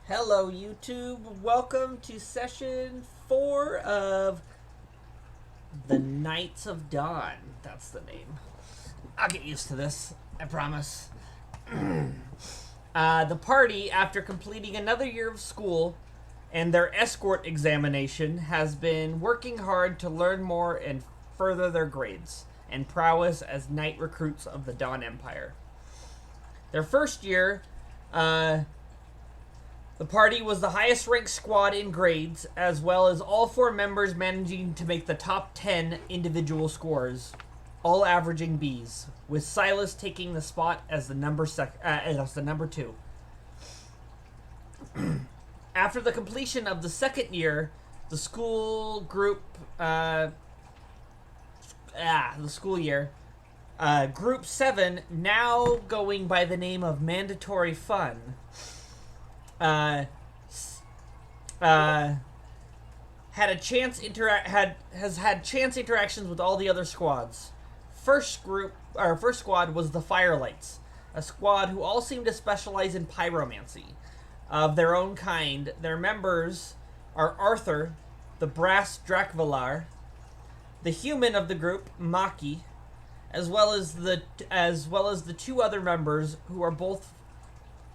Hello, YouTube. Welcome to session 4 of the Knights of Dawn. That's the name. I'll get used to this, I promise. The party, after completing another year of school and their escort examination, has been working hard to learn more and further their grades and prowess as knight recruits of the Dawn Empire. Their first year, the party was the highest ranked squad in grades, as well as all 4 members managing to make the top 10 individual scores, all averaging Bs, with Silas taking the spot as the number 2. After the completion of the second year, the school year, Group 7, now going by the name of Mandatory Fun, has had chance interactions with all the other squads. First squad was the Firelights, a squad who all seem to specialize in pyromancy of their own kind. Their members are Arthur, the brass Drakvalar, the human of the group, Maki, as well as the 2 other members who are both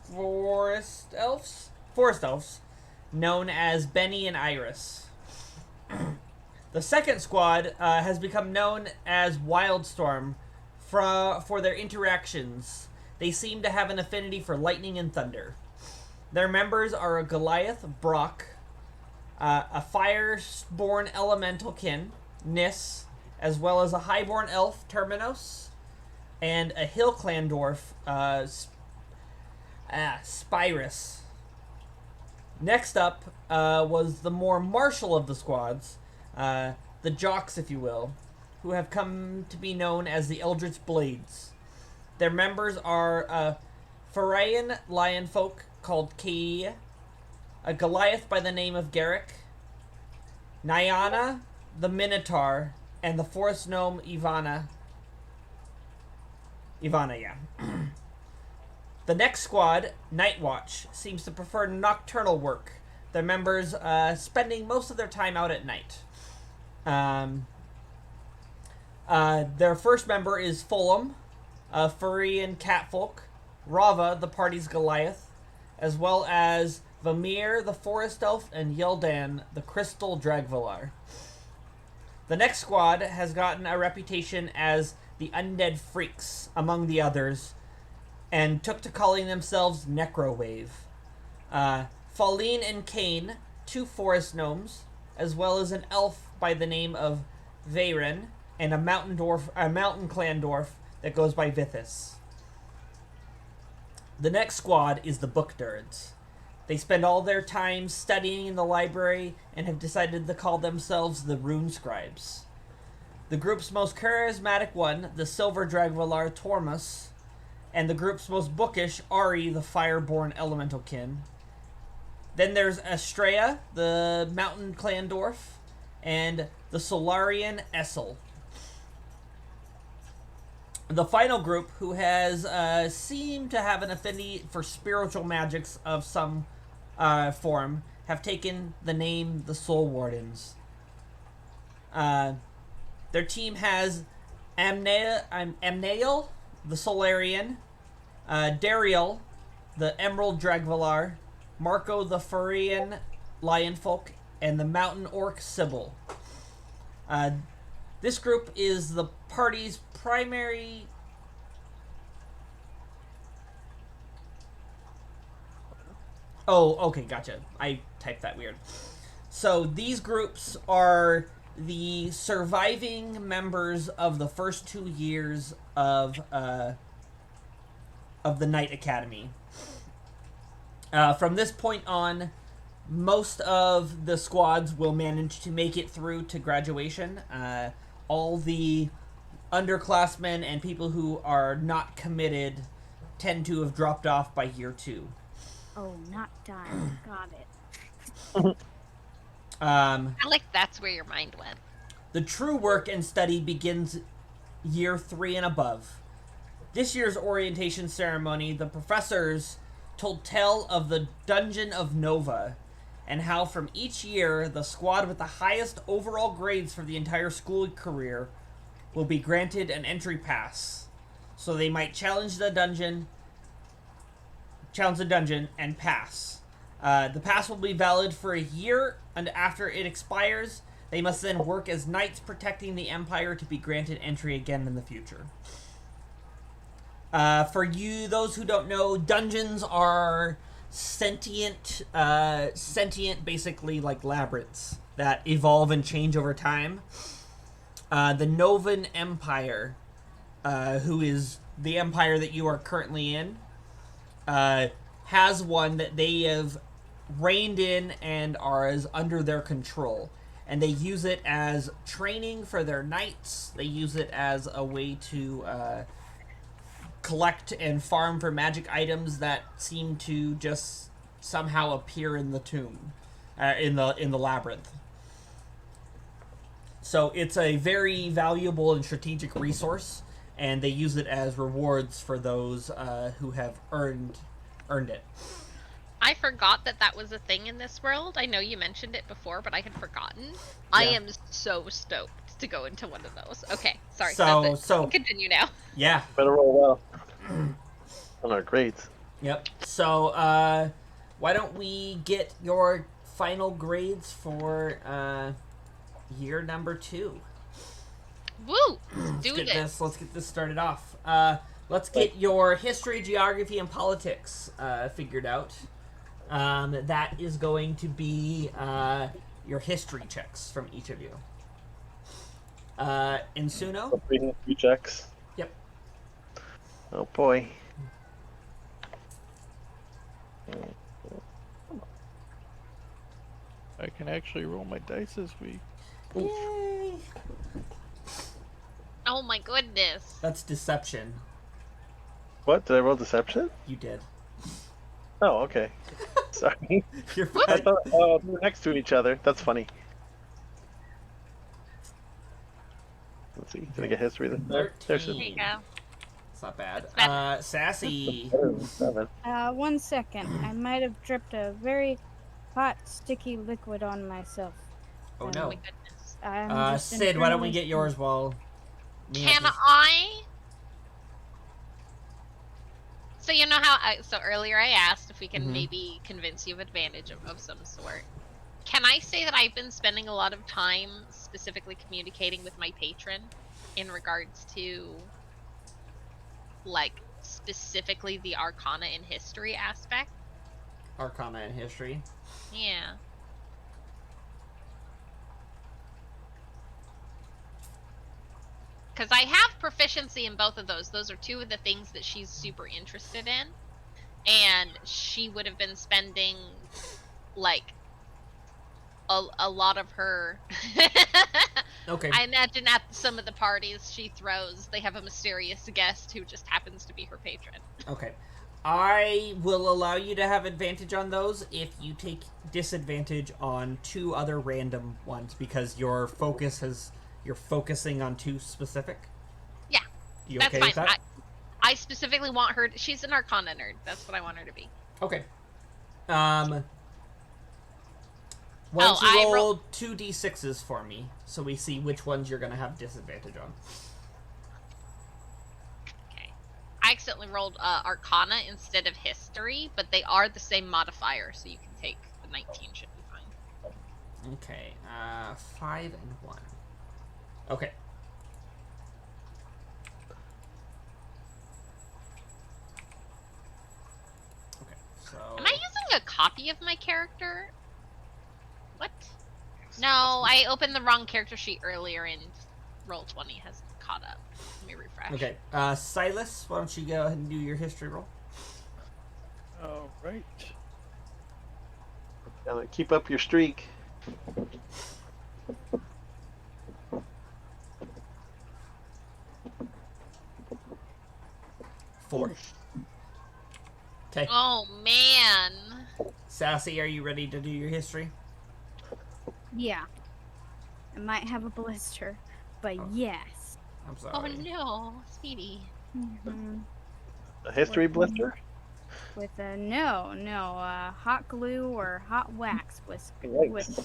forest elves, known as Benny and Iris. The second squad has become known as Wildstorm for their interactions. They seem to have an affinity for lightning and thunder. Their members are a Goliath, Brock, a Fireborn Elemental Kin, Nis, as well as a Highborn Elf, Terminos, and a Hill Clan Dwarf, Spyrus. Next up was the more martial of the squads, the jocks, if you will, who have come to be known as the Eldritch Blades. Their members are a Pharaohan lionfolk called Kei, a Goliath by the name of Garrick, Nyana, the Minotaur, and the forest gnome Ivana, yeah. The next squad, Night Watch, seems to prefer nocturnal work, their members spending most of their time out at night. Their first member is Fulham, a Furian catfolk, Rava, the party's Goliath, as well as Vamir, the forest elf, and Yeldan, the crystal Dragvalar. The next squad has gotten a reputation as the Undead Freaks among the others, and took to calling themselves Necrowave. Pauline and Kane, 2 forest gnomes, as well as an elf by the name of Veyron, and a mountain clan dwarf that goes by Vithis. The next squad is the Book Nerds. They spend all their time studying in the library and have decided to call themselves the Rune Scribes. The group's most charismatic one, the Silver Dragvalar Tormus, and the group's most bookish, Ari, the Fireborn Elemental Kin. Then there's Estrella, the Mountain Clan Dwarf, and the Solarian Essel. The final group, who has seemed to have an affinity for spiritual magics of some form, have taken the name the Soul Wardens. Their team has Amnael, the Solarian, Dariel, the Emerald Dragvalar, Marco, the Furian Lionfolk, and the Mountain Orc Sybil. This group is the party's primary... Oh, okay, gotcha. I typed that weird. So these groups are the surviving members of the first 2 years of the Knight Academy. From this point on, most of the squads will manage to make it through to graduation. All the underclassmen and people who are not committed tend to have dropped off by year 2. Oh, not done. Got it. I like that's where your mind went. The true work and study begins year 3 and above. This year's orientation ceremony, the professors told tale of the Dungeon of Nova, and how from each year the squad with the highest overall grades for the entire school career will be granted an entry pass. So they might challenge the dungeon, and pass. The pass will be valid for a year, and after it expires, they must then work as knights protecting the Empire to be granted entry again in the future. For you, those who don't know, dungeons are sentient, basically like labyrinths that evolve and change over time. The Novan Empire, who is the empire that you are currently in, has one that they have reined in and are as under their control. And they use it as training for their knights. They use it as a way to collect and farm for magic items that seem to just somehow appear in the tomb, in the labyrinth. So it's a very valuable and strategic resource, and they use it as rewards for those who have earned it. I forgot that was a thing in this world. I know you mentioned it before, but I had forgotten. Yeah. I am so stoked to go into one of those. Okay, sorry. So continue now. Yeah. Better roll well on our grades. Yep. So why don't we get your final grades for year number 2? Woo! Let's get this started off. Let's get your history, geography, and politics figured out. That is going to be your history checks from each of you. Insuno? 3 history checks. Yep. Oh boy. I can actually roll my dice this week. Yay! Oh my goodness. That's deception. What? Did I roll deception? You did. Oh, okay. Sorry. You're I thought we were next to each other. That's funny. Let's see. Did I get history this time? There you go. It's not bad. Sassy. 1 second. I might have dripped a very hot, sticky liquid on myself. Oh no. Oh my goodness. Sid, why don't we get yours while... Can I? So you know how so earlier I asked if we can maybe convince you of advantage of some sort. Can I say that I've been spending a lot of time specifically communicating with my patron in regards to, like, specifically the Arcana in History aspect? Arcana in History? Yeah. Because I have proficiency in both of those. Those are 2 of the things that she's super interested in. And she would have been spending, like, a lot of her... Okay. I imagine at some of the parties she throws, they have a mysterious guest who just happens to be her patron. Okay. I will allow you to have advantage on those if you take disadvantage on 2 other random ones, because your focus has... You're focusing on 2 specific? Yeah. You that's okay fine. with that? I specifically want her... She's an Arcana nerd. That's what I want her to be. Okay. Why don't you roll 2 d6s for me, so we see which ones you're going to have disadvantage on. Okay. I accidentally rolled Arcana instead of History, but they are the same modifier, so you can take the 19 should be fine. Okay. 5 and 1. Okay. Okay, so... Am I using a copy of my character? What? No, I opened the wrong character sheet earlier and Roll20 has caught up. Let me refresh. Okay, Silas, why don't you go ahead and do your history roll? All right. Keep up your streak. Four. Okay. Oh, man. Sassy, are you ready to do your history? Yeah. I might have a blister, but yes. I'm sorry. Oh, no. Speedy. Mm-hmm. A history blister? With a hot glue or hot wax Yikes.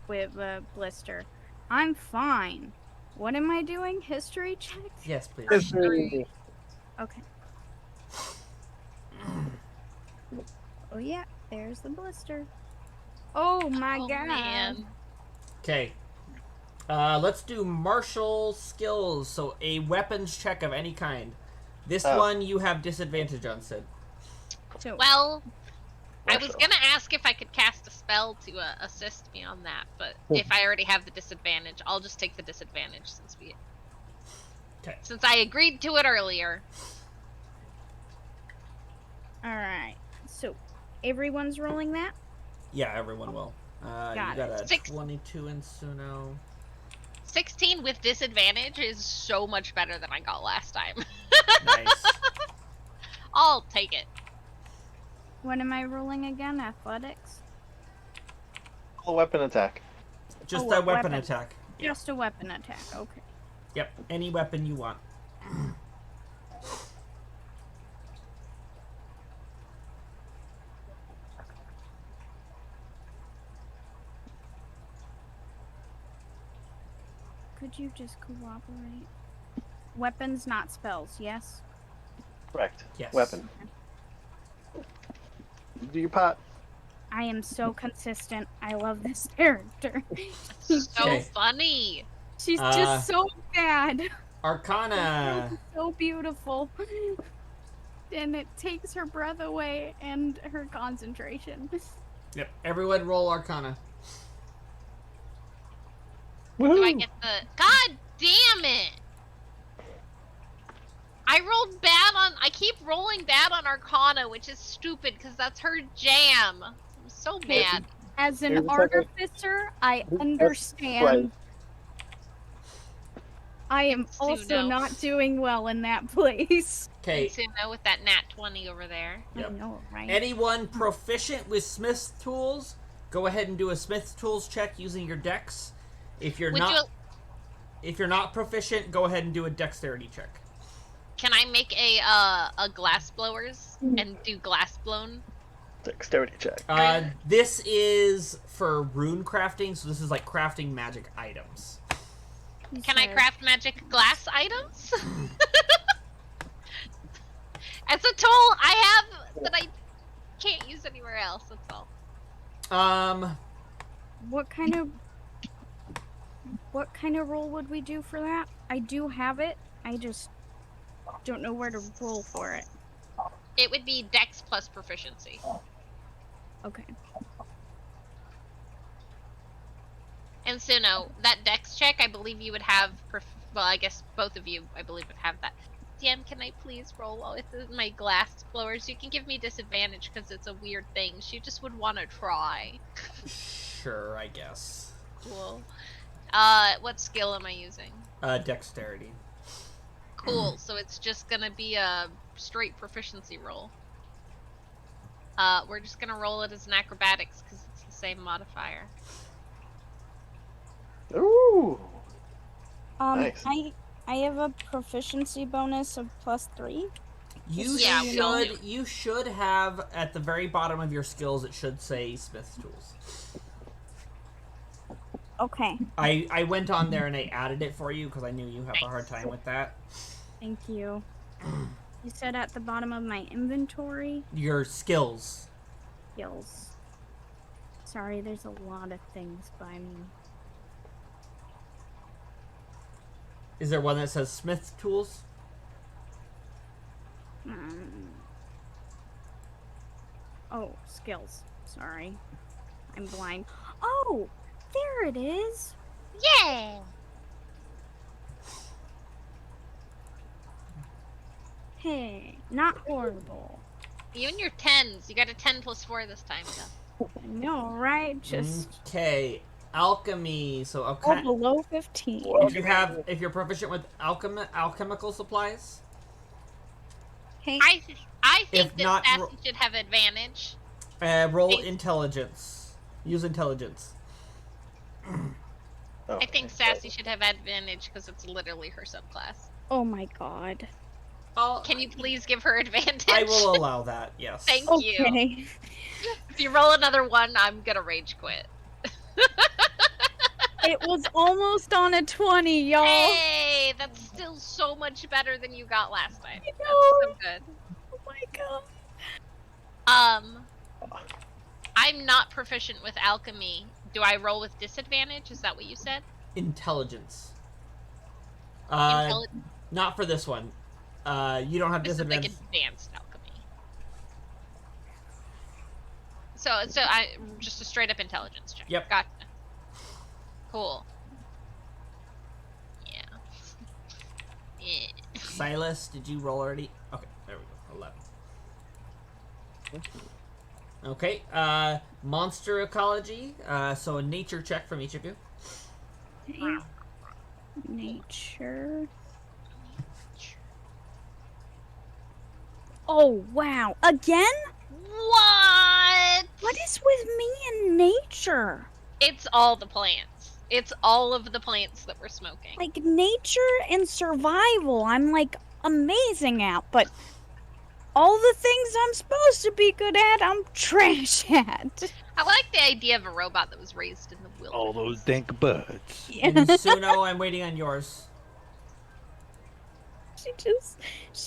with a blister. I'm fine. What am I doing? History check? Yes, please. History. Okay. Oh yeah, there's the blister. Oh my Oh, god. man. Okay. Let's do martial skills. So a weapons check of any kind. This one you have disadvantage on, Sid. So, Well, I was Martial. gonna ask if I could cast a spell to assist me on that, but if I already have the disadvantage, I'll just take the disadvantage since I agreed to it earlier. alright. So, everyone's rolling that? Yeah, everyone will. You got a 22 in Suno. 16 with disadvantage is so much better than I got last time. Nice. I'll take it. What am I rolling again? Athletics? A weapon attack. Just Oh, a weapon attack. Yeah. Just a weapon attack, okay. Yep, any weapon you want. Could you just cooperate? Weapons, not spells, yes? Correct. Yes. Weapon. Do your pot. I am so consistent. I love this character. So Okay. funny. She's just so bad. Arcana. So beautiful. And it takes her breath away and her concentration. Yep, everyone roll Arcana. Do I get the... God damn it! I rolled bad on... I keep rolling bad on Arcana, which is stupid, because that's her jam. I'm so mad. As Here's an a second. artificer, I understand. I am also Suno. not doing well in that place. Okay, Suno with that nat 20 over there. Yep. I know, right? anyone proficient with Smith's tools, go ahead and do a Smith's tools check using your dex. If you're if you're not proficient, go ahead and do a dexterity check. Can I make a glass blowers and do glass blown? Dexterity check. This is for rune crafting, so this is like crafting magic items. He Can I said- craft magic glass items? As a tool I have that I can't use anywhere else, that's all. What kind of roll would we do for that? I do have it. I just don't know where to roll for it. It would be dex plus proficiency. Okay. And so no, that dex check, I believe you would have, well, I guess both of you, I believe, would have that. DM, can I please roll with my glass blowers? You can give me disadvantage because it's a weird thing. She just would want to try. Sure, I guess. Cool. What skill am I using? Dexterity. Cool, so it's just gonna be a straight proficiency roll. We're just gonna roll it as an acrobatics because it's the same modifier. Ooh. Nice. I have a proficiency bonus of +3. You should have at the very bottom of your skills. It should say Smith's tools. Okay. I went on there and I added it for you because I knew you have a hard time with that. Thank you. You said at the bottom of my inventory. Your skills. Skills. Sorry, there's a lot of things by me. Is there one that says Smith's tools? Oh, skills. Sorry. I'm blind. Oh! There it is! Yeah! Hey, not horrible. You and your 10s. You got a 10 plus 4 this time, though. I know, right? Just Okay, alchemy. So go below 15. if you're proficient with alchemical supplies, Hey, I think If that not, Sassy should have advantage. roll Hey. intelligence. Use intelligence. Oh, I think Sassy should have advantage because it's literally her subclass. oh my god. Can you please give her advantage? I will allow that, yes. Thank you. Okay. If you roll another one, I'm gonna rage quit. It was almost on a 20, y'all. Hey, that's still so much better than you got last time. I That's know. so good. Oh my god. I'm not proficient with alchemy. Do I roll with disadvantage? Is that what you said? Intelligence. Intelli- Not for this one. You don't have This is like disadvantage. advanced alchemy. So I just a straight up intelligence check. Yep. Gotcha. Cool. Yeah. Yeah. Silas, did you roll already? Okay, there we go. 11. Okay, monster ecology. So a nature check from each of you. Okay. Nature. Oh, wow. Again? What? What is with me and nature? It's all the plants. It's all of the plants that we're smoking. Like, nature and survival, I'm, like, amazing at, but all the things I'm supposed to be good at, I'm trash at. I like the idea of a robot that was raised in the wilderness. All those dank buds. Yeah. And Suno, I'm waiting on yours. She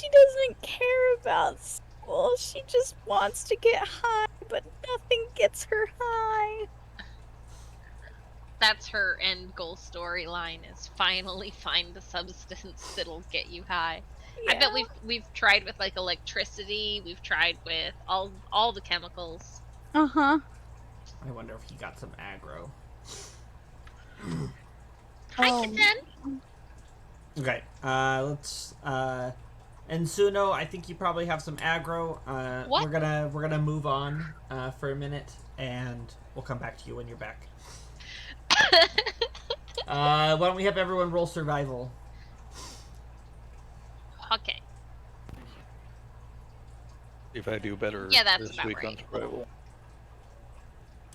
doesn't care about school. She just wants to get high, but nothing gets her high. That's her end goal storyline: is finally find the substance that'll get you high. Yeah. I bet we've tried with like electricity. We've tried with all the chemicals. Uh-huh. I wonder if he got some aggro. Hi, Oh. kitten. Okay, let's and Suno, I think you probably have some aggro. What? We're gonna move on for a minute, and we'll come back to you when you're back. Why don't we have everyone roll survival? Okay. If I do better Yeah, that's this about week on right. survival.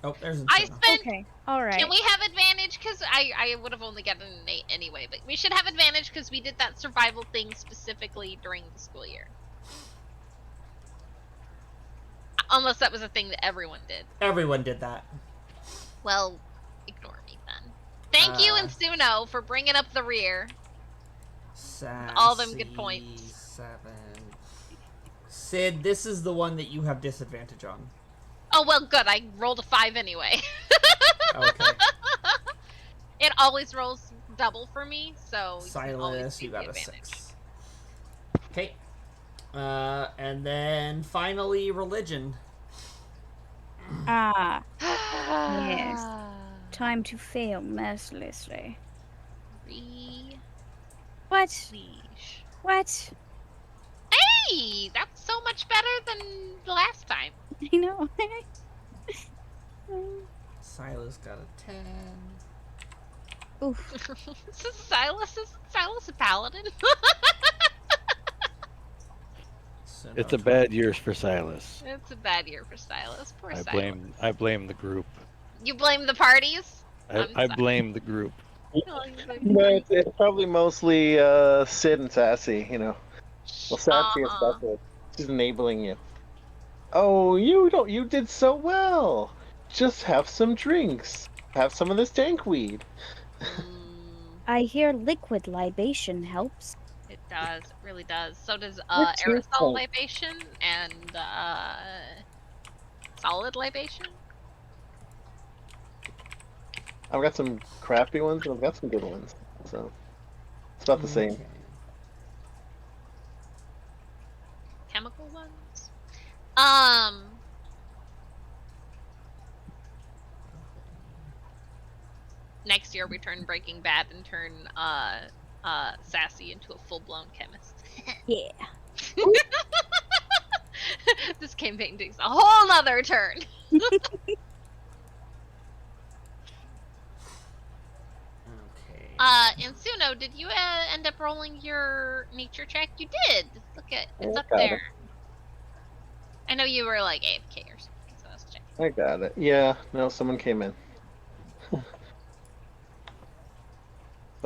Oh, there's I Suno. spent. Okay. All right. Can we have advantage? Because I would have only gotten an 8 anyway, but we should have advantage because we did that survival thing specifically during the school year. Unless that was a thing that everyone did. Everyone did that. Well, ignore me then. Thank you and Suno for bringing up the rear. All them good points. 7. Sid, this is the one that you have disadvantage on. Oh, well, good. I rolled a 5 anyway. Okay. It always rolls double for me, so you can always Silas, you take the got a advantage. 6. Okay. And then finally, religion. Ah, yes. Time to fail mercilessly. What? Leash. What? Hey, that's so much better than the last time. I know. Silas got a 10. Oof. Is Silas a paladin? Suno It's a 20. bad year for Silas. It's a bad year for Silas. Poor I Silas. blame the group. You blame the parties? I'm I sorry. blame the group. Oh, you blame the No, parties. it's probably mostly Sid and Sassy, you know. Well, Sassy especially. She's enabling you. Oh, you did so well. Just have some drinks. Have some of this dank weed. I hear liquid libation helps. It does. It really does. So does What's your aerosol fault? libation and solid libation. I've got some crappy ones, and I've got some good ones. So it's about the same. Okay. Chemical ones. Next year we turn Breaking Bad and turn Sassy into a full-blown chemist. Yeah. This campaign takes a whole nother turn. Okay. And Suno, did you end up rolling your nature check? You did. Look at it's I up got it. there. I know you were like AFK or something, so I was checking. I got it. Yeah, no, someone came in. So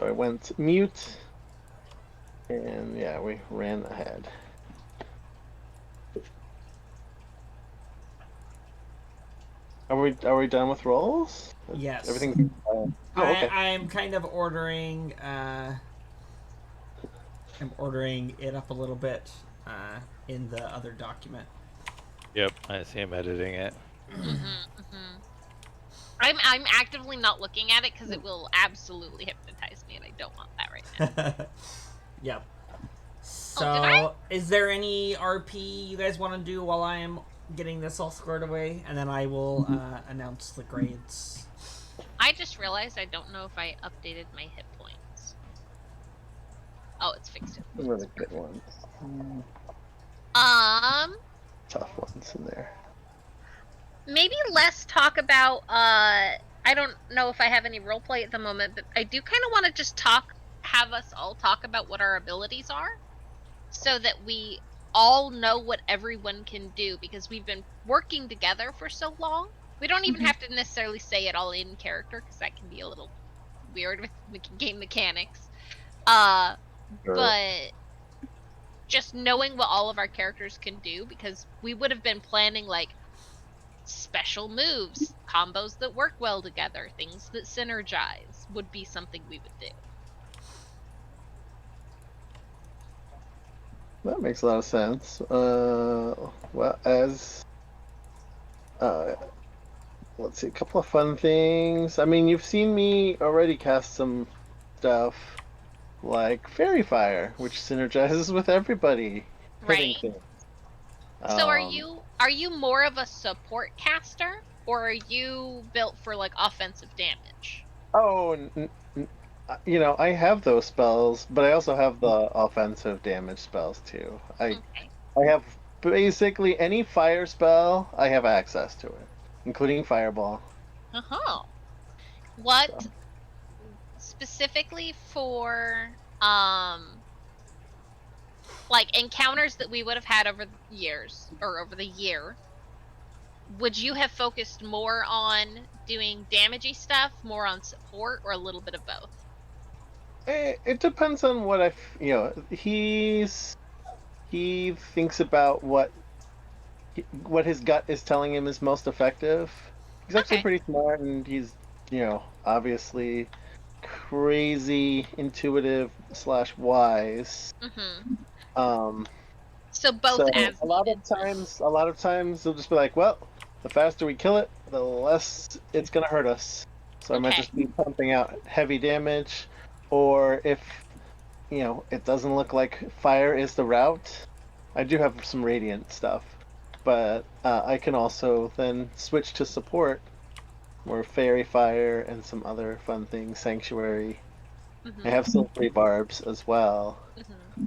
I went mute. And yeah, we ran ahead. Are we done with rolls? Yes. Everything. Oh, okay. I'm kind of ordering. I'm ordering it up a little bit in the other document. Yep, I see him editing it. I'm actively not looking at it because it will absolutely hypnotize me, and I don't want that right now. Yep. So, I? is there any RP you guys want to do while I am getting this all squared away, and then I will announce the grades. I just realized I don't know if I updated my hit points. Oh, it's fixed. Hit points. Really good ones. Tough ones in there. Maybe let's talk about. I don't know if I have any roleplay at the moment, but I do kind of want to just have us all talk about what our abilities are, so that we all know what everyone can do, because we've been working together for so long. We don't even have to necessarily say it all in character, because that can be a little weird with game mechanics. Sure. But just knowing what all of our characters can do, because we would have been planning like special moves, combos that work well together, things that synergize would be something we would do. That makes a lot of sense. Well, as let's see, a couple of fun things. I mean, you've seen me already cast some stuff like Fairy Fire, which synergizes with everybody. Right. Things. So are you more of a support caster, or are you built for like offensive damage? Oh, I have those spells, but I also have the offensive damage spells too. I have basically any fire spell. I have access to it, including Fireball. What specifically for like encounters that we would have had over the years or over the year? Would you have focused more on doing damagey stuff, more on support, or a little bit of both? It depends on what he thinks about what his gut is telling him is most effective. He's actually pretty smart, and he's obviously crazy intuitive / wise. So both as a lot of times they'll just be like, well, the faster we kill it, the less it's gonna hurt us. So I might just be pumping out heavy damage, or if it doesn't look like fire is the route, I do have some radiant stuff, but I can also then switch to support, more fairy fire and some other fun things, sanctuary. I have silvery barbs as well,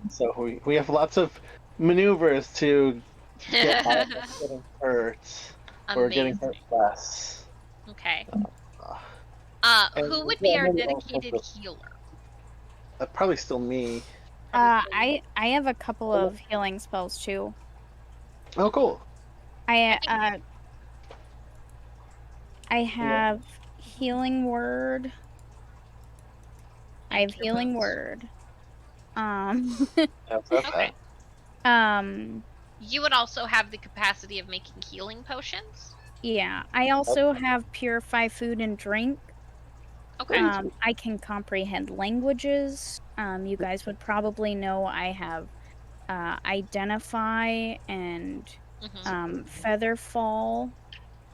so we have lots of maneuvers to get out of getting hurt or getting hurt less. Okay. Who would be our dedicated healer? Probably still me. I have a couple of healing spells too. Oh, cool. I have healing word. I have healing word. Okay. You would also have the capacity of making healing potions? Yeah. I also have purify food and drink. Okay. I can comprehend languages. You guys would probably know I have identify and feather fall.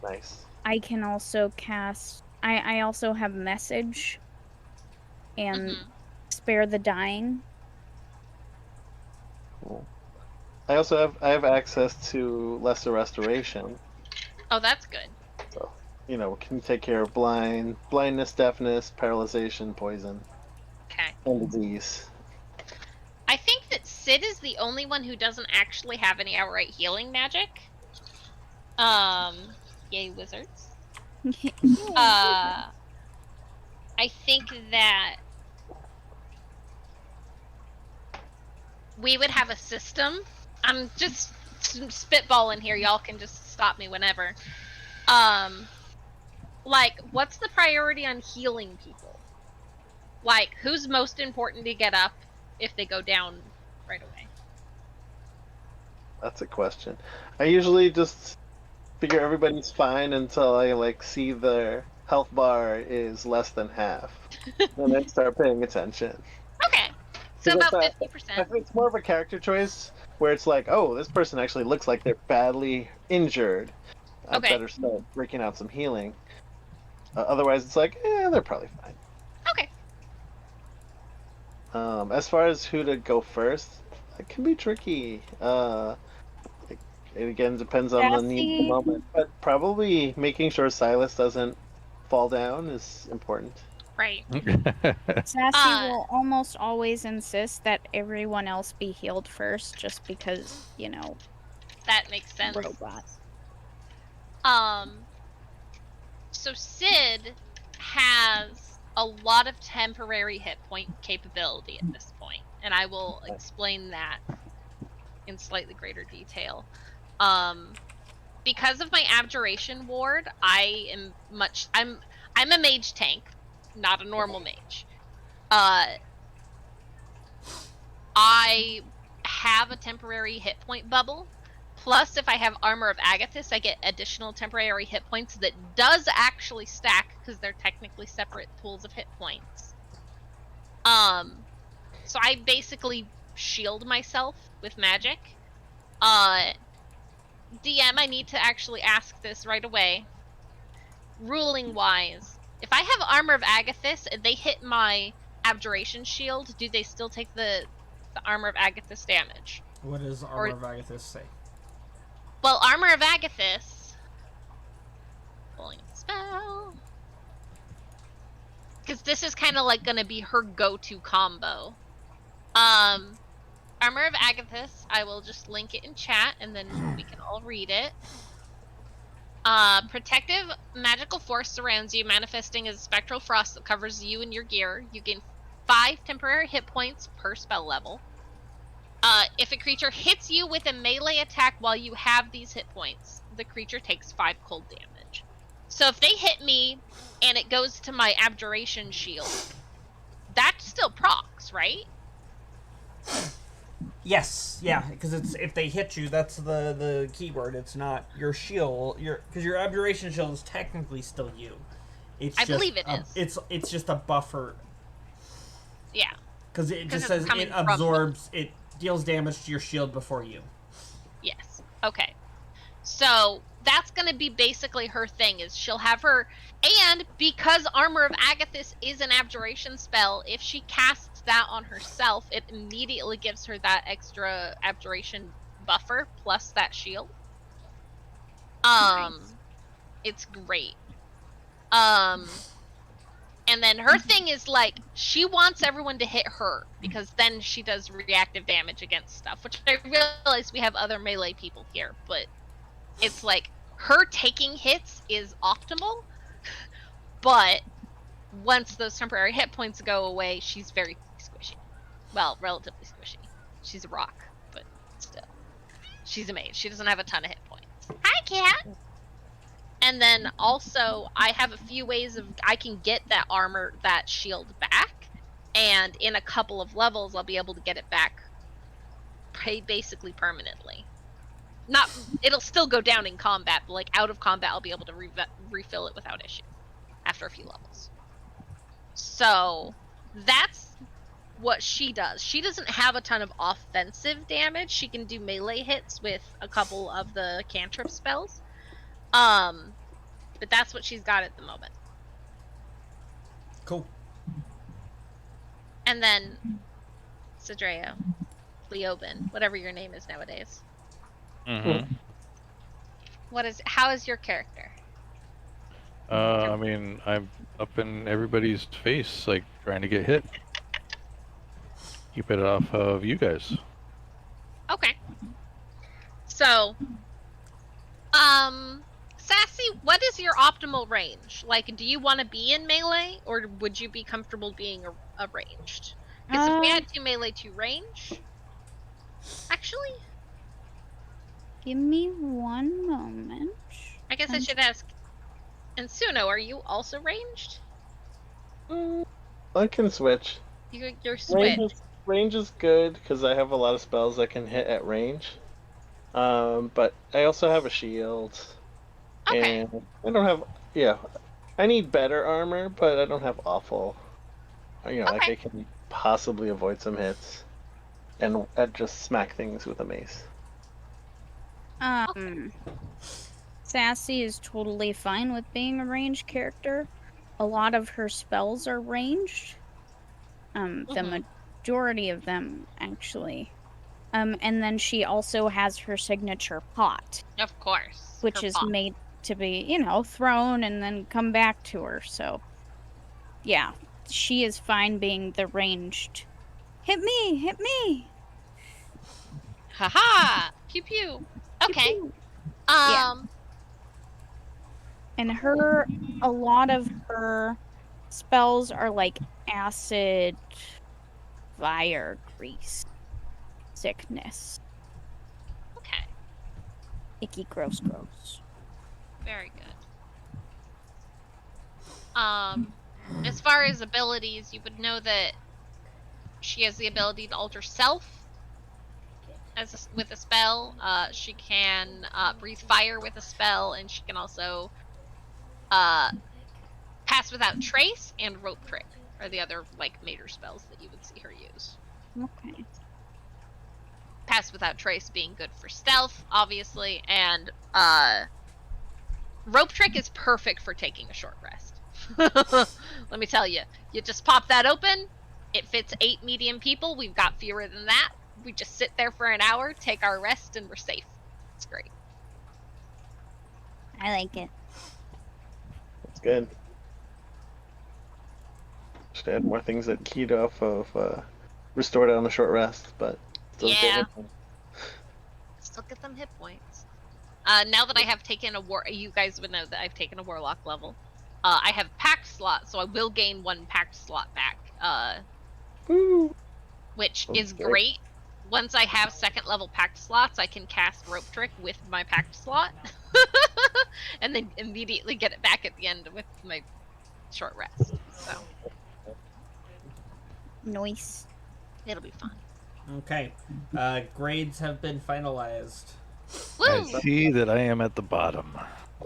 Nice. I can also cast. I also have message and spare the dying. Cool. I have access to lesser restoration. Oh, that's good. So can take care of blindness, deafness, paralyzation, poison, and disease. I think that Sid is the only one who doesn't actually have any outright healing magic. Yay wizards. I think that we would have a system. I'm just spitballing here. Y'all can just stop me whenever. Like, what's the priority on healing people? Like, who's most important to get up? if they go down right away? That's a question. I usually just figure everybody's fine until I like see their health bar is less than half, and then start paying attention. Okay, so about 50%. It's more of a character choice where it's like, oh, this person actually looks like they're badly injured. I Okay. better start breaking out some healing. Otherwise, it's like, they're probably fine. Okay. As far as who to go first, it can be tricky. It again depends on the need of the moment, but probably making sure Silas doesn't fall down is important. Right. Sassy will almost always insist that everyone else be healed first, just because, you know, that makes sense. Robots. So Sid has a lot of temporary hit point capability at this point, and I will explain that in slightly greater detail. Because of my abjuration ward, I'm a mage tank, not a normal mage. I have a temporary hit point bubble. Plus, if I have Armor of Agathis, I get additional temporary hit points that does actually stack because they're technically separate pools of hit points. So I basically shield myself with magic. DM, I need to actually ask this right away. Ruling-wise, if I have Armor of Agathis and they hit my Abjuration shield, do they still take the Armor of Agathis damage? What does Armor of Agathis say? Well, Armor of Agathis... Pulling a spell... Because this is kind of like going to be her go-to combo. Armor of Agathis, I will just link it in chat, and then we can all read it. Protective magical force surrounds you, manifesting as a spectral frost that covers you and your gear. You gain 5 temporary hit points per spell level. If a creature hits you with a melee attack while you have these hit points, the creature takes 5 cold damage. So if they hit me and it goes to my Abjuration shield, that still procs, right? Yes, yeah, because it's if they hit you, that's the keyword. It's not your shield, because your Abjuration shield is technically still you. I believe it is. It's just a buffer. Yeah. Because it just says it absorbs, it deals damage to your shield before you. Yes. Okay. So that's going to be basically her thing, is she'll have her... And because Armor of Agathis is an Abjuration spell, if she casts that on herself, it immediately gives her that extra Abjuration buffer plus that shield. Nice. It's great. And then her thing is, like, she wants everyone to hit her, because then she does reactive damage against stuff, which I realize we have other melee people here, but it's like, her taking hits is optimal, but once those temporary hit points go away, she's very squishy. Well, relatively squishy. She's a rock, but still. She's a mage. She doesn't have a ton of hit points. Hi, cat! And then also, I have a few ways of I can get that armor, that shield back, and in a couple of levels, I'll be able to get it back basically permanently. Not, it'll still go down in combat, but like out of combat, I'll be able to refill it without issue after a few levels. So that's what she does. She doesn't have a ton of offensive damage. She can do melee hits with a couple of the cantrip spells. But that's what she's got at the moment. Cool. And then Sidreo, Leoben, whatever your name is nowadays. Mm-hmm. How is your character? I mean, I'm up in everybody's face, like, trying to get hit. Keep it off of you guys. Okay. So, Sassy, what is your optimal range? Like, do you want to be in melee, or would you be comfortable being a ranged? Because if we had 2 melee, 2 range... Actually... Give me one moment. I guess I should ask... And Suno, are you also ranged? I can switch. You're switched. range is good because I have a lot of spells that can hit at range. But I also have a shield, Okay. and I don't have. Yeah, I need better armor, but I don't have awful. Like Okay. I can possibly avoid some hits, and just smack things with a mace. Sassy is totally fine with being a ranged character. A lot of her spells are ranged. The majority of them, actually. And then she also has her signature pot, Of course. which her is paw. made to be, thrown and then come back to her. So, yeah, she is fine being the ranged. Hit me! Hit me! Haha! Pew pew. Okay. Pew, pew. Yeah. Um. And a lot of her spells are like acid, fire, grease, sickness, Okay. icky, gross, gross. Very good. As far as abilities, you would know that she has the ability to alter self with a spell. She can breathe fire with a spell, and she can also pass without trace and rope trick are the other major spells that you would see her use. Okay. Pass without trace being good for stealth, obviously, and rope trick is perfect for taking a short rest. Let me tell you, you just pop that open. It fits 8 medium people. We've got fewer than that. We just sit there for an hour, take our rest, and we're safe. It's great. I like it. It's good. Should add more things that keyed off of restored on a short rest, but still Yeah. good. Still get them hit points. Now that I have taken you guys would know that I've taken a warlock level. I have pact slot, so I will gain 1 pact slot back. Woo. Which Okay. is great. Once I have 2nd level pact slots, I can cast rope trick with my pact slot, and then immediately get it back at the end with my short rest. So Nice. it'll be fun. Okay. Grades have been finalized. Woo! I see that I am at the bottom.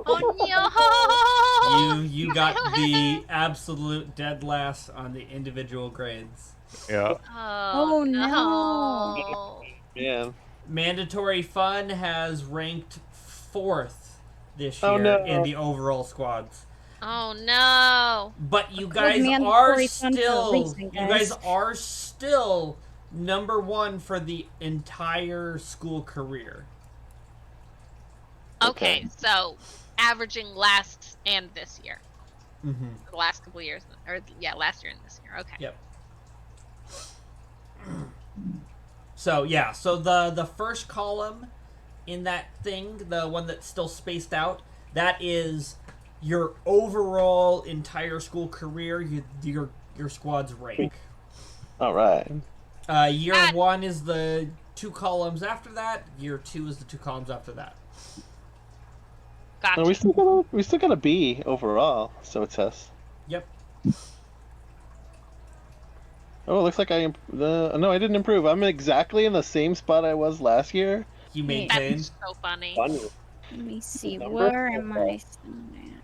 Oh no! You got the absolute dead last on the individual grades. Yeah. Oh no. no! Yeah. Mandatory Fun has ranked 4th this Oh, year no. in the overall squads. Oh no! But you Good guys mandatory are fun for still racing, you guys are still number 1 for the entire school career. Okay, so averaging last and this year. Mm-hmm. The last couple years, last year and this year. Okay. Yep. So yeah, so the first column in that thing, the one that's still spaced out, that is your overall entire school career, your squad's rank. All right. Year 1 is the 2 columns after that. Year 2 is the 2 columns after that. Gotcha. So we still got a B overall, so it says. Yep. Oh, it looks like no, I didn't improve. I'm exactly in the same spot I was last year. You maintained. That's so funny. Funny. Let me see. Number Where am 4. I sitting at?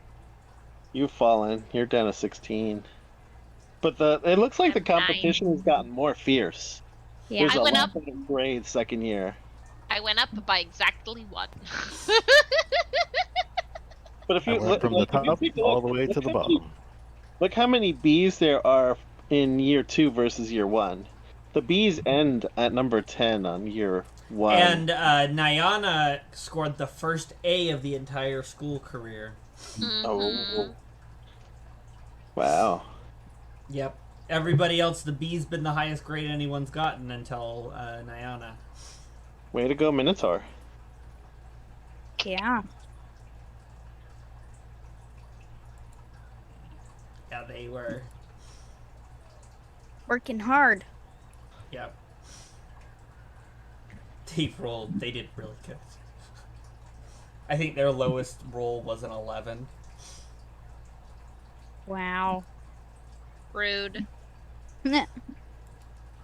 You've fallen. You're down to 16. But it looks like the I'm competition has gotten more fierce. Yeah. There's I a went lot up- better grades second year. I went up by exactly 1. But if I you went from the if you top take a all look- the way look to the how many- bottom. Look how many Bs there are in year 2 versus year 1. The Bs end at number 10 on year 1. And Nyana scored the first A of the entire school career. Oh. Wow. Yep. Everybody else, the B's been the highest grade anyone's gotten until Nyana. Way to go, Minotaur. Yeah. Yeah, they were. Working hard. Yep. They did really good. I think their lowest roll was an 11. Wow. Rude.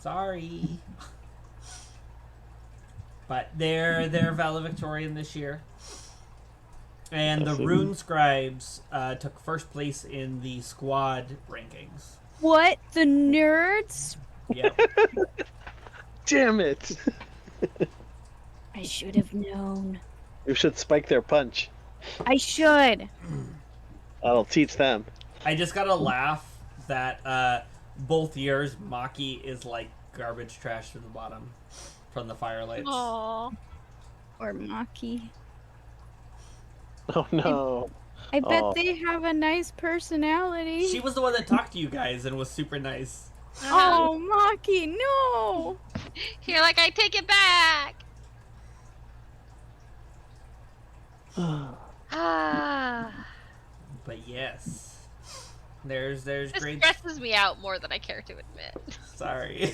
Sorry. But they're valedictorian this year. And the Rune Scribes took first place in the squad rankings. What? The nerds? Yep. Damn it! I should have known. You should spike their punch. I should. I'll teach them. I just gotta laugh that both years Maki is like garbage trash to the bottom from the Firelights. Aww. Or Maki. Oh no. I bet they have a nice personality. She was the one that talked to you guys and was super nice. Oh, Maki, no! You're like, I take it back. Ah. But yes, there's This great. stresses me out more than I care to admit. Sorry.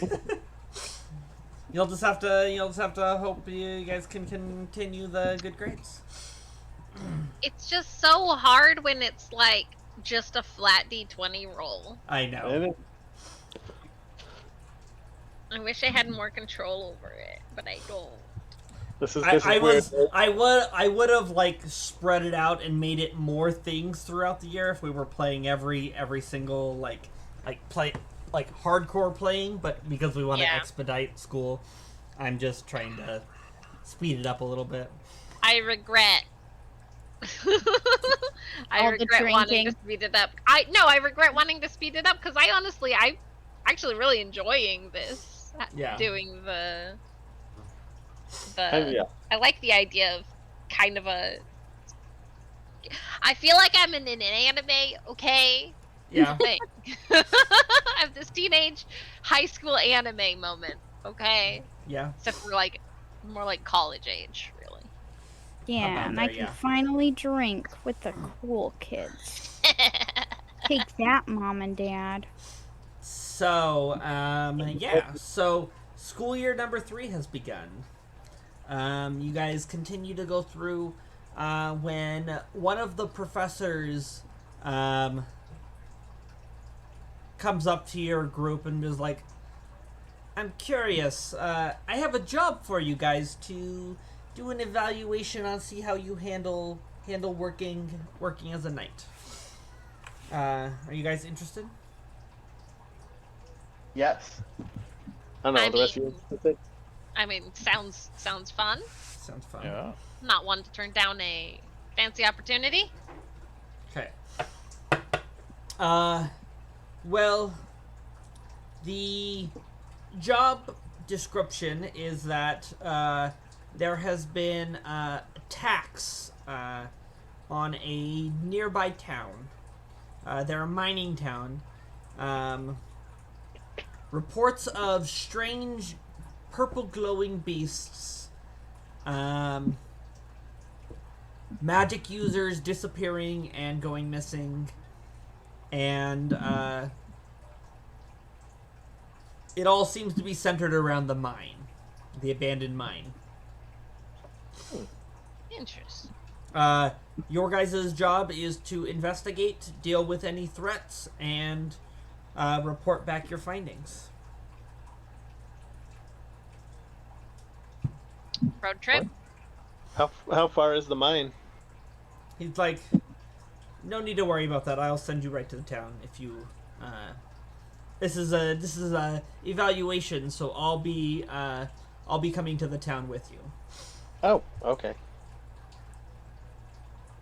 You'll just have to hope you guys can continue the good grades. It's just so hard when it's like just a flat D20 roll. I know. I wish I had more control over it, but I don't. This is I would have like spread it out and made it more things throughout the year if we were playing every single like hardcore playing, but because we want to expedite school, I'm just trying to speed it up a little bit. I regret. I regret wanting to speed it up. I regret wanting to speed it up because I'm actually really enjoying this. Yeah. Doing the yeah. I like the idea of kind of a. I feel like I'm in an anime, okay? Yeah. Thing. I have this teenage high school anime moment, okay? Yeah. Except for like more like college age, really. Yeah, and I can finally drink with the cool kids. Take that, Mom and Dad. So, so school year number 3 has begun. You guys continue to go through when one of the professors comes up to your group and is like, I'm curious, I have a job for you guys to do an evaluation on see how you handle working as a knight. Are you guys interested? Yes. I don't know. The rest of you. I mean, sounds fun. Sounds fun. Yeah. Not one to turn down a fancy opportunity. Okay. Well, the job description is that there has been attacks on a nearby town. They're a mining town. Reports of strange purple glowing beasts. Magic users disappearing and going missing. And it all seems to be centered around the mine. The abandoned mine. Interesting. Your guys' job is to investigate, deal with any threats, and report back your findings. Road trip? How far is the mine? He's like, no need to worry about that. I'll send you right to the town if you. This is a evaluation, so I'll be coming to the town with you. Oh, okay.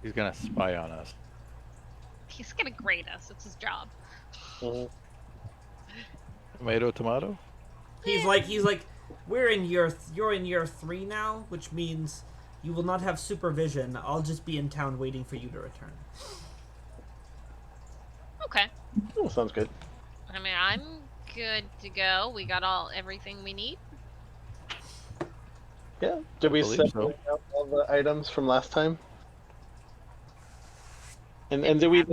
He's gonna spy on us. He's gonna grade us. It's his job. Mm-hmm. Tomato. He's like, you're in year 3 now, which means you will not have supervision. I'll just be in town waiting for you to return. Okay. Oh, sounds good. I mean, I'm good to go. We got everything we need. Yeah. Did we believe separate out all the items from last time? And did we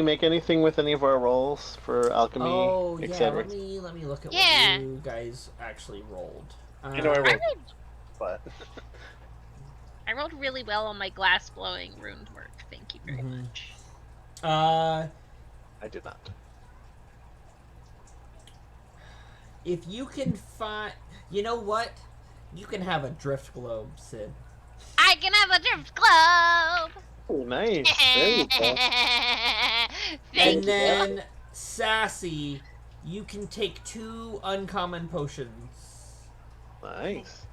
make anything with any of our rolls for alchemy, Oh yeah, etc.? let me look at Yeah. what you guys actually rolled. I know I rolled, but I rolled really well on my glass blowing runed work. Thank you very much. I did not. If you can find... You know what? You can have a drift globe, Sid. I can have a drift globe. Oh, nice. There you go. Thank And you. then, Sassy, you can take 2 uncommon potions. Nice.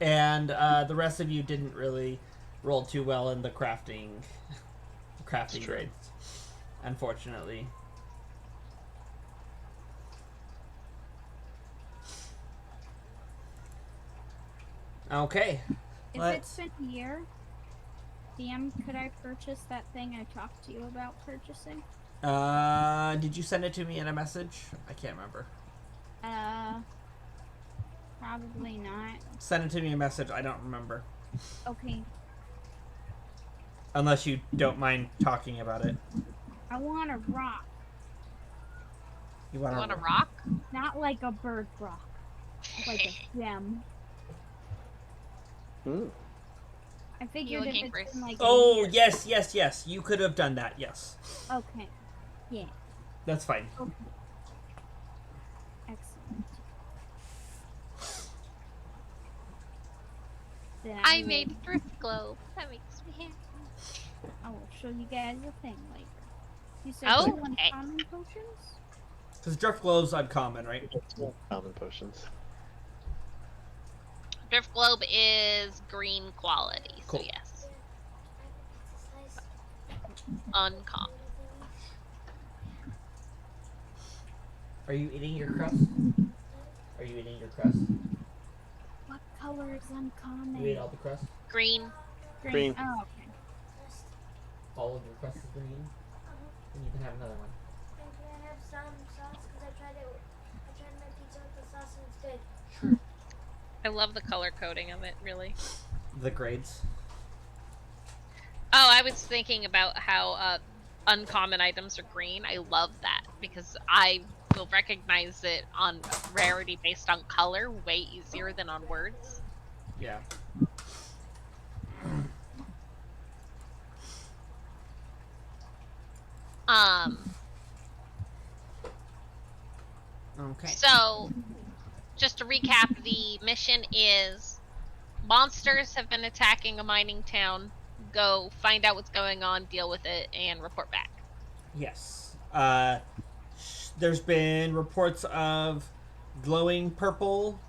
And the rest of you didn't really roll too well in the crafting true. grades, unfortunately. Okay. If it's been a year, DM, could I purchase that thing I talked to you about purchasing? Did you send it to me in a message? I can't remember. Probably not. Send it to me in a message. I don't remember. Okay. Unless you don't mind talking about it. I want a rock. You You want want a rock? Not like a bird rock. Like a gem. I figured if looking it's for- been like a Oh, year. yes. You could have done that, yes. Okay. Yeah. That's fine. Okay. Excellent. Then I made a drift globe. That makes me happy. I will show you guys a thing later. You said Oh, 2 okay. uncommon potions? Because drift globe's uncommon, right? Common potions. Drift globe is green quality, Cool. so yes. Uncommon. Are you eating your crust? Are you eating your crust? What color is uncommon? You ate all the crust? Green. Green. Oh, okay. All of your crust is green? Then you can have another one. And can I have some sauce? Because I tried my pizza with the sauce and it's good. Sure. I love the color coding of it, really. The grades. Oh, I was thinking about how uncommon items are green. I love that because I will recognize it on rarity based on color way easier than on words. Yeah. Okay. So, just to recap, the mission is monsters have been attacking a mining town. Go find out what's going on, deal with it, and report back. Yes. There's been reports of glowing purple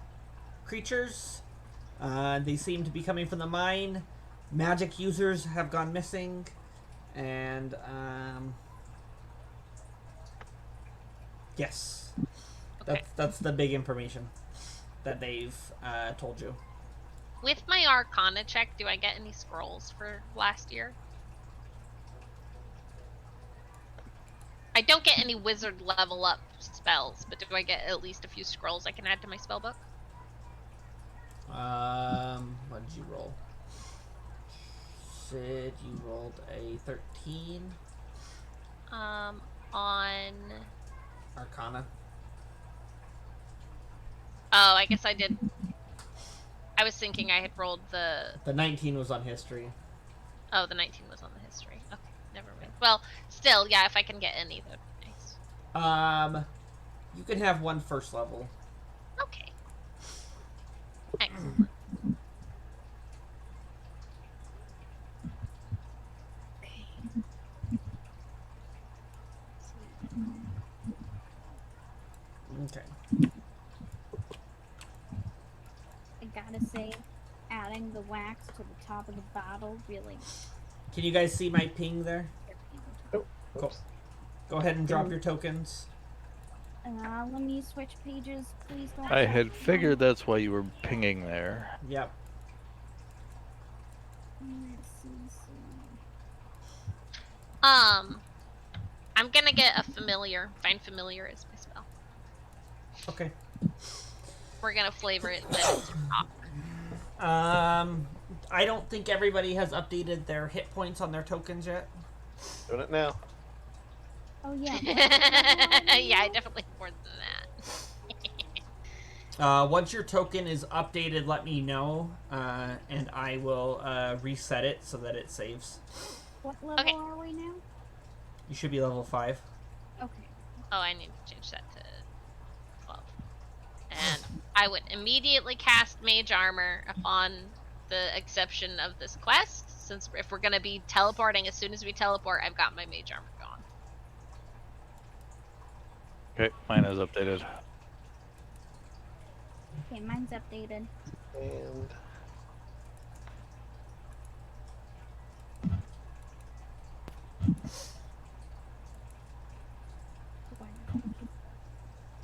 creatures. They seem to be coming from the mine. Magic users have gone missing. And, yes. Okay. That's the big information that they've told you. With my Arcana check, do I get any scrolls for last year? I don't get any wizard level up spells, but do I get at least a few scrolls I can add to my spellbook? What did you roll? Sid, you rolled a 13. On Arcana. oh, I guess I did. I was thinking I had rolled the. The 19 was on history. Oh, the 19 was on the history. Okay, never mind. Well, still, yeah, if I can get any, that'd be nice. You can have one first level. Okay. Excellent. Okay. Okay. I gotta say, adding the wax to the top of the bottle really. Can you guys see my ping there? Oh, Cool. oops. Go ahead and drop your tokens. Let me switch pages, please. Don't I touch had me. figured that's why you were pinging there. Yep. I'm gonna get a familiar. Find familiar as my spell. Okay. We're gonna flavor it that it's rock. I don't think everybody has updated their hit points on their tokens yet. Doing it now. Oh yeah. Yeah, I definitely more than that. Once your token is updated, let me know, and I will reset it so that it saves. What level Okay. are we now? You should be level 5. Okay. Oh, I need to change that to 12. And I would immediately cast Mage Armor upon the exception of this quest, since if we're going to be teleporting, as soon as we teleport, I've got my Mage Armor gone. Okay, mine is updated. Okay, mine's updated. And Wow.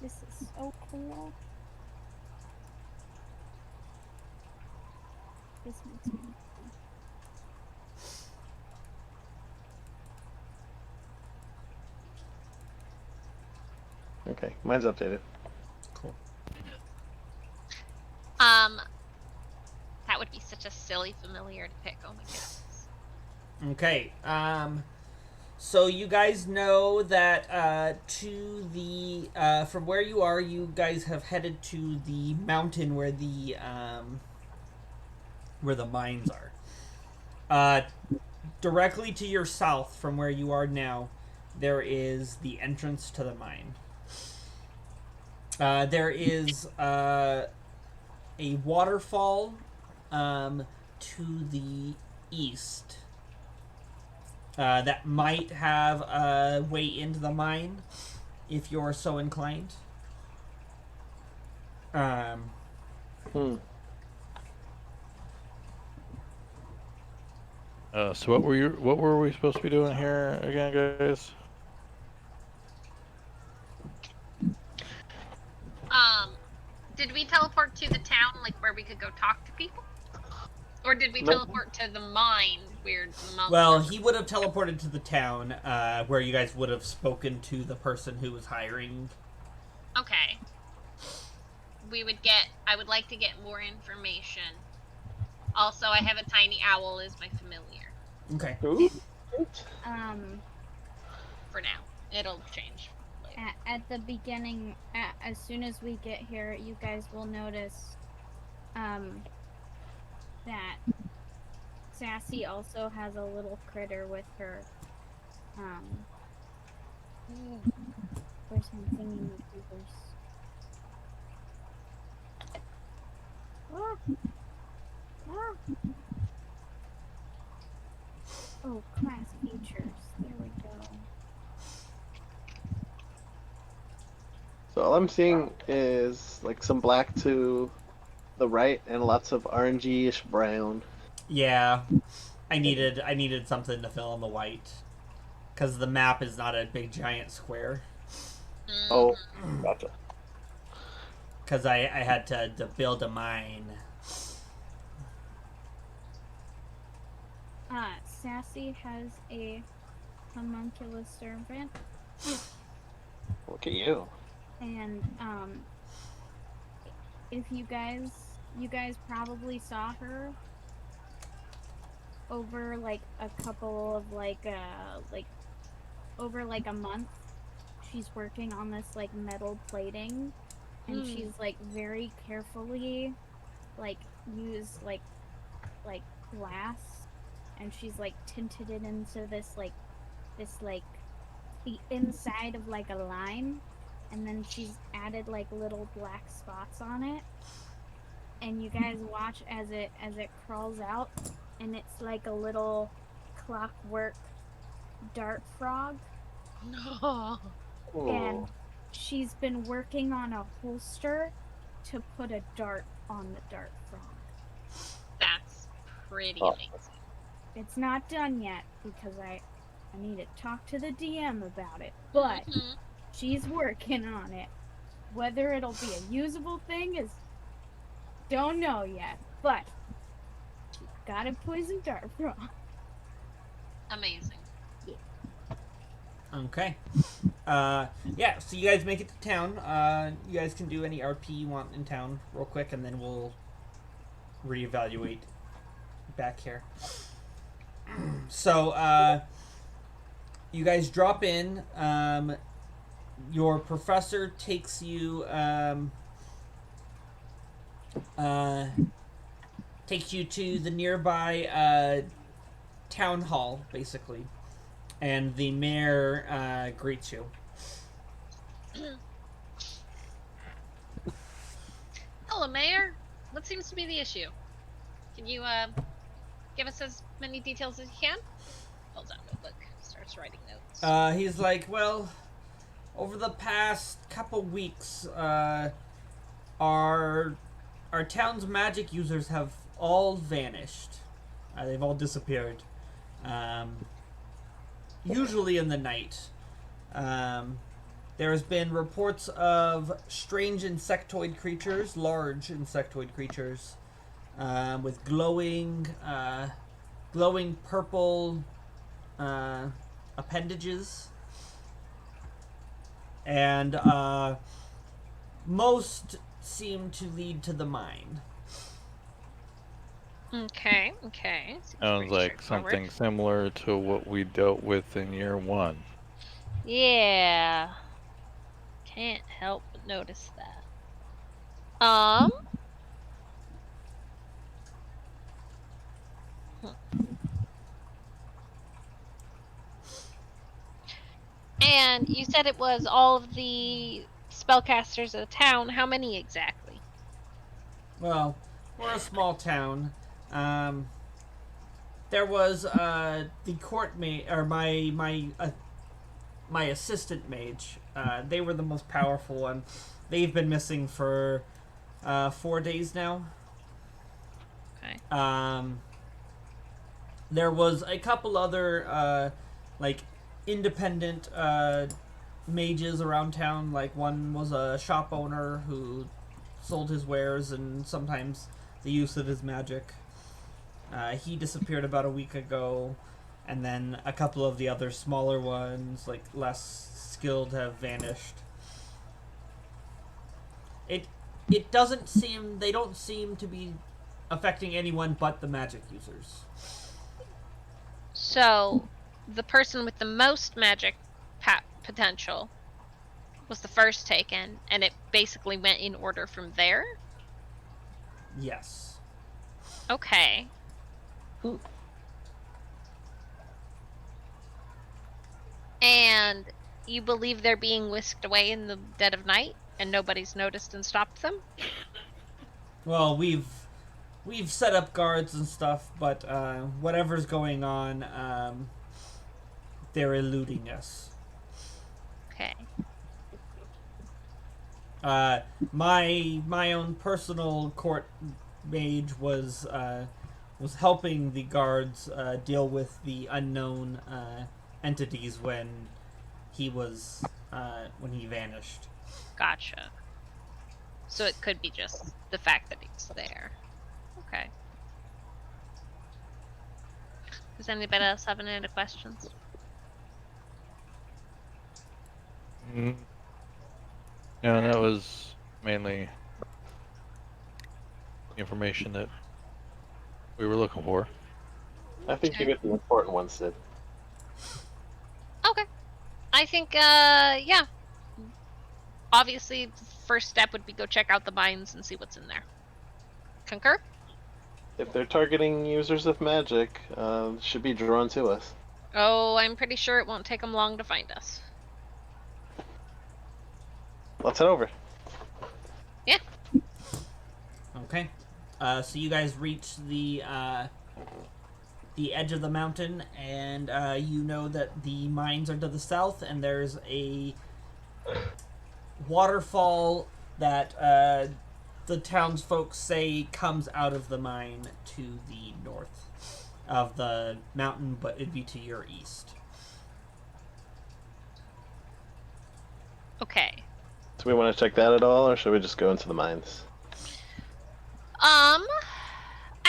This is so cool. This makes me happy. okay, mine's updated. Cool. That would be such a silly familiar to pick. Oh my goodness. Okay. So you guys know that to the from where you are, you guys have headed to the mountain where the mines are. Directly to your south from where you are now, there is the entrance to the mine. There is a waterfall to the east that might have a way into the mine if you're so inclined. So what were we supposed to be doing here again, guys? Did we teleport to the town, like where we could go talk to people? Or did we teleport to the mine where the mountain? Well, he would have teleported to the town where you guys would have spoken to the person who was hiring. Okay. I would like to get more information. Also, I have a tiny owl as my familiar. Okay. Ooh. For now. It'll change later. At the beginning, as soon as we get here, you guys will notice that Sassy also has a little critter with her. Where's my thingy makeovers? Oh, class features. There we go. So all I'm seeing is like some black to the right and lots of orangey-ish brown. Yeah, I needed something to fill in the white, because the map is not a big giant square. Oh, gotcha. Because I had to build a mine. Sassy has a homunculus servant, Look at you. and if you guys probably saw her over like a couple of over like a month. She's working on this like metal plating, and she's like very carefully like use like glass, and she's like tinted it into this the inside of like a lime, and then she's added like little black spots on it, and you guys watch as it crawls out, and it's like a little clockwork dart frog. No. And she's been working on a holster to put a dart on the dart frog. That's pretty amazing. It's not done yet because I need to talk to the DM about it, but she's working on it. Whether it'll be a usable thing is don't know yet, but she's got a poison dart frog. Amazing. Okay. Yeah, so you guys make it to town. You guys can do any RP you want in town real quick, and then we'll reevaluate back here. So, you guys drop in. Your professor takes you, to the nearby, town hall, basically. And the mayor greets you. Hello, Mayor. What seems to be the issue? Can you give us as many details as you can? Pulls out a notebook, starts writing notes. He's like, well, over the past couple weeks, our town's magic users have all vanished. They've all disappeared. Usually in the night. There has been reports of strange insectoid creatures, large insectoid creatures, with glowing purple appendages, and most seem to lead to the mine. Okay. Seems Sounds pretty like straightforward. something similar to what we dealt with in year 1. Yeah. Can't help but notice that. And you said it was all of the spellcasters of the town. How many exactly? Well, we're a small town. There was the court mage, or my assistant mage. They were the most powerful one. They've been missing for 4 days now. Okay. There was a couple other like independent mages around town. Like one was a shop owner who sold his wares and sometimes the use of his magic. He disappeared about a week ago, and then a couple of the other smaller ones, like less skilled, have vanished. It doesn't seem they don't seem to be affecting anyone but the magic users. So, the person with the most magic potential was the first taken, and it basically went in order from there? Yes. Okay. And you believe they're being whisked away in the dead of night, and nobody's noticed and stopped them? Well, we've set up guards and stuff, but whatever's going on, they're eluding us. Okay. My own personal court mage was helping the guards deal with the unknown entities when he vanished. Gotcha. So it could be just the fact that he's there. Okay. Does anybody else have any other questions? Yeah, that was mainly information that we were looking for. I think you get the important ones, Sid. Okay. I think, yeah. Obviously, the first step would be go check out the mines and see what's in there. Concur? If they're targeting users of magic, should be drawn to us. Oh, I'm pretty sure it won't take them long to find us. Let's head over. Yeah. Okay. So you guys reach the edge of the mountain, and you know that the mines are to the south, and there's a waterfall that the townsfolk say comes out of the mine to the north of the mountain, but it'd be to your east. Okay. Do we want to check that at all, or should we just go into the mines? I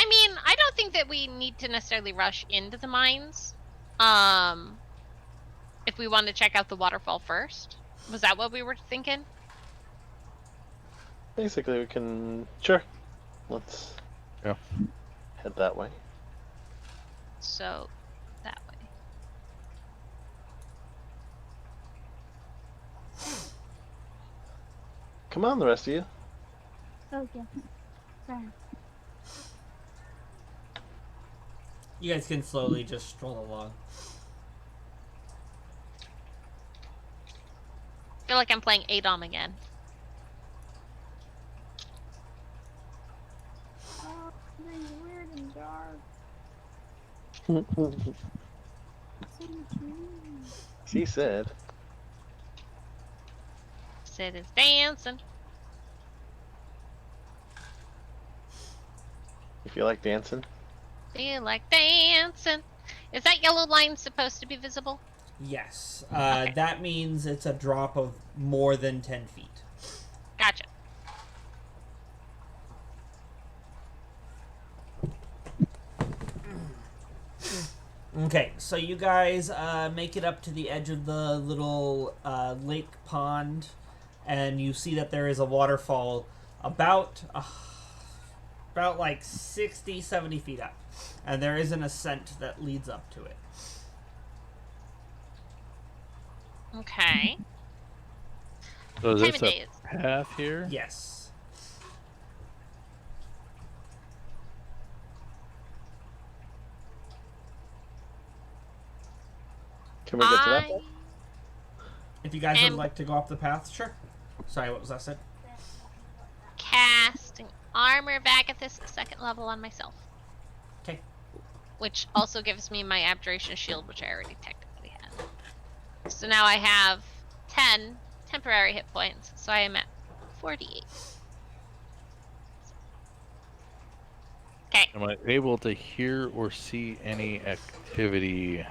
mean, I don't think that we need to necessarily rush into the mines. If we want to check out the waterfall first. Was that what we were thinking? Basically, we can... Sure. Let's Yeah. head that way. So, that way. Come on, the rest of you. Oh, yeah. Sorry. You guys can slowly just stroll along. feel like I'm playing Adom again. Oh, it's weird and dark. So much meaning. She said. Sid is dancing. You feel like dancing? Feel like dancing. Is that yellow line supposed to be visible? Yes. Okay. That means it's a drop of more than 10 feet. Gotcha. Okay, so you guys make it up to the edge of the little lake pond, and you see that there is a waterfall about like 60, 70 feet up. And there is an ascent that leads up to it. Okay. So is Time this of a days. path here? Yes. Can we get to that? I Point? If you guys And- would like to go up the path, sure. Sorry, what was that said? casting armor back at this second level on myself. Okay. Which also gives me my abjuration shield, which I already technically had. So now I have 10 temporary hit points, so I am at 48. Okay. Am I able to hear or see any activity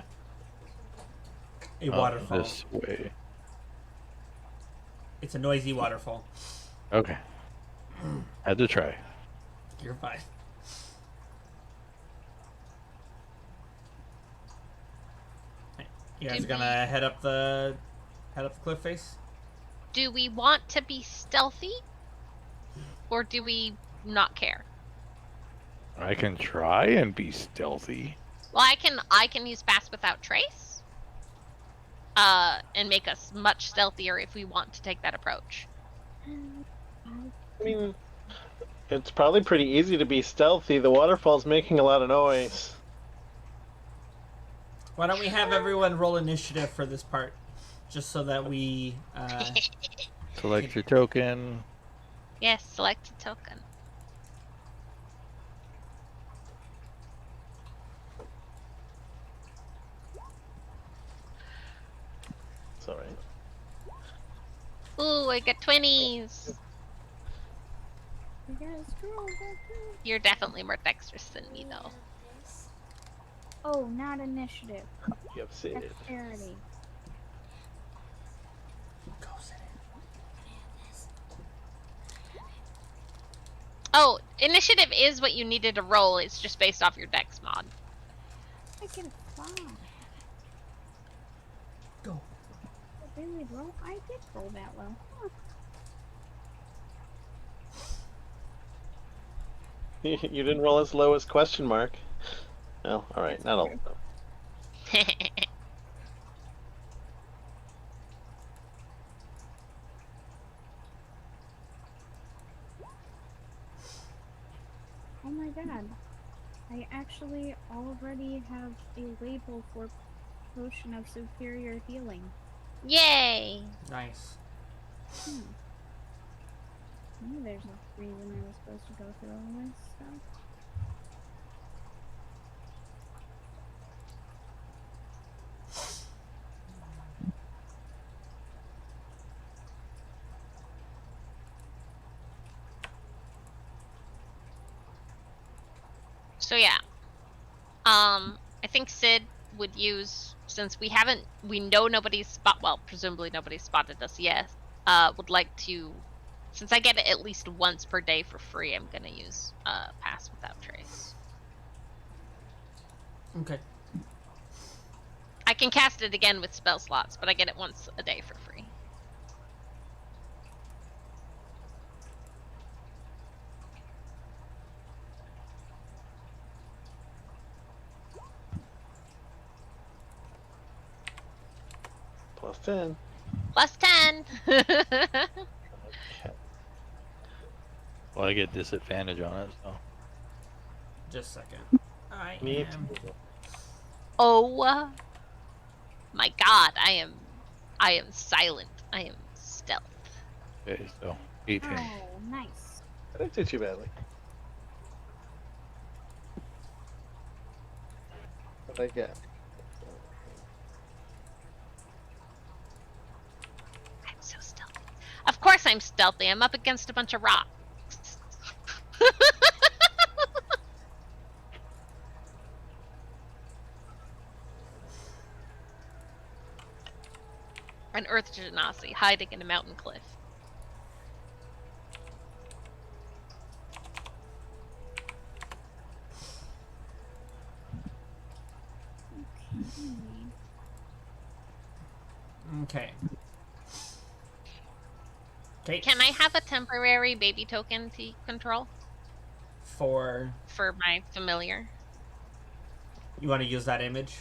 A waterfall. this way? It's a noisy waterfall. Okay. Had to try. You're fine. You guys Did gonna head up the cliff face? Do we want to be stealthy? Or do we not care? I can try and be stealthy. Well, I can use Pass Without Trace. And make us much stealthier if we want to take that approach. I mean, it's probably pretty easy to be stealthy. The waterfall's making a lot of noise. Why don't we have everyone roll initiative for this part, just so that we. Select your token. Yes, select a token. It's alright. Ooh, I got 20s. You guys go back there. You're definitely more dexterous than me, though. Oh, not initiative. You have Sid. Dexterity. Go sit Oh, initiative is what you needed to roll. It's just based off your dex mod. I get a 5. Go. I really roll? I did roll that well. Huh. You didn't roll as low as question mark. No, alright, not all. Oh my god. I actually already have a label for Potion of Superior Healing. Yay! Nice. I knew there's a reason I was supposed to go through all this stuff. So yeah. I think Sid would use, since we know nobody's presumably nobody's spotted us yet, would like to, since I get it at least once per day for free, I'm gonna use Pass Without Trace. Okay. I can cast it again with spell slots, but I get it once a day for free. Plus 10. Plus 10! Well, I get disadvantage on it, so. Just a second. I Me am. Oh my god, I am silent. I am Okay, so 18. Oh, nice. I didn't do too badly. What I get? I'm so stealthy. Of course I'm stealthy. I'm up against a bunch of rocks. An earth genasi hiding in a mountain cliff. Okay. Okay. Can I have a temporary baby token to control For for my familiar? you want to use that image?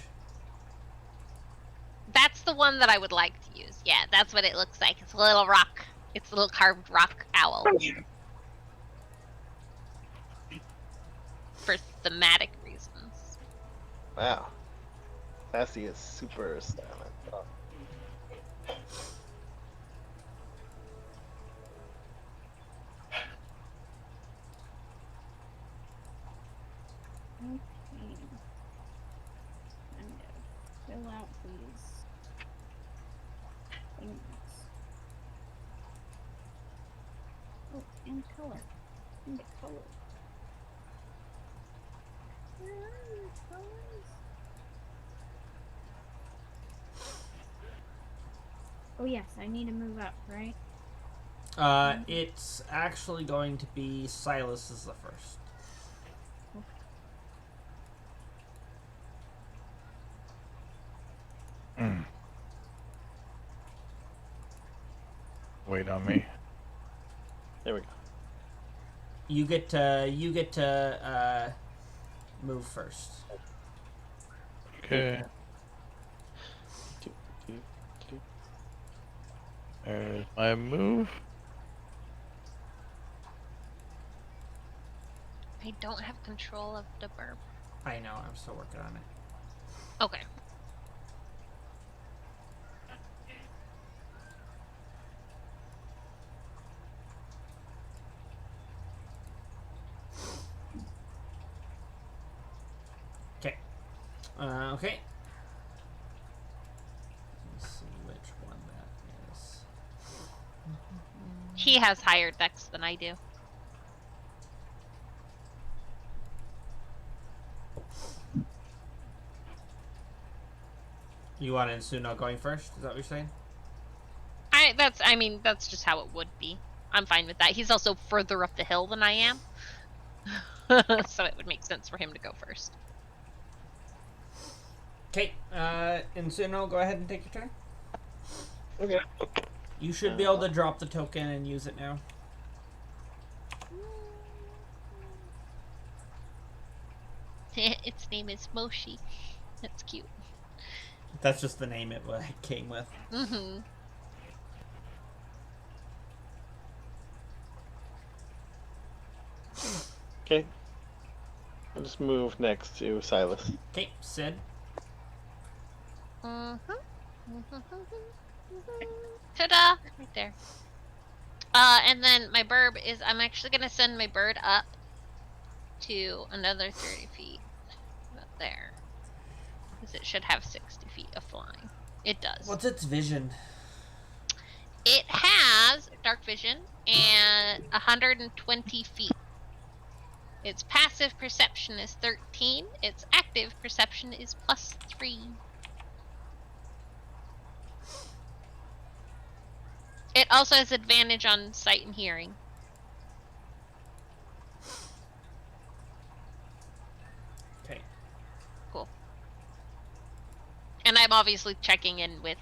That's the one that I would like to use. Yeah, that's what it looks like. It's a little rock. It's a little carved rock owl. For thematic reasons. Wow. Sassy is super silent. Oh. Okay. I'm gonna fill out these things. Oh, and color. And the color. Where are your colors? Oh yes, I need to move up, right? It's actually going to be Silas is the first. Wait on me. There we go. You get to move first. Okay. There's my move. I don't have control of the burp. I know. I'm still working on it. Okay. Okay. Okay. Let's see which one that is. He has higher dex than I do. You want Insuno going first? Is that what you're saying? That's just how it would be. I'm fine with that. He's also further up the hill than I am. So it would make sense for him to go first. Okay. Insuno, go ahead and take your turn. Okay. You should be able to drop the token and use it now. Its name is Moshi. That's cute. That's just the name it came with. Mm-hmm. Okay. I'll just move next to Silas. Okay, Sid. Mm-hmm. Ta-da! Right there. And then my burb is, I'm actually gonna send my bird up to another 30 feet. About there. Because it should have 60 feet of flying. It does. What's its vision? It has dark vision and 120 feet. Its passive perception is 13. Its active perception is +3. It also has advantage on sight and hearing. Okay. Cool. And I'm obviously checking in with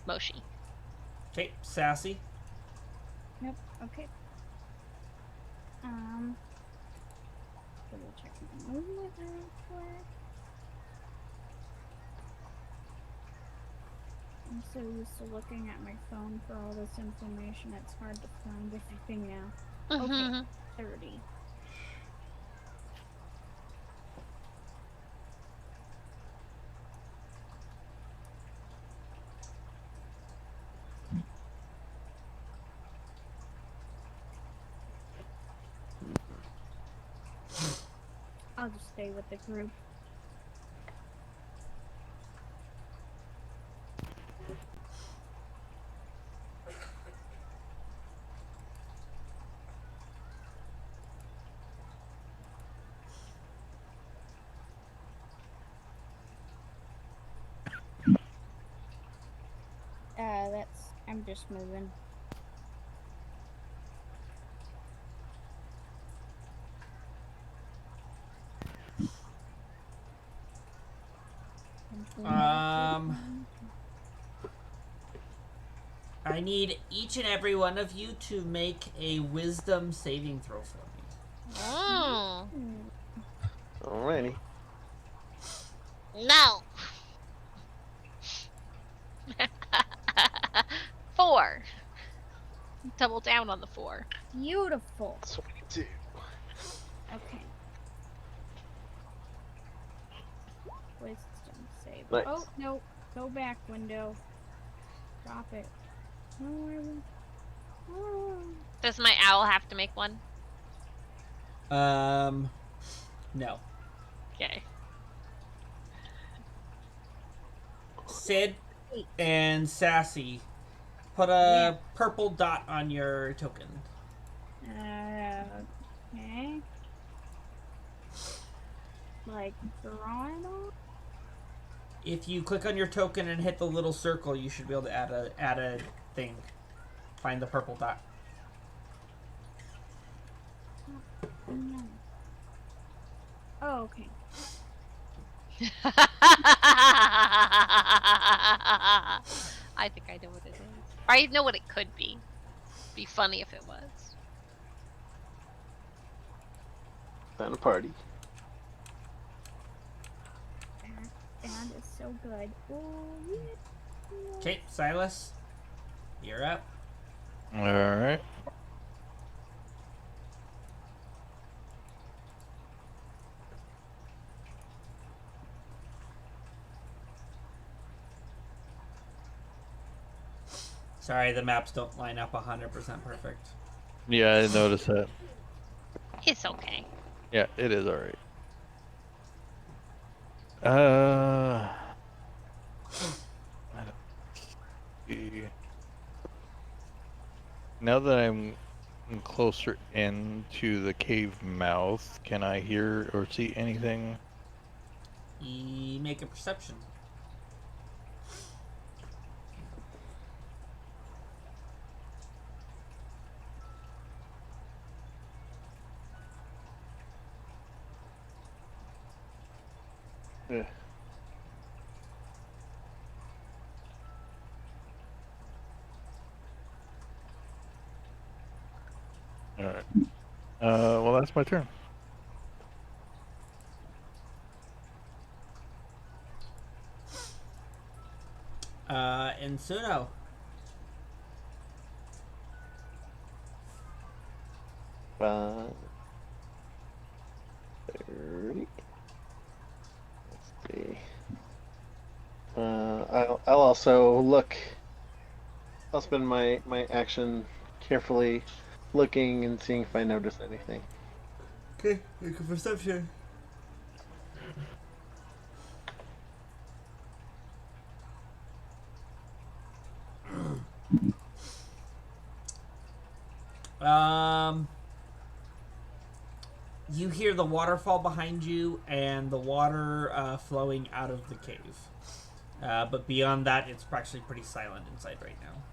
Moshi. Okay, Sassy. Yep. Okay. Double check my movement real quick. I'm so used to looking at my phone for all this information, it's hard to find everything now. Okay, 30. I'll just stay with the group. I'm just moving. I need each and every one of you to make a wisdom saving throw for me. Oh. Alrighty. No. 4. Double down on the 4. Beautiful. 22. Okay. Wisdom save. Nice. Oh, no. Go back, window. Drop it. No, I won't. Oh. Does my owl have to make one? No. Okay. Sid and Sassy, put a purple dot on your token. Okay. Like, draw it on? If you click on your token and hit the little circle, you should be able to add a thing. Find the purple dot. No. Oh, okay. I think I know what it is. Or I know what it could be. Be funny if it was. Time to party. That is so good. Oh, yeah. Okay, Silas, you're up. All right. Sorry, the maps don't line up 100% perfect. Yeah, I noticed that. It's okay. Yeah, it is all right. I don't see. Now that I'm closer into the cave mouth, can I hear or see anything? Make a perception. Yeah. All right. Well, that's my turn. Insuno. Uh, 30. Let's see. I'll also look. I'll spend my action carefully looking and seeing if I notice anything. Okay, make a perception. You hear the waterfall behind you and the water flowing out of the cave. But beyond that, it's actually pretty silent inside right now.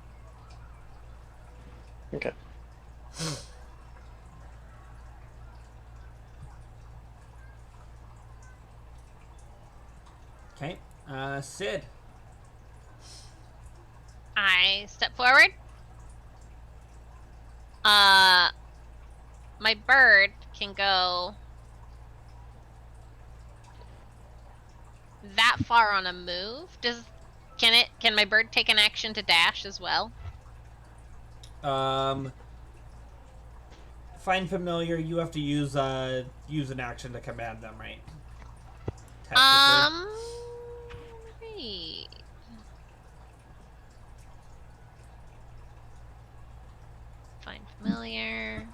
Okay. Okay, Sid. I step forward. My bird can go that far on a move. Can my bird take an action to dash as well? Find familiar. You have to use an action to command them, right? Technically. Right. Find familiar.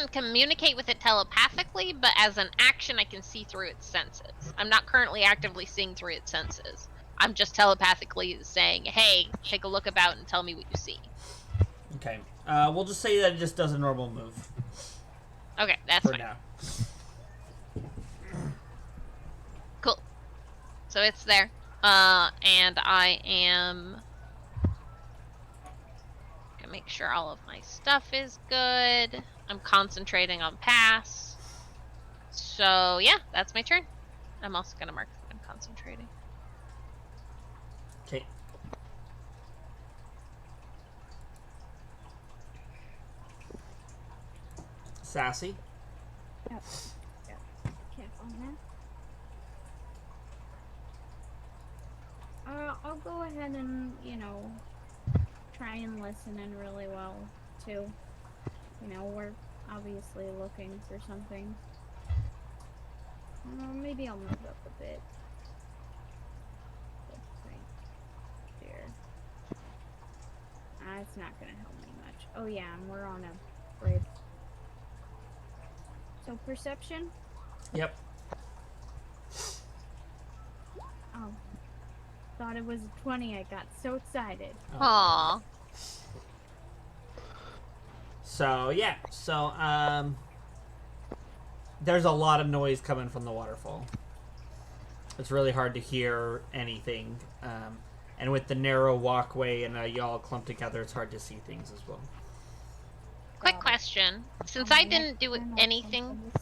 can communicate with it telepathically, but as an action, I can see through its senses. I'm not currently actively seeing through its senses. I'm just telepathically saying, hey, take a look about and tell me what you see. Okay. We'll just say that it just does a normal move Okay, that's for fine. now. Cool. So it's there. And I am gonna make sure all of my stuff is good. I'm concentrating on pass. So yeah, that's my turn. I'm also gonna mark that I'm concentrating. Okay. Sassy. Yep. Careful now. I'll go ahead and, try and listen in really well, too. We're obviously looking for something. Maybe I'll move up a bit. Right there. It's not gonna help me much. Oh yeah, and we're on a bridge. So perception? Yep. Oh. Thought it was a 20. I got so excited. Aww. So yeah. So there's a lot of noise coming from the waterfall. It's really hard to hear anything. And with the narrow walkway and y'all clumped together, it's hard to see things as well. Quick question. Since I didn't do anything...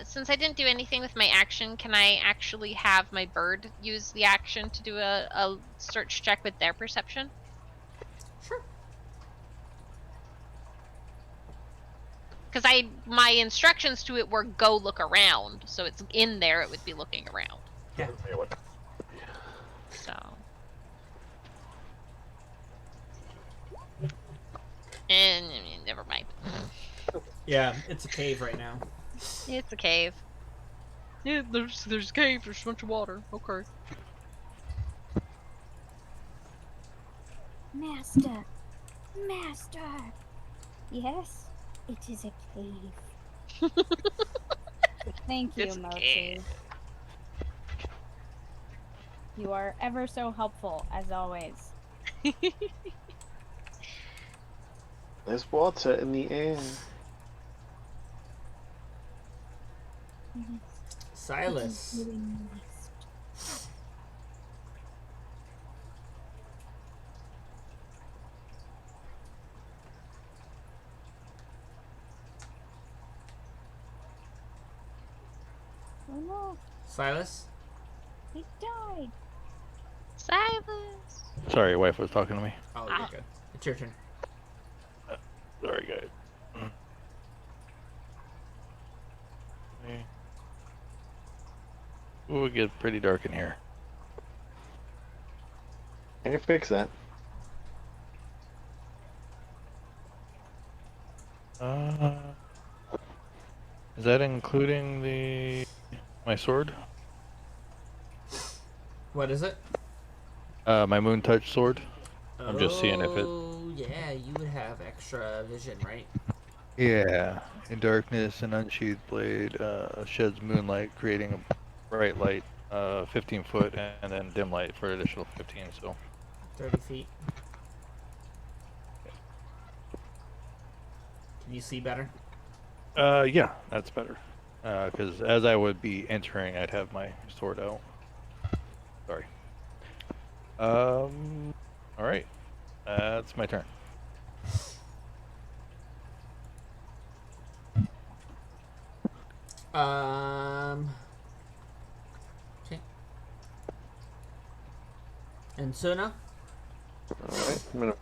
since I didn't do anything with my action, can I actually have my bird use the action to do a search check with their perception? Sure. Because my instructions to it were go look around, so it's in there. It would be looking around. Yeah. So. And never mind. Yeah, it's a cave right now. It's a cave. Yeah, there's a cave. There's a bunch of water. Okay. Master! Yes, it is a cave. Thank you, It's a Motu. cave. You are ever so helpful, as always. There's water in the air. Silas. Oh no, Silas? he died. Silas. Sorry, wife was talking to me. Oh, you're good. It's your turn. Sorry, guys. Ooh, it gets pretty dark in here. I can fix that. Is that including my sword? What is it? My moon touch sword. I'm just seeing if it. Oh, yeah, you would have extra vision, right? Yeah, in darkness, an unsheathed blade sheds moonlight, creating a bright light, 15 foot, and then dim light for an additional 15. So 30 feet. Can you see better? yeah, that's better. Because as I would be entering, I'd have my sword out. Sorry. All right, that's my turn. Okay. And Suna? Alright, I'm gonna.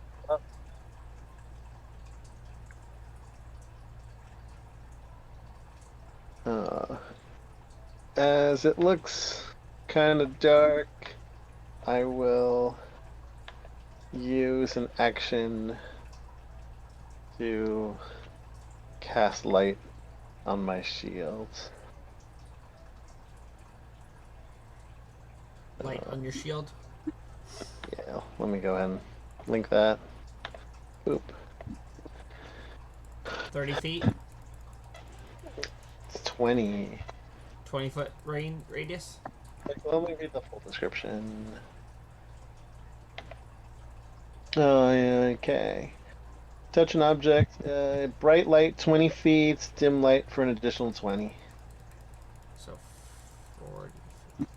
As it looks kind of dark, I will use an action to cast light on my shield. Light on your shield? Yeah, let me go ahead and link that. Boop. 30 feet, It's 20. 20-foot radius. Let me read the full description. Oh, yeah, okay. Touch an object. Bright light 20 feet, dim light for an additional 20. So 40 feet.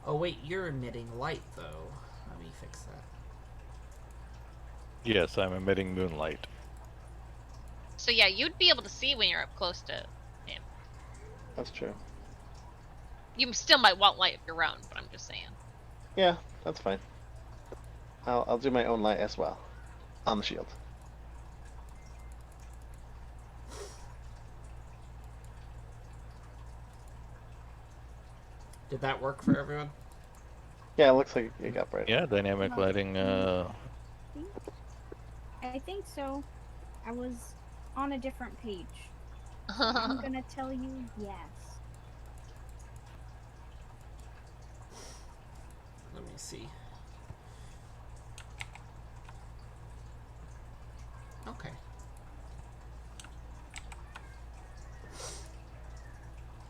Oh wait, you're emitting light though. Let me fix that. Yes, I'm emitting moonlight. So yeah, you'd be able to see when you're up close to him. That's true. You still might want light of your own, but I'm just saying. Yeah, that's fine. I'll do my own light as well. On the shield. Did that work for everyone? Yeah, it looks like it got bright. Yeah, dynamic lighting. I think so. I was on a different page. I'm gonna tell you yes. Let me see. Okay.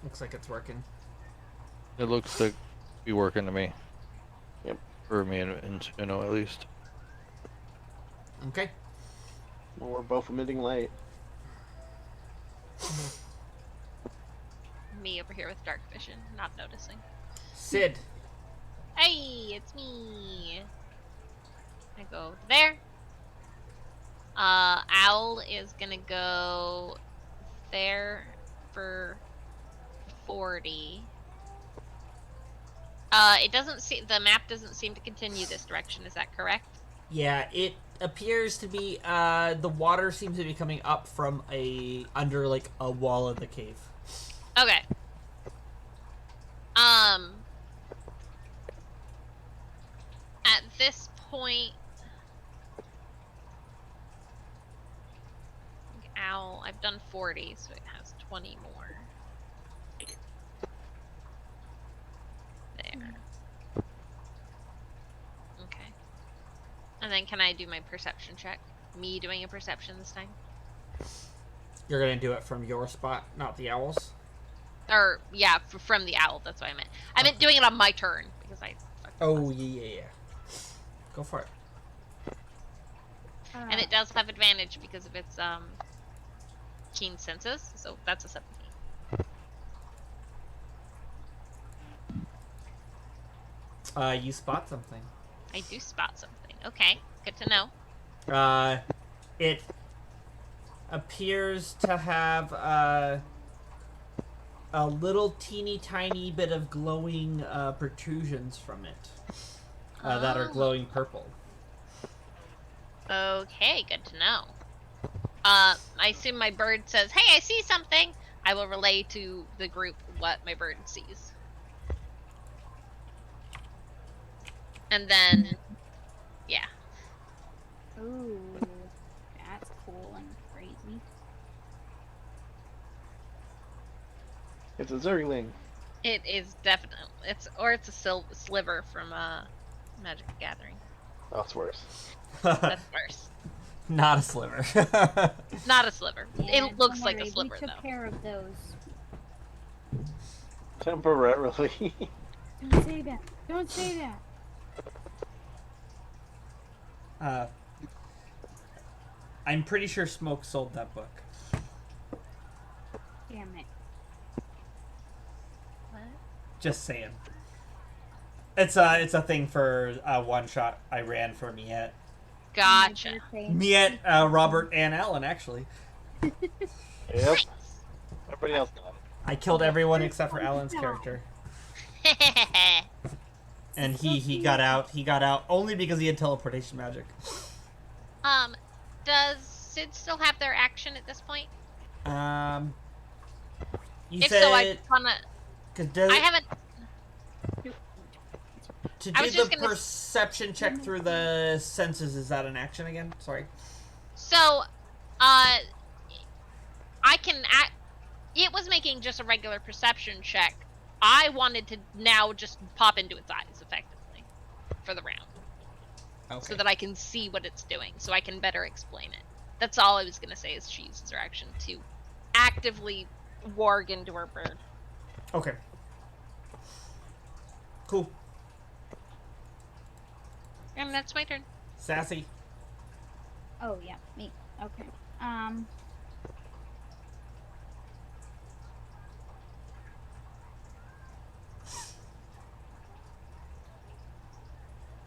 Looks like it's working. It looks to be working to me. Yep. For me and at least. Okay. Well, we're both emitting light. Me over here with dark vision, not noticing. Sid. Hey, it's me. I go there. Owl is gonna go there for 40. It doesn't see the map doesn't seem to continue this direction. Is that correct? Yeah, it appears to be the water seems to be coming up from under like a wall of the cave. Okay. At this point, owl, I've done 40, so it has 20 more. There. Okay. And then can I do my perception check? Me doing a perception this time? You're gonna do it from your spot, not the owl's. Or, yeah, from the owl, that's what I meant. I meant doing it on my turn, because I... Oh, yeah. Go for it. And it does have advantage because of its, keen senses, so that's a 17. You spot something. I do spot something. Okay, good to know. It appears to have a little teeny tiny bit of glowing protrusions from it that are glowing purple. Okay, good to know. I assume my bird says, "Hey, I see something." I will relay to the group what my bird sees. And then, yeah. Ooh, that's cool and crazy. It's a Zergling. It is definitely it's a sliver from Magic the Gathering. Oh, it's worse. That's worse. Not a sliver. Not a sliver. Yeah, It looks don't like a worry, sliver we took though. care of those. Temporarily. Don't say that. Don't say that. I'm pretty sure Smoke sold that book. Damn it. What? Just saying. It's a thing for one shot I ran for Miette. Gotcha. Miette, Robert, and Alan actually. Yep. Everybody else got it. I killed everyone except for Alan's character, and he got out. He got out only because he had teleportation magic. Does Sid still have their action at this point? You If said so, I wanna. I haven't. To I do was just the gonna perception check through the senses, is that an action again? Sorry. So, I can. It was making just a regular perception check. I wanted to now just pop into its eyes, effectively, for the round. Okay. So that I can see what it's doing, so I can better explain it. That's all I was gonna say. Is she uses her action to actively warg into her bird. Okay. Cool. And that's my turn. Sassy. Oh, yeah, me. Okay.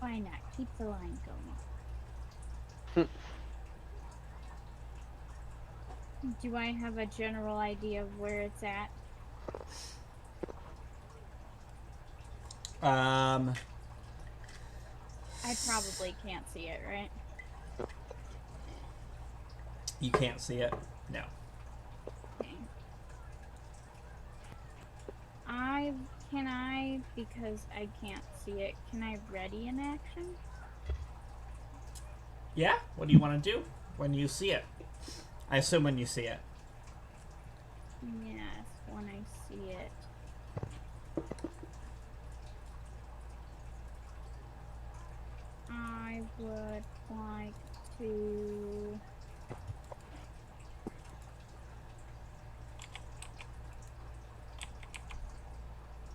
Why not? Keep the line going. Do I have a general idea of where it's at? Um, I probably can't see it, right? you can't see it. No. Okay. Because I can't see it, can I ready an action? Yeah? What do you want to do when you see it? I assume when you see it. Yes, when I see it. I would like to...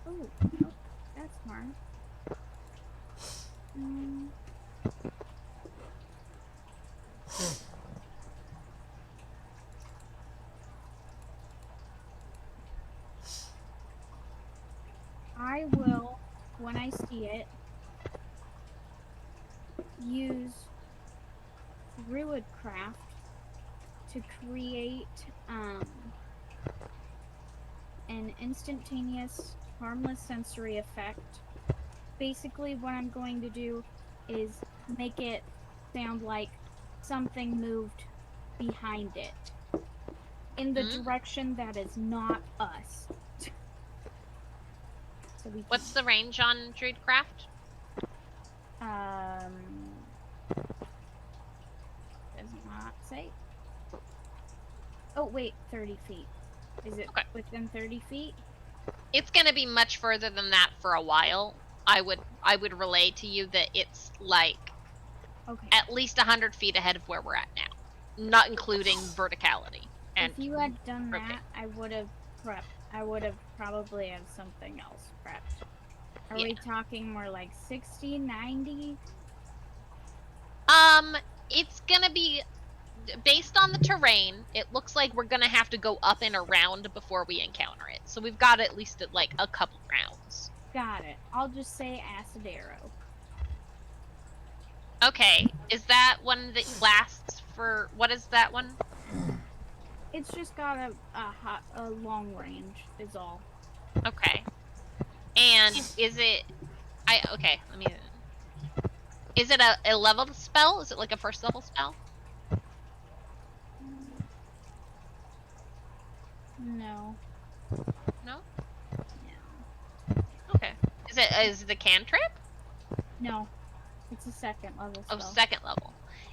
Oh, that's smart. I will, when I see it, use Druidcraft to create an instantaneous harmless sensory effect. Basically, what I'm going to do is make it sound like something moved behind it in the direction that is not us. So we What's the range on Druidcraft? Does not say. Oh wait, 30 feet. Is it within 30 feet? It's gonna be much further than that for a while. I would relay to you that it's like at least 100 feet ahead of where we're at now, not including verticality. And if you had done that, I would have prepped. I would have probably had something else prepped. Are we talking more like 60, 90? It's gonna be based on the terrain. It looks like we're gonna have to go up and around before we encounter it. So we've got at least like a couple rounds. Got it. I'll just say acid arrow. Okay, is that one that lasts for? What is that one? It's just got a long range. Is all. Okay. And is it? Okay. Let me. Is it a leveled spell? Is it like a first level spell? No. No. No. Okay. Is it a cantrip? No. It's a second level spell. Oh, second level.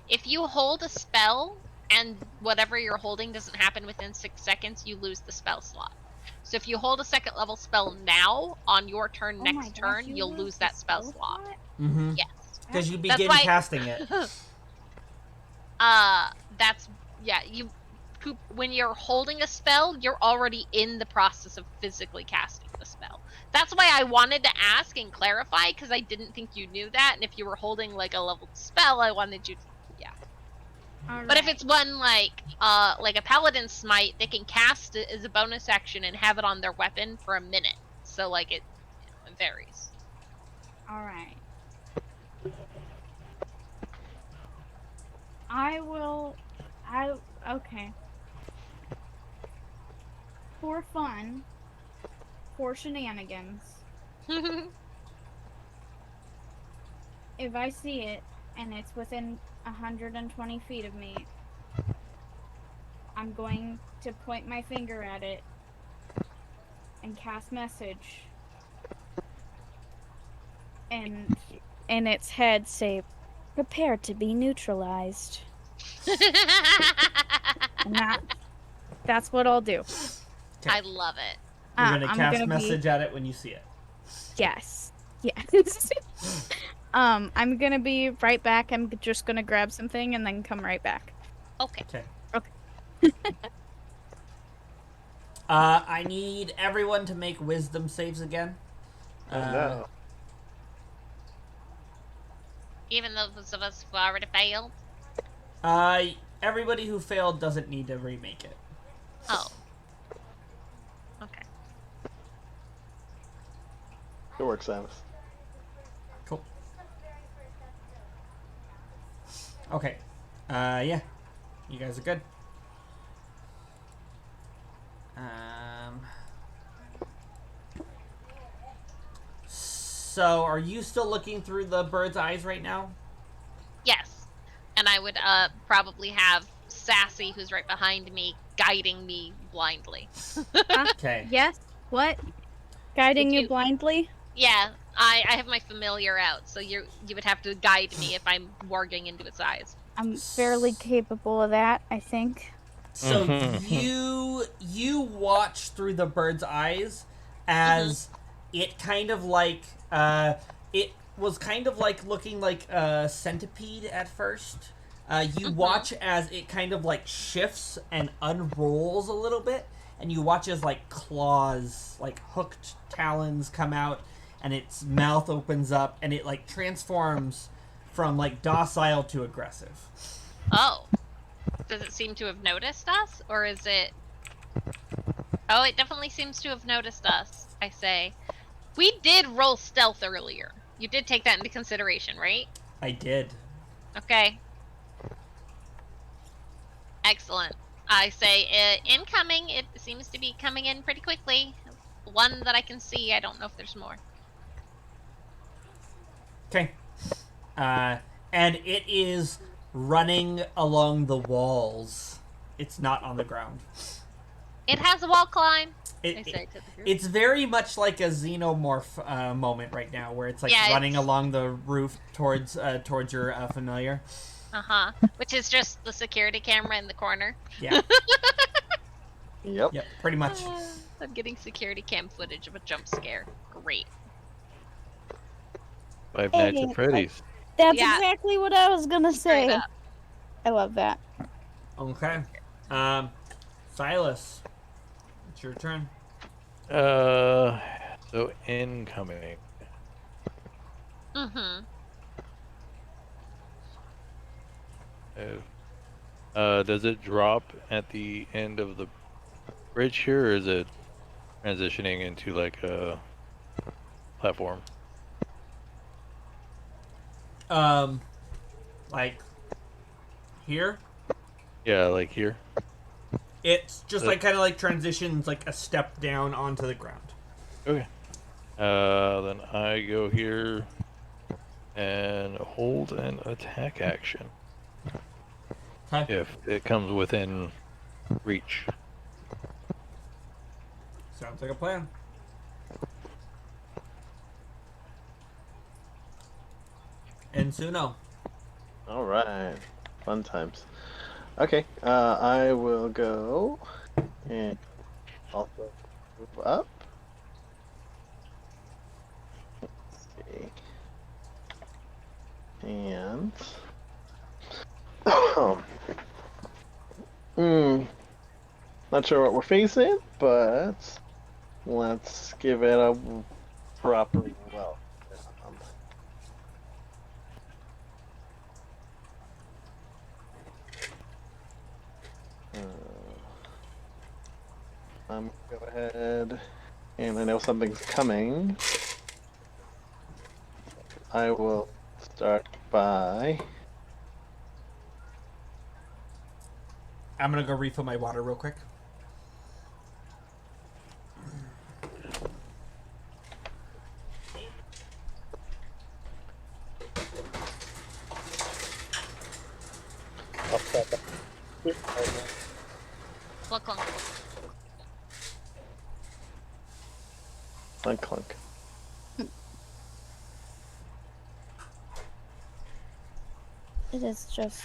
If you hold a spell and whatever you're holding doesn't happen within 6 seconds, you lose the spell slot. So if you hold a second level spell now, on your turn next turn, you'll lose that spell slot. Mm-hmm. Yes. Because you begin casting it. When you're holding a spell, you're already in the process of physically casting the spell. That's why I wanted to ask and clarify, because I didn't think you knew that, and if you were holding like a leveled spell, I wanted you to, But if it's one like a paladin smite, they can cast it as a bonus action and have it on their weapon for a minute. So like it varies. Alright. Okay. For fun, for shenanigans, if I see it and it's within 120 feet of me, I'm going to point my finger at it and cast message, and in its head say, "Prepare to be neutralized." And that's what I'll do. Okay. I love it. You're gonna cast message at it when you see it. Yes. Yes. I'm gonna be right back. I'm just gonna grab something and then come right back. Okay. Okay. Okay. I need everyone to make wisdom saves again. Oh no. Even those of us who already failed. Uh, everybody who failed doesn't need to remake it. Oh. Okay. Good work, Samus. Cool. Okay. Yeah. You guys are good. So, are you still looking through the bird's eyes right now? Yes. And I would probably have Sassy, who's right behind me, guiding me blindly. Okay. Yes. What? Guiding Would you you- blindly? Yeah, I have my familiar out, so you would have to guide me if I'm warging into its eyes. I'm fairly capable of that, I think. So you watch through the bird's eyes as it kind of like it was kind of like looking like a centipede at first. You watch as it kind of like shifts and unrolls a little bit, and you watch as like claws, like hooked talons come out, and its mouth opens up, and it like transforms from like docile to aggressive. Oh. Does it seem to have noticed us? Or is it... Oh, it definitely seems to have noticed us, I say. We did roll stealth earlier. You did take that into consideration, right? I did. Okay. Excellent. I say incoming. It seems to be coming in pretty quickly. One that I can see. I don't know if there's more. Okay. And it is running along the walls. It's not on the ground. It has a wall climb. I It, say to the group. it's very much like a xenomorph moment right now, where it's like Yeah, running it's- along the roof towards your familiar. Uh-huh. Which is just the security camera in the corner. Yeah. Yep. Yep. Pretty much. I'm getting security cam footage of a jump scare. Great. Five Nights Hey, at Freddy's. That's Yeah. exactly what I was gonna Straight say. up. I love that. Okay. Silas, it's your turn. So incoming. Mm-hmm. Does it drop at the end of the bridge here, or is it transitioning into like a platform? Like here. Yeah, like here. It's just like kind of like transitions like a step down onto the ground. Okay. Then I go here and hold an attack action Okay. if it comes within reach. Sounds like a plan. And Suno. All right. Fun times. Okay. I will go and also move up. Let's see. And not sure what we're facing, but let's give it a proper well. I'm gonna go ahead, and I know something's coming. I will start by. I'm gonna go refill my water real quick. Clunk, clunk. Clunk clunk. It is just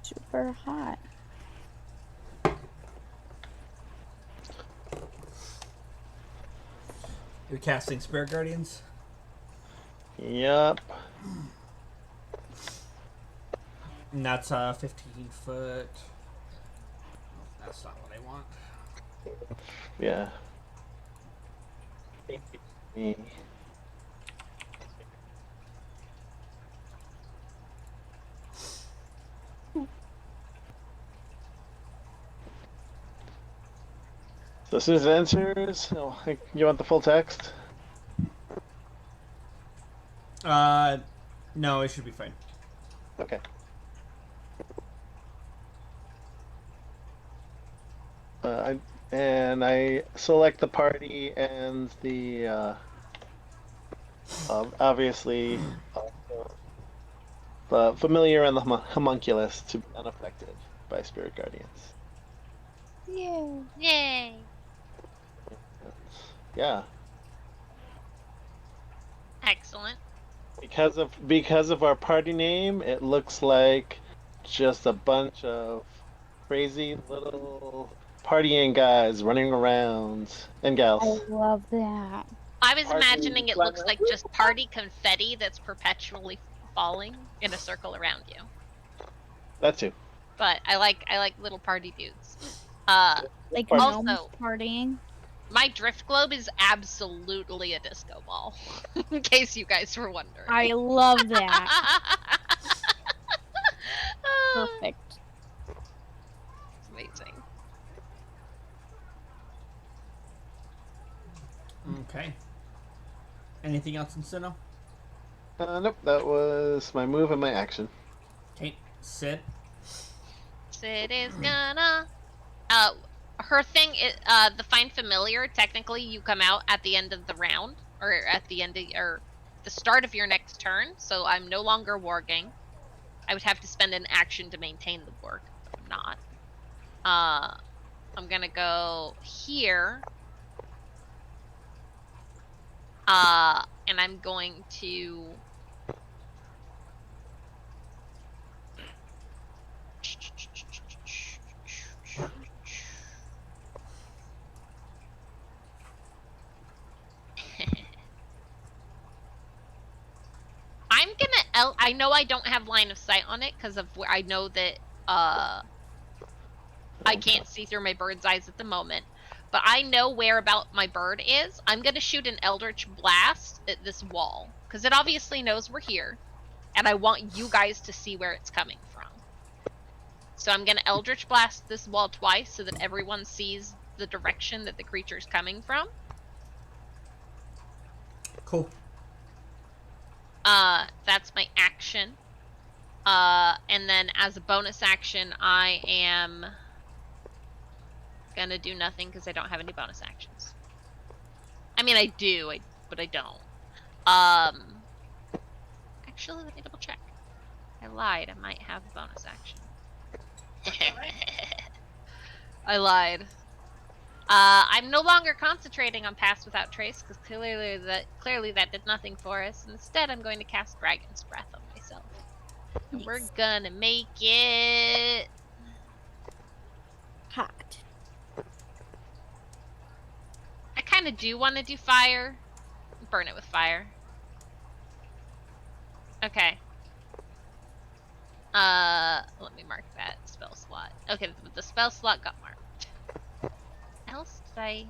super hot. You're casting Spirit Guardians. Yep. And that's 15 foot. That's not what I want. Yeah. So as soon as it enters, you want the full text? No, it should be fine. Okay. I select the party and the obviously the familiar and the homunculus to be unaffected by spirit guardians. Yeah. Yay! Yeah, Excellent. because of our party name, it looks like just a bunch of crazy little partying guys running around and I gals. love that. I was Party imagining it looks like just party confetti that's perpetually falling in a circle around you. That too. But I like little party dudes. Like Party. Also- gnomes partying. My drift globe is absolutely a disco ball. In case you guys were wondering. I love that. Perfect. It's amazing. Okay. Anything else in Sinnoh? Nope, that was my move and my action. Okay, Sid. Sid is gonna. Her thing is the find familiar. Technically, you come out at the end of the round, or at the end of or the start of your next turn. So I'm no longer warging. I would have to spend an action to maintain the warg, but I'm not. I'm gonna go here. And I'm going to. I'm gonna. I know I don't have line of sight on it because of where I know that I can't see through my bird's eyes at the moment. But I know where about my bird is. I'm gonna shoot an Eldritch Blast at this wall because it obviously knows we're here, and I want you guys to see where it's coming from. So I'm gonna Eldritch Blast this wall twice so that everyone sees the direction that the creature's coming from. Cool. That's my action. And then as a bonus action, I am gonna do nothing because I don't have any bonus actions. I mean, I do, but I don't. Actually, let me double check. I lied. I might have a bonus action. I lied. I'm no longer concentrating on Pass Without Trace because clearly that did nothing for us. Instead, I'm going to cast Dragon's Breath on myself. And we're gonna make it Hot. I kind of do want to do fire. Burn it with fire. Okay. Let me mark that spell slot. Okay, the spell slot got marked. Else did I?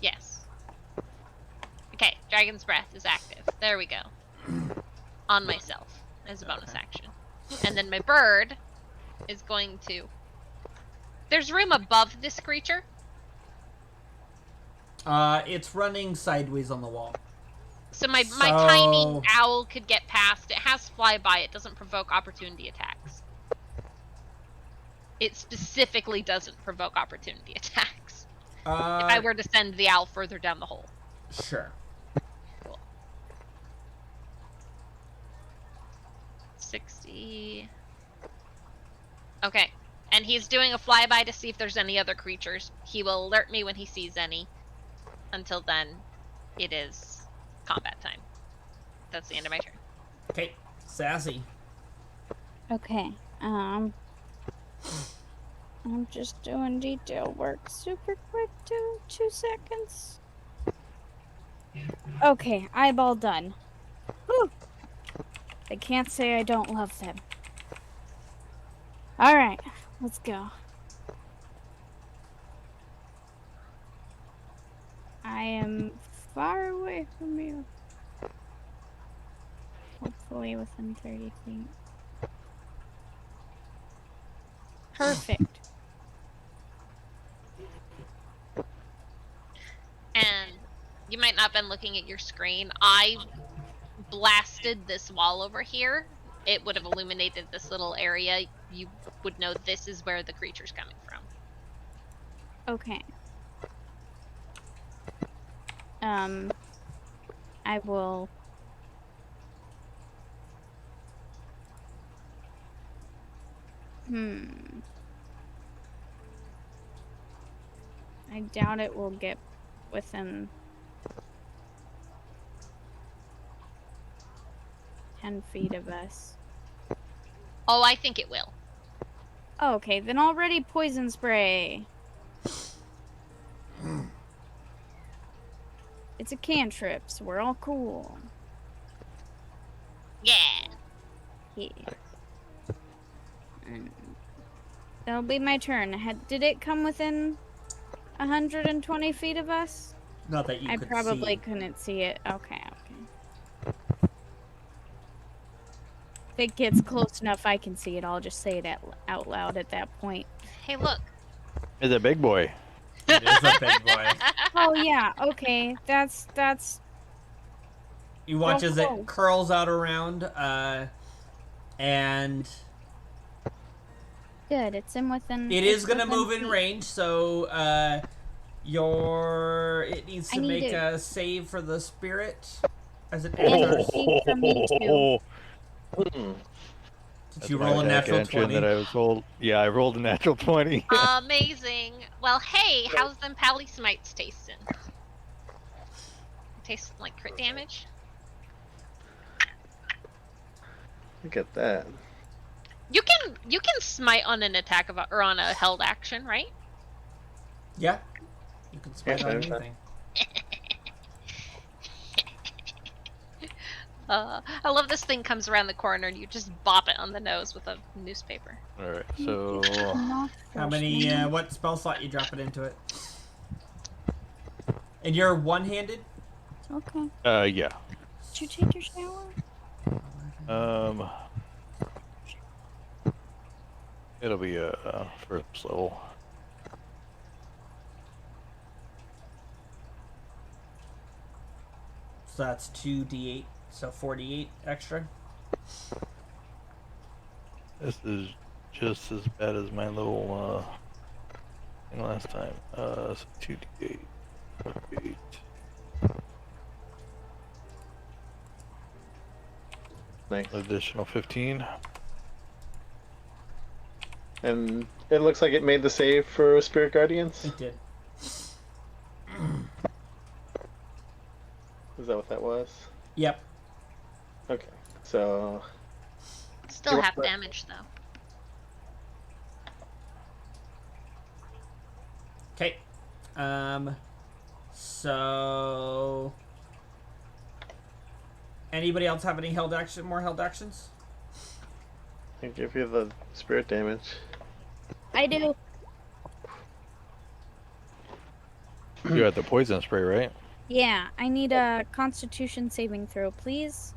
Yes. Okay, Dragon's Breath is active. There we go. On myself as a bonus action. And then my bird is going to... There's room above this creature? It's running sideways on the wall. So my tiny owl could get past. It has flyby. It doesn't provoke opportunity attacks. It specifically doesn't provoke opportunity attacks. If I were to send the owl further down the hole. Sure. Cool. 60. Okay. And he's doing a flyby to see if there's any other creatures. He will alert me when he sees any. Until then, it is combat time. That's the end of my turn. Okay, Sassy. Okay. I'm just doing detail work super quick. 2 seconds. Okay, eyeball done. Whew. I can't say I don't love them. Alright, let's go. I am far away from you. Hopefully within 30 feet. Perfect. And you might not have been looking at your screen. I blasted this wall over here. It would have illuminated this little area. You would know this is where the creature's coming from. Okay. I will... I doubt it will get within 10 feet of us. Oh, I think it will. Oh, okay, then already poison spray. It's a cantrip, so we're all cool. Yeah. Yeah. That'll be my turn. Did it come within 120 feet of us? Not that you I could probably see. couldn't see it. Okay. If it gets close enough, I can see it. I'll just say it out loud at that point. Hey, look. It's a big boy. It is a big boy. Oh yeah. Okay. That's. You watch as it close. curls out around, and Good. It's in within. it it's is gonna within move in feet. range. So, it needs to I need make it. a save for the spirit as it And enters. save for me too. Did you roll a natural 20? That I was rolled. Yeah, I rolled a natural 20. Amazing. Well, hey, how's them pally smites tasting? Tasting like crit damage? Look at that. You can smite on an attack or on a held action, right? Yeah. You can smite Yeah, on sure. anything. I love this thing comes around the corner and you just bop it on the nose with a newspaper. All right, so How many? What spell slot you drop it into it? And you're one-handed. Okay. yeah. Did you take your shower? It'll be a first level. So that's 2d8, so 48 extra. This is just as bad as my little thing last time. So 2d8, 8. Nice. Additional 15. And it looks like it made the save for Spirit Guardians. It did. Is that what that was? Yep. Okay. So Still You half want- damage though. Okay. So anybody else have any more held actions? I give you the spirit damage. I do. You had the poison spray, right? Yeah. I need a Constitution saving throw, please.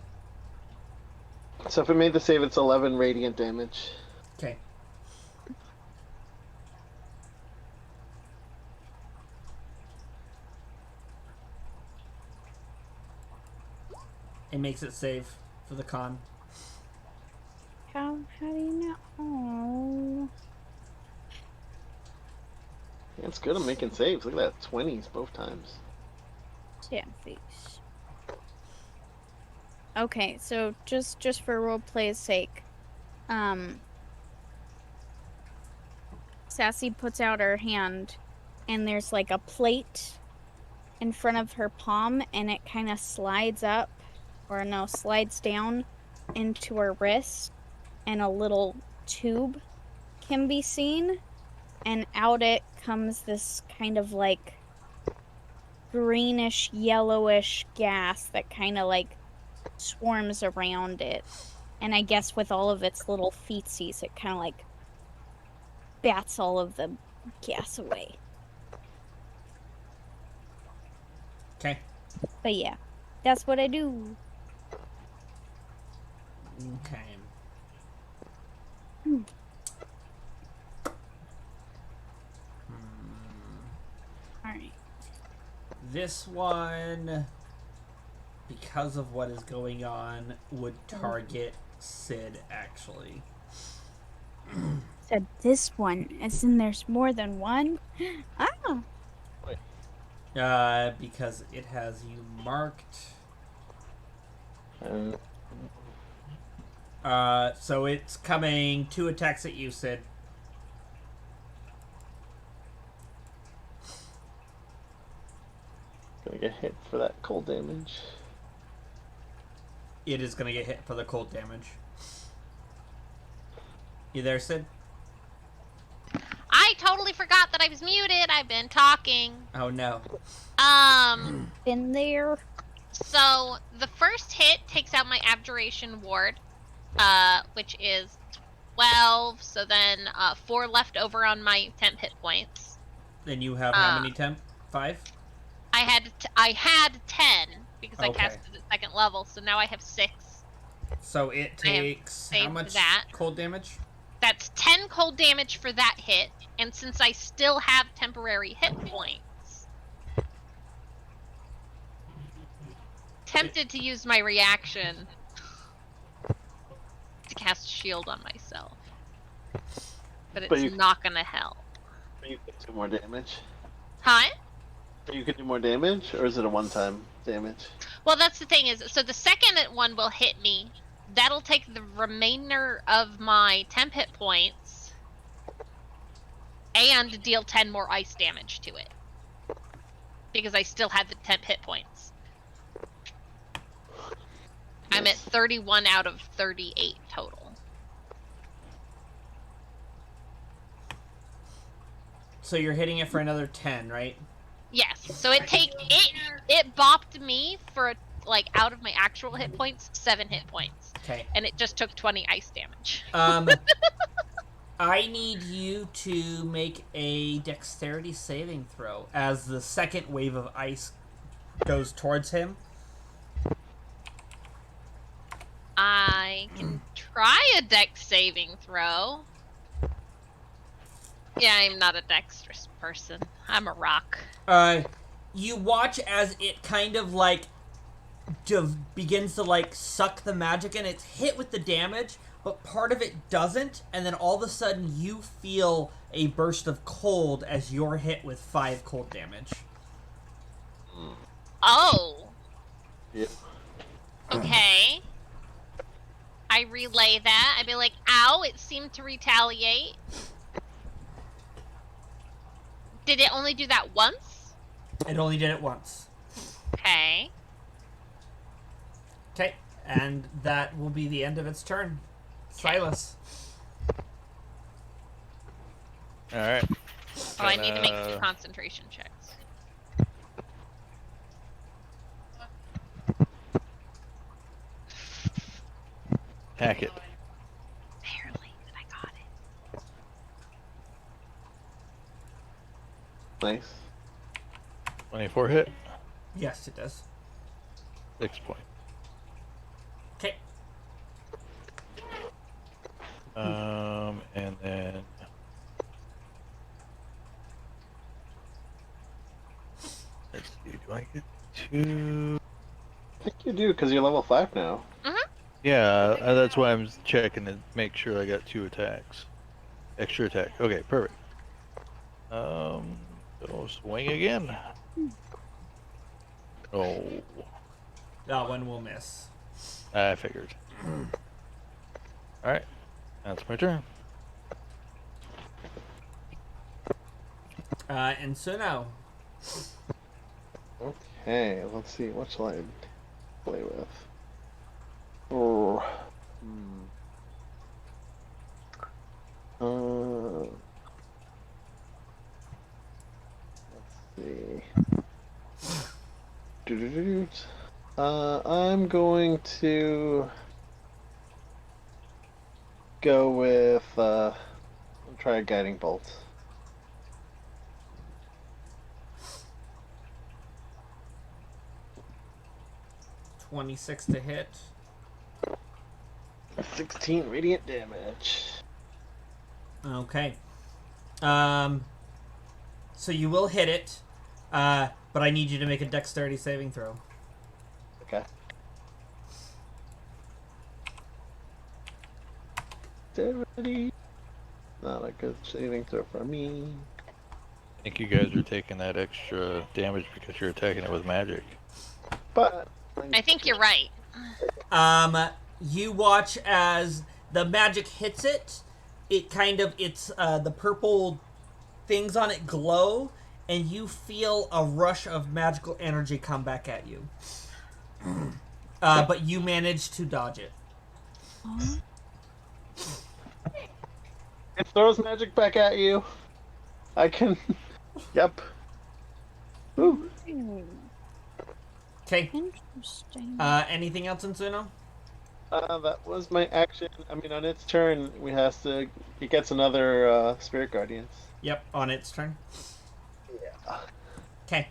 So if it made the save, it's 11 radiant damage. Okay. It makes it save for the con. How do you know? Oh. Yeah, it's good at making saves. Look at that, 20s both times. 10 feet. Okay, so just for roleplay's sake, Sassy puts out her hand, and there's like a plate in front of her palm, and it kind of slides up, or no, slides down into her wrist, and a little tube can be seen, and out it comes this kind of like greenish, yellowish gas that kind of like swarms around it. And I guess with all of its little feetsies, it kind of like bats all of the gas away. Okay. But yeah, that's what I do. Okay. Alright. This one, because of what is going on, would target Sid, actually. Said this one, as in there's more than one? Ah! Because it has you marked. So it's coming 2 attacks at you, Sid. Gonna get hit for that cold damage. It is going to get hit for the cold damage. You there, Sid? I totally forgot that I was muted. I've been talking. Oh, no. Been there. So the first hit takes out my Abjuration Ward, which is 12. So then 4 left over on my temp hit points. Then you have how many temp? 5? I had 10 because I casted at 2nd level, so now I have 6. So it takes how much cold damage? That's 10 cold damage for that hit, and since I still have temporary hit points, tempted to use my reaction to cast shield on myself, but it's not gonna help. You can do more damage. Huh? You can do more damage, or is it a one-time damage? Well, that's the thing is, so the second one will hit me. That'll take the remainder of my temp hit points and deal 10 more ice damage to it. Because I still have the temp hit points. I'm at 31 out of 38 total. So you're hitting it for another 10, right? Yes. So it bopped me for like out of my actual hit points, 7 hit points. Okay. And it just took 20 ice damage. I need you to make a dexterity saving throw as the second wave of ice goes towards him. I can try a dex saving throw. Yeah, I'm not a dexterous person. I'm a rock. You watch as it kind of like begins to like suck the magic in. It's hit with the damage, but part of it doesn't, and then all of a sudden you feel a burst of cold as you're hit with 5 cold damage. Oh. Yep. Okay. I relay that. I'd be like, ow, it seemed to retaliate. Did it only do that once? It only did it once. Okay. Okay, and that will be the end of its turn. Silas. Alright. Oh, I need to make 2 concentration checks. Hack it. Barely, but I got it. Nice. 24 hit. Yes, it does. 6 point. Okay. And then let's see. Do I get 2? I think you do, because you're level 5 now. Yeah, that's why I'm checking to make sure I got 2 attacks. Extra attack. Okay, perfect. So swing again. Oh, That one will miss. I figured. Alright, that's my turn. And so now. Okay, let's see. What shall I play with? Oh. Let's see. I'm going to go with I'll try a guiding bolt. 26 to hit. 16 radiant damage. Okay. So you will hit it, but I need you to make a dexterity saving throw. Okay. Dexterity. Not a good saving throw for me. I think you guys are taking that extra damage because you're attacking it with magic. But I think you're right. You watch as the magic hits it. It kind of, the purple things on it glow, and you feel a rush of magical energy come back at you. But you manage to dodge it. it throws magic back at you. I can. Yep. Ooh. Okay. Interesting. Anything else in Suno? That was my action. I mean, on its turn, it gets another Spirit Guardians. Yep, on its turn. Yeah. Okay.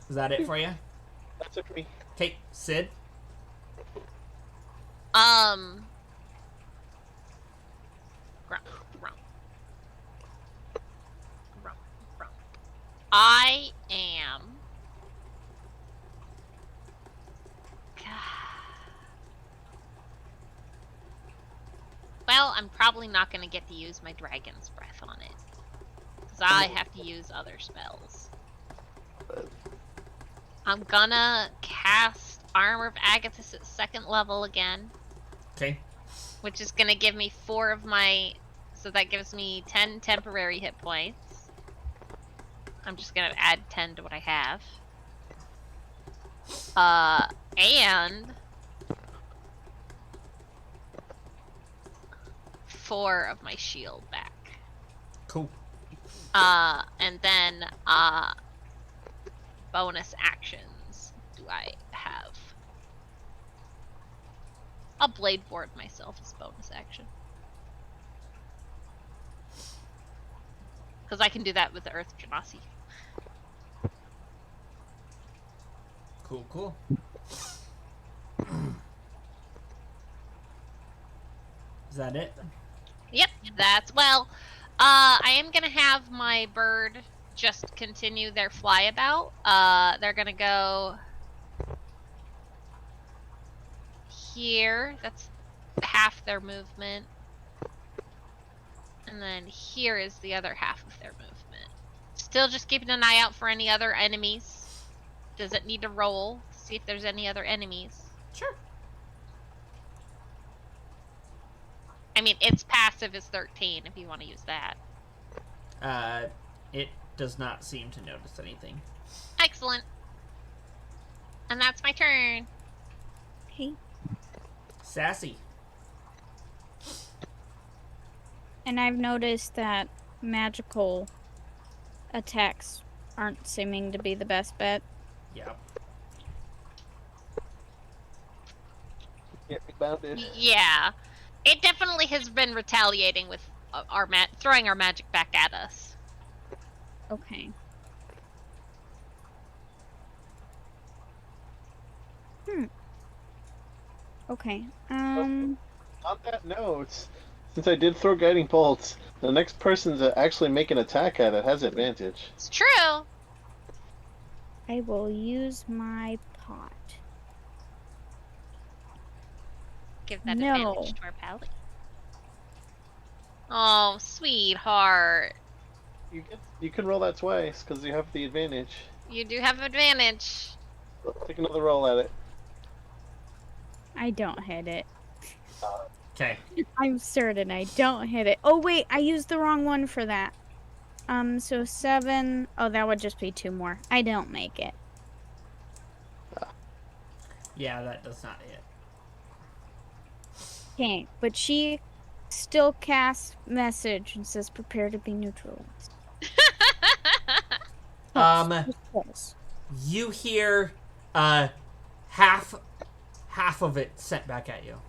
Is that it for you? That's it for me. Okay, Sid. I am. Well, I'm probably not going to get to use my Dragon's Breath on it. Because I have to use other spells. I'm gonna cast Armor of Agathis at 2nd level again. Okay. Which is gonna give me 4 of my... So that gives me 10 temporary hit points. I'm just gonna add 10 to what I have. And... 4 of my shield back. Cool. And then, bonus actions do I have? I'll Blade Ward myself as bonus action. Because I can do that with the Earth Genasi. Cool, cool. Is that it? Yep, that's, well, I am gonna have my bird just continue their flyabout. They're gonna go here. That's half their movement. And then here is the other half of their movement. Still just keeping an eye out for any other enemies. Does it need to roll to see if there's any other enemies? Sure. I mean, its passive is 13 if you want to use that. It does not seem to notice anything. Excellent. And that's my turn. Okay. Sassy. And I've noticed that magical attacks aren't seeming to be the best bet. Yep. Get rebounded. Yeah. It definitely has been retaliating with throwing our magic back at us. Okay. Okay. On that note, since I did throw guiding bolts, the next person to actually make an attack at it has advantage. It's true. I will use my pot. Give that No. advantage to our pally. Oh, sweetheart. You can roll that twice because you have the advantage. You do have advantage. Take another roll at it. I don't hit it. Okay. I'm certain I don't hit it. Oh wait, I used the wrong one for that. So 7. Oh, that would just be 2 more. I don't make it. Yeah, that does not hit. Okay, but she still casts message and says prepare to be neutralized. Yes. You hear half of it sent back at you.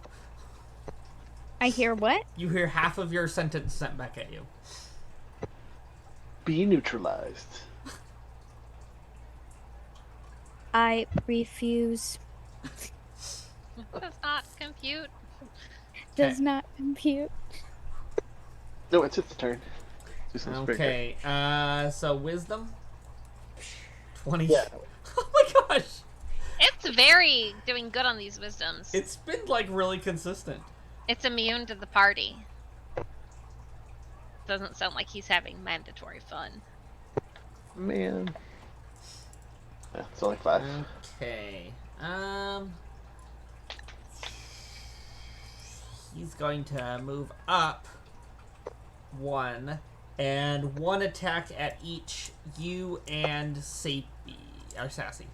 I hear what? You hear half of your sentence sent back at you. Be neutralized. I refuse. Does not compute. Does Okay. not compute. No, it's its turn. Do some spring Okay, so wisdom? 20. Yeah. Oh my gosh! It's very doing good on these wisdoms. It's been, like, really consistent. It's immune to the party. Doesn't sound like he's having mandatory fun. Man. Yeah, it's only 5. Okay, he's going to move up 1, and 1 attack at each you and Sappy, or Sassy.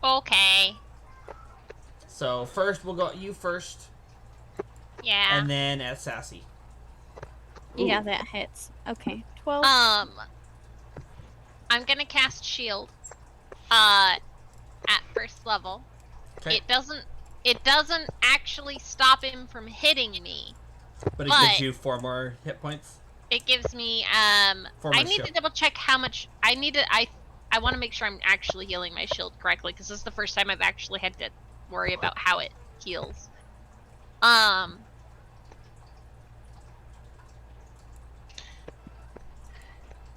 Okay. So first we'll go you first, Yeah. and then at Sassy. Yeah, that hits. Okay, 12. I'm gonna cast shield. At first level. Okay, It doesn't actually stop him from hitting me. but it but- gives you 4 more hit points. It gives me For I my need shield. to double check how much I want to make sure I'm actually healing my shield correctly, because this is the first time I've actually had to worry about how it heals.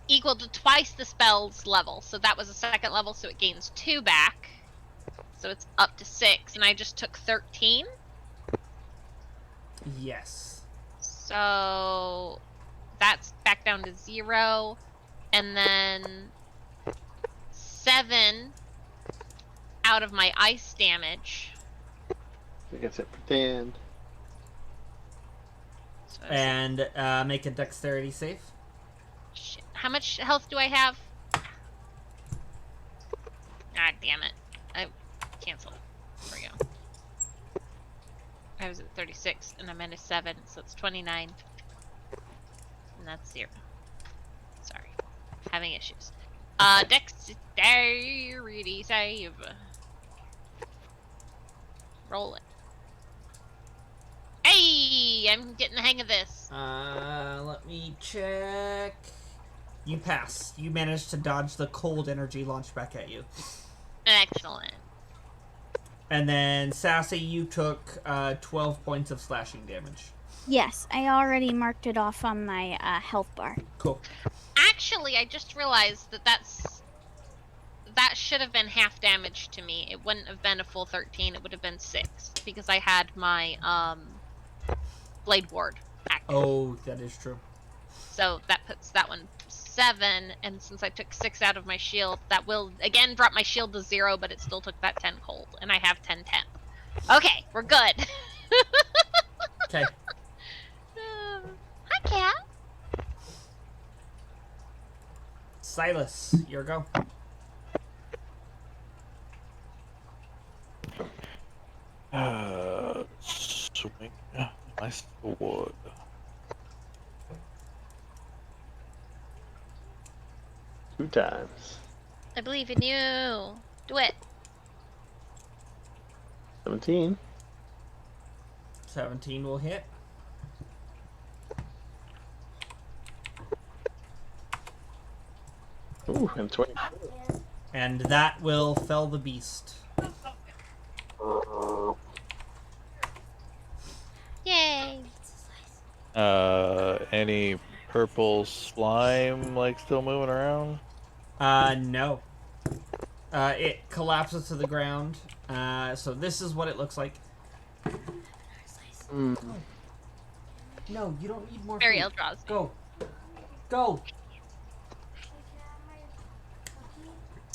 Equal to twice the spell's level. So that was a 2nd level, so it gains 2 back. So it's up to 6, and I just took 13. Yes. So that's back down to 0. And then 7 out of my ice damage. I guess it pretend. So And make a dexterity save. shit. How much health do I have? God damn it. I canceled. There we go. I was at 36 and I'm at a 7, so it's 29. And that's 0. Sorry. Having issues. Dexterity save. Roll it. Hey! I'm getting the hang of this. Let me check. You pass. You managed to dodge the cold energy launched back at you. Excellent. And then, Sassy, you took 12 points of slashing damage. Yes, I already marked it off on my health bar. Cool. Actually, I just realized that should have been half damage to me. It wouldn't have been a full 13. It would have been 6 because I had my blade ward active. Oh, that is true. So that puts that one 7, and since I took 6 out of my shield, that will again drop my shield to 0, but it still took that 10 cold, and I have 10 temp. Okay, we're good. Okay. Hi, cat. Silas, your go. Swing my sword. Two times. I believe in you. Do it. 17. 17 will hit. Ooh, and 20. And that will fell the beast. Yay. Any purple slime like still moving around? No. It collapses to the ground. So this is what it looks like. Mm. No, you don't need more Ariel food. draws. Go. Go.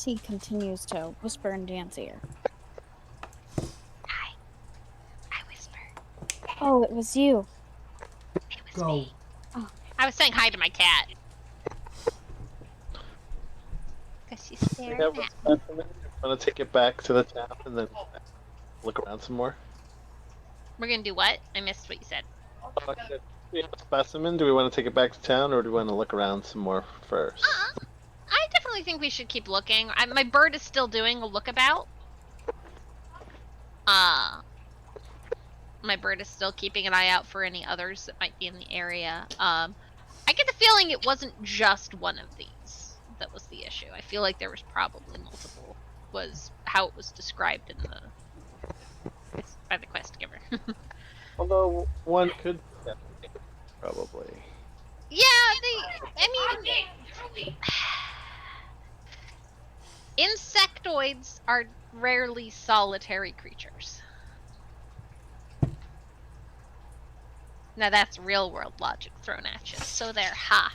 He continues to whisper in Dan's ear. Hi. I whisper. Oh, it was you. It was Go. me. I was saying hi to my cat. Because she's We staring have a at specimen. I'm gonna take it back to the town and then look around some more. We're gonna do what? I missed what you said. We have a specimen. Do we want to take it back to town, or do we want to look around some more first? I definitely think we should keep looking. My bird is still doing a lookabout. My bird is still keeping an eye out for any others that might be in the area. I get the feeling it wasn't just one of these that was the issue. I feel like there was probably multiple, was how it was described in by the quest giver. Although one could probably. Yeah, insectoids are rarely solitary creatures. Now that's real world logic thrown at you. So there, ha.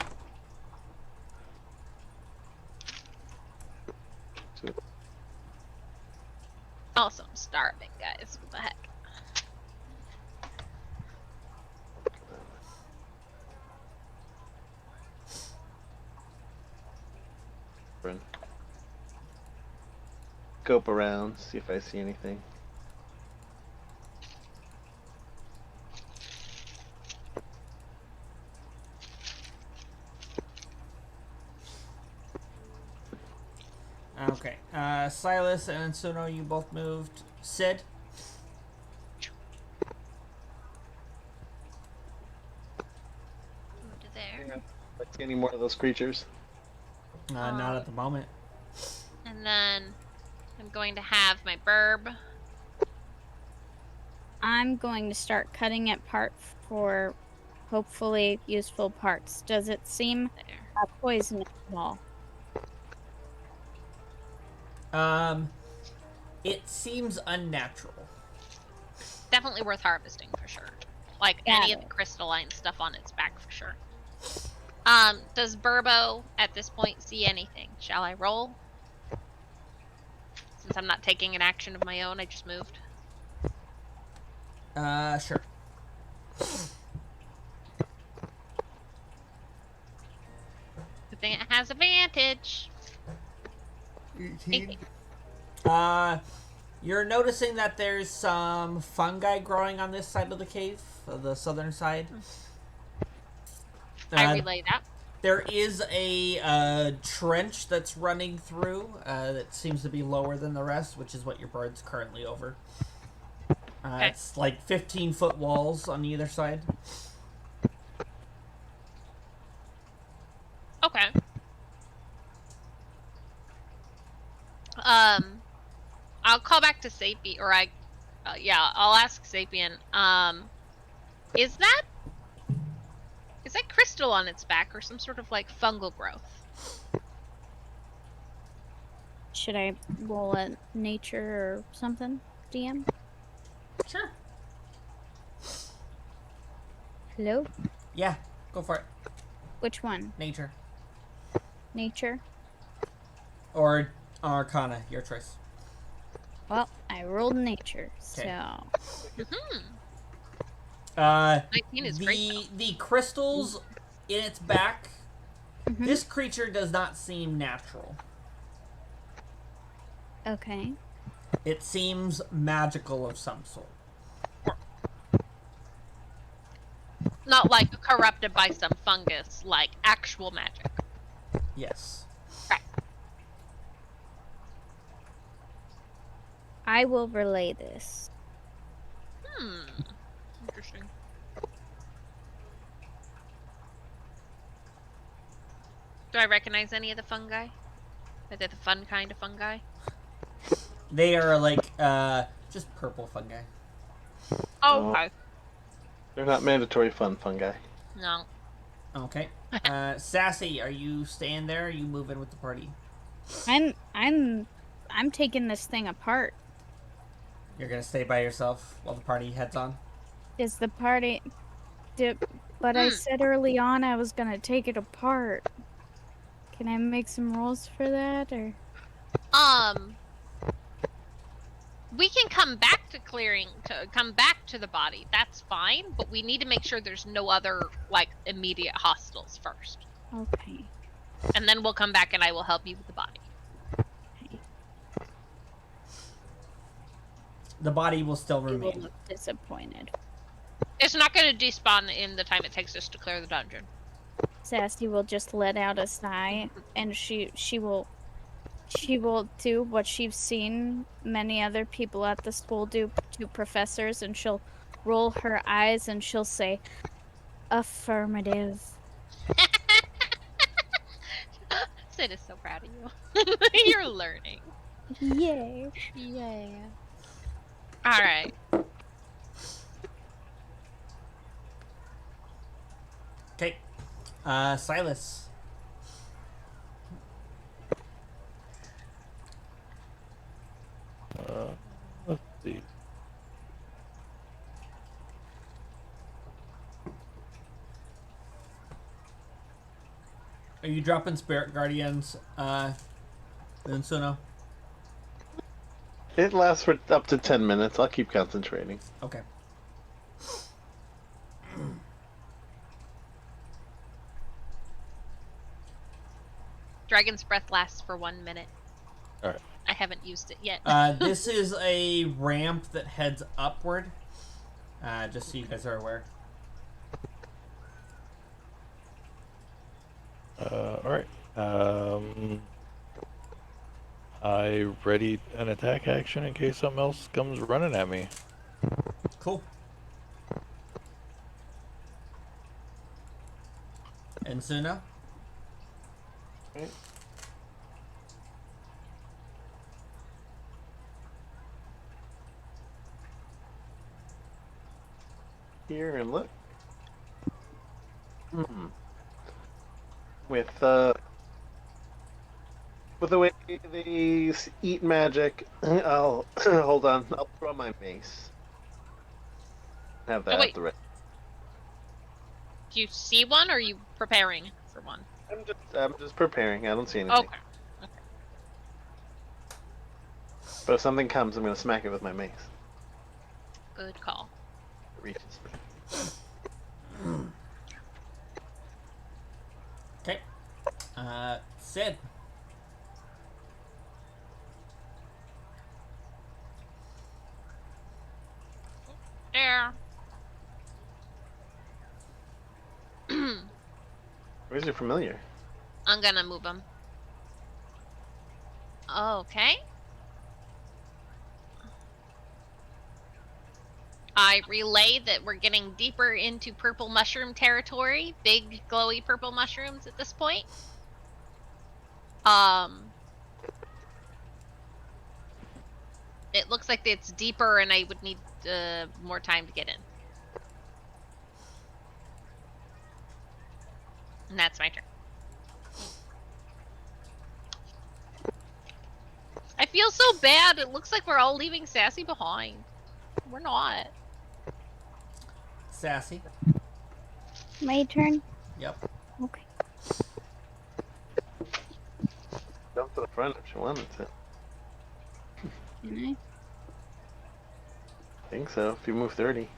Also, I'm starving, guys. What the heck? Scope around, see if I see anything. Okay. Silas and Suno, you both moved. Sid? Move to there. I see any more of those creatures? Not at the moment. And then I'm going to have my burb. I'm going to start cutting it apart for hopefully useful parts. Does it seem There. poisonous at all? It seems unnatural. Definitely worth harvesting for sure. Like Got any of it. the crystalline stuff on its back for sure. Does Burbo at this point see anything? Shall I roll? Since I'm not taking an action of my own, I just moved. Sure. Good thing it has advantage. 18. You're noticing that there's some fungi growing on this side of the cave, the southern side. I relay that. There is a trench that's running through that seems to be lower than the rest, which is what your bird's currently over. Okay. It's like 15-foot walls on either side. Okay. I'll call back to Sapien, or I'll ask Sapien. Is that crystal on its back, or some sort of like fungal growth? Should I roll a nature or something, DM? Sure. Hello? Yeah, go for it. Which one? Nature. Nature? Or Arcana, your choice. Well, I rolled nature, Okay. so... Hmm. 19 is great, though. The crystals in its back, Mhm. this creature does not seem natural. Okay. It seems magical of some sort. Not like corrupted by some fungus, like actual magic. Yes. Right. I will relay this. Interesting. Do I recognize any of the fungi? Are they the fun kind of fungi? They are like, just purple fungi. Oh, okay. They're not mandatory fungi. No. Okay. Sassy, are you staying there or are you moving with the party? I'm taking this thing apart. You're gonna stay by yourself while the party heads on? Is the party... But I said early on I was gonna take it apart. Can I make some rolls for that, or...? We can come back to the body. That's fine, but we need to make sure there's no other, like, immediate hostiles first. Okay. And then we'll come back and I will help you with the body. The body will still You will remain. look disappointed. It's not going to despawn in the time it takes us to clear the dungeon. Sassy will just let out a sigh, and she will do what she's seen many other people at the school do to professors, and she'll roll her eyes and she'll say, affirmative. Sid is so proud of you. You're learning. Yay. Yeah. All right. Okay. Silas. Let's see. Are you dropping Spirit Guardians, Unsuno? It lasts for up to 10 minutes. I'll keep concentrating. Okay. Dragon's Breath lasts for 1 minute. All right. I haven't used it yet. This is a ramp that heads upward. Just so you guys are aware. All right. I readied an attack action in case something else comes running at me. Cool. And Suno? Okay. Here and look. With the way they eat magic, I'll hold on. I'll throw my mace. Have that Oh, wait. at the ready. Do you see one, or are you preparing for one? I'm just preparing. I don't see anything. Okay. But if something comes, I'm gonna smack it with my mace. Good call. It reaches me. Okay. Sid. There. Where's your familiar? I'm gonna move him. Okay. I relay that we're getting deeper into purple mushroom territory. Big, glowy purple mushrooms at this point. It looks like it's deeper and I would need more time to get in. And that's my turn. I feel so bad. It looks like we're all leaving Sassy behind. We're not. Sassy. My turn? Yep. Okay. Jump to the front if she wanted to. Can I think so. If you move 30.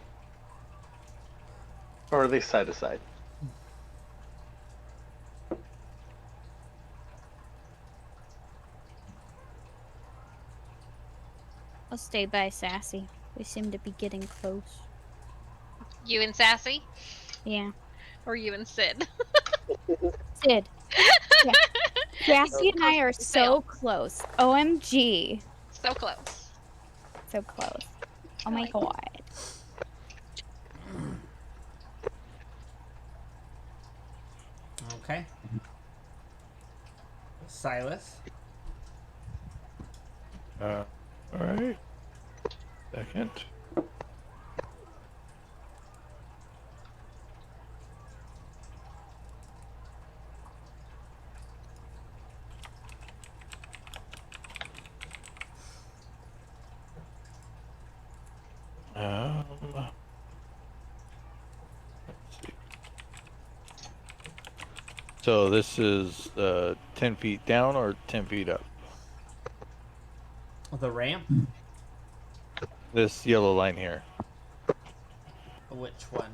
Or at least side to side. I'll stay by Sassy. We seem to be getting close. You and Sassy? Yeah. Or you and Sid? Sid. Yeah. Sassy and I are so close. OMG. So close. So close. Oh my god. Okay. Silas. All right. Second. Let's see. So this is 10 feet down or 10 feet up? The ramp? This yellow line here. Which one?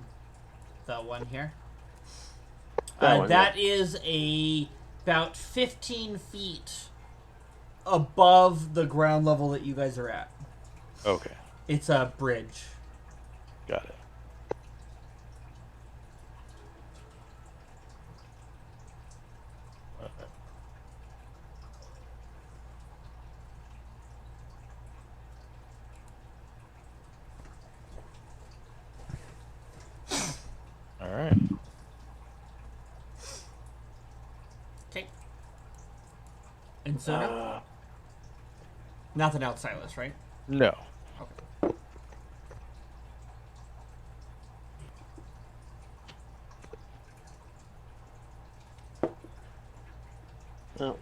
The one here? That That is about 15 feet above the ground level that you guys are at. Okay. It's a bridge. Got it. Kinsuna? Nothing else, Silas, right? No. Okay. Oh.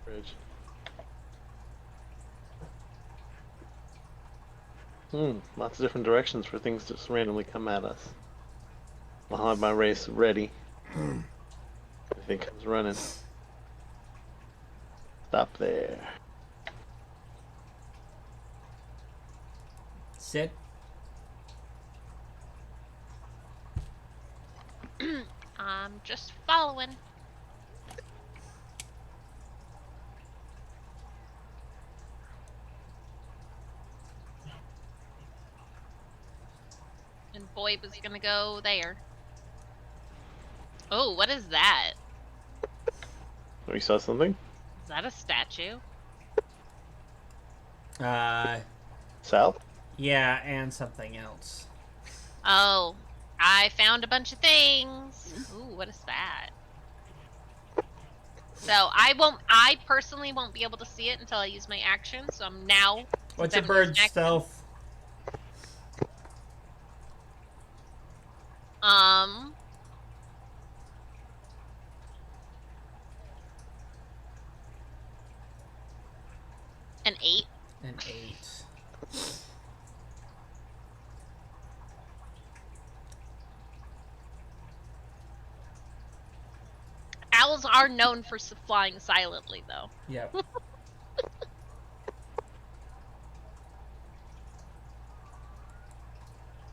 Bridge. Lots of different directions for things to just randomly come at us. I'll have my race ready. If it comes running. Stop there. Sid? I'm just following. And Boyd was gonna go there. Oh, what is that? Oh, you saw something? Is that a statue? South? Yeah, and something else. Oh, I found a bunch of things. Ooh, what is that? So I personally won't be able to see it until I use my action, so I'm now... What's since your I'm using bird's action- stealth? An 8. An 8. Owls are known for flying silently, though. Yep.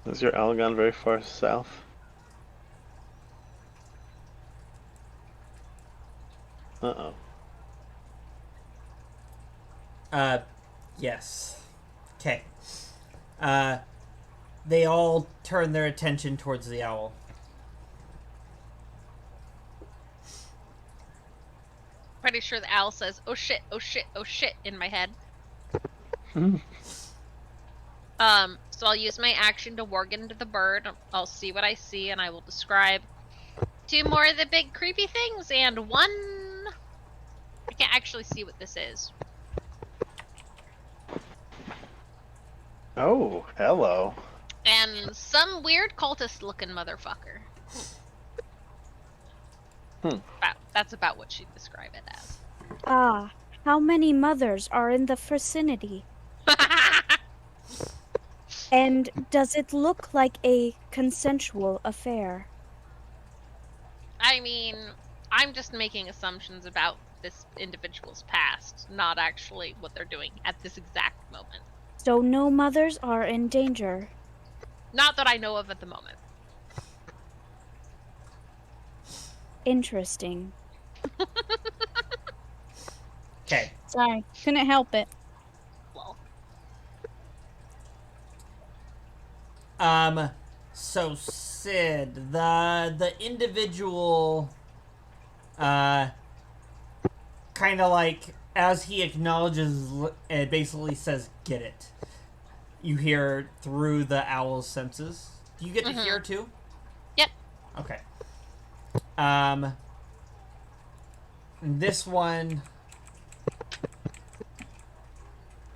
Is your owl gone very far south? Uh-oh. Yes. Okay. They all turn their attention towards the owl. Pretty sure the owl says, "Oh shit, oh shit, oh shit," in my head. So I'll use my action to warg into the bird. I'll see what I see, and I will describe 2 more of the big creepy things, and 1... I can't actually see what this is. Oh, hello. And some weird cultist-looking motherfucker. That's about what she'd describe it as. Ah, how many mothers are in the vicinity? And does it look like a consensual affair? I mean, I'm just making assumptions about this individual's past, not actually what they're doing at this exact moment. So no mothers are in danger. Not that I know of at the moment. Interesting. Okay. Sorry, couldn't help it. Well, So Sid, the individual, kind of like, as he acknowledges, it basically says, "Get it." You hear through the owl's senses. Do you get to hear too? Yep. Okay. This one,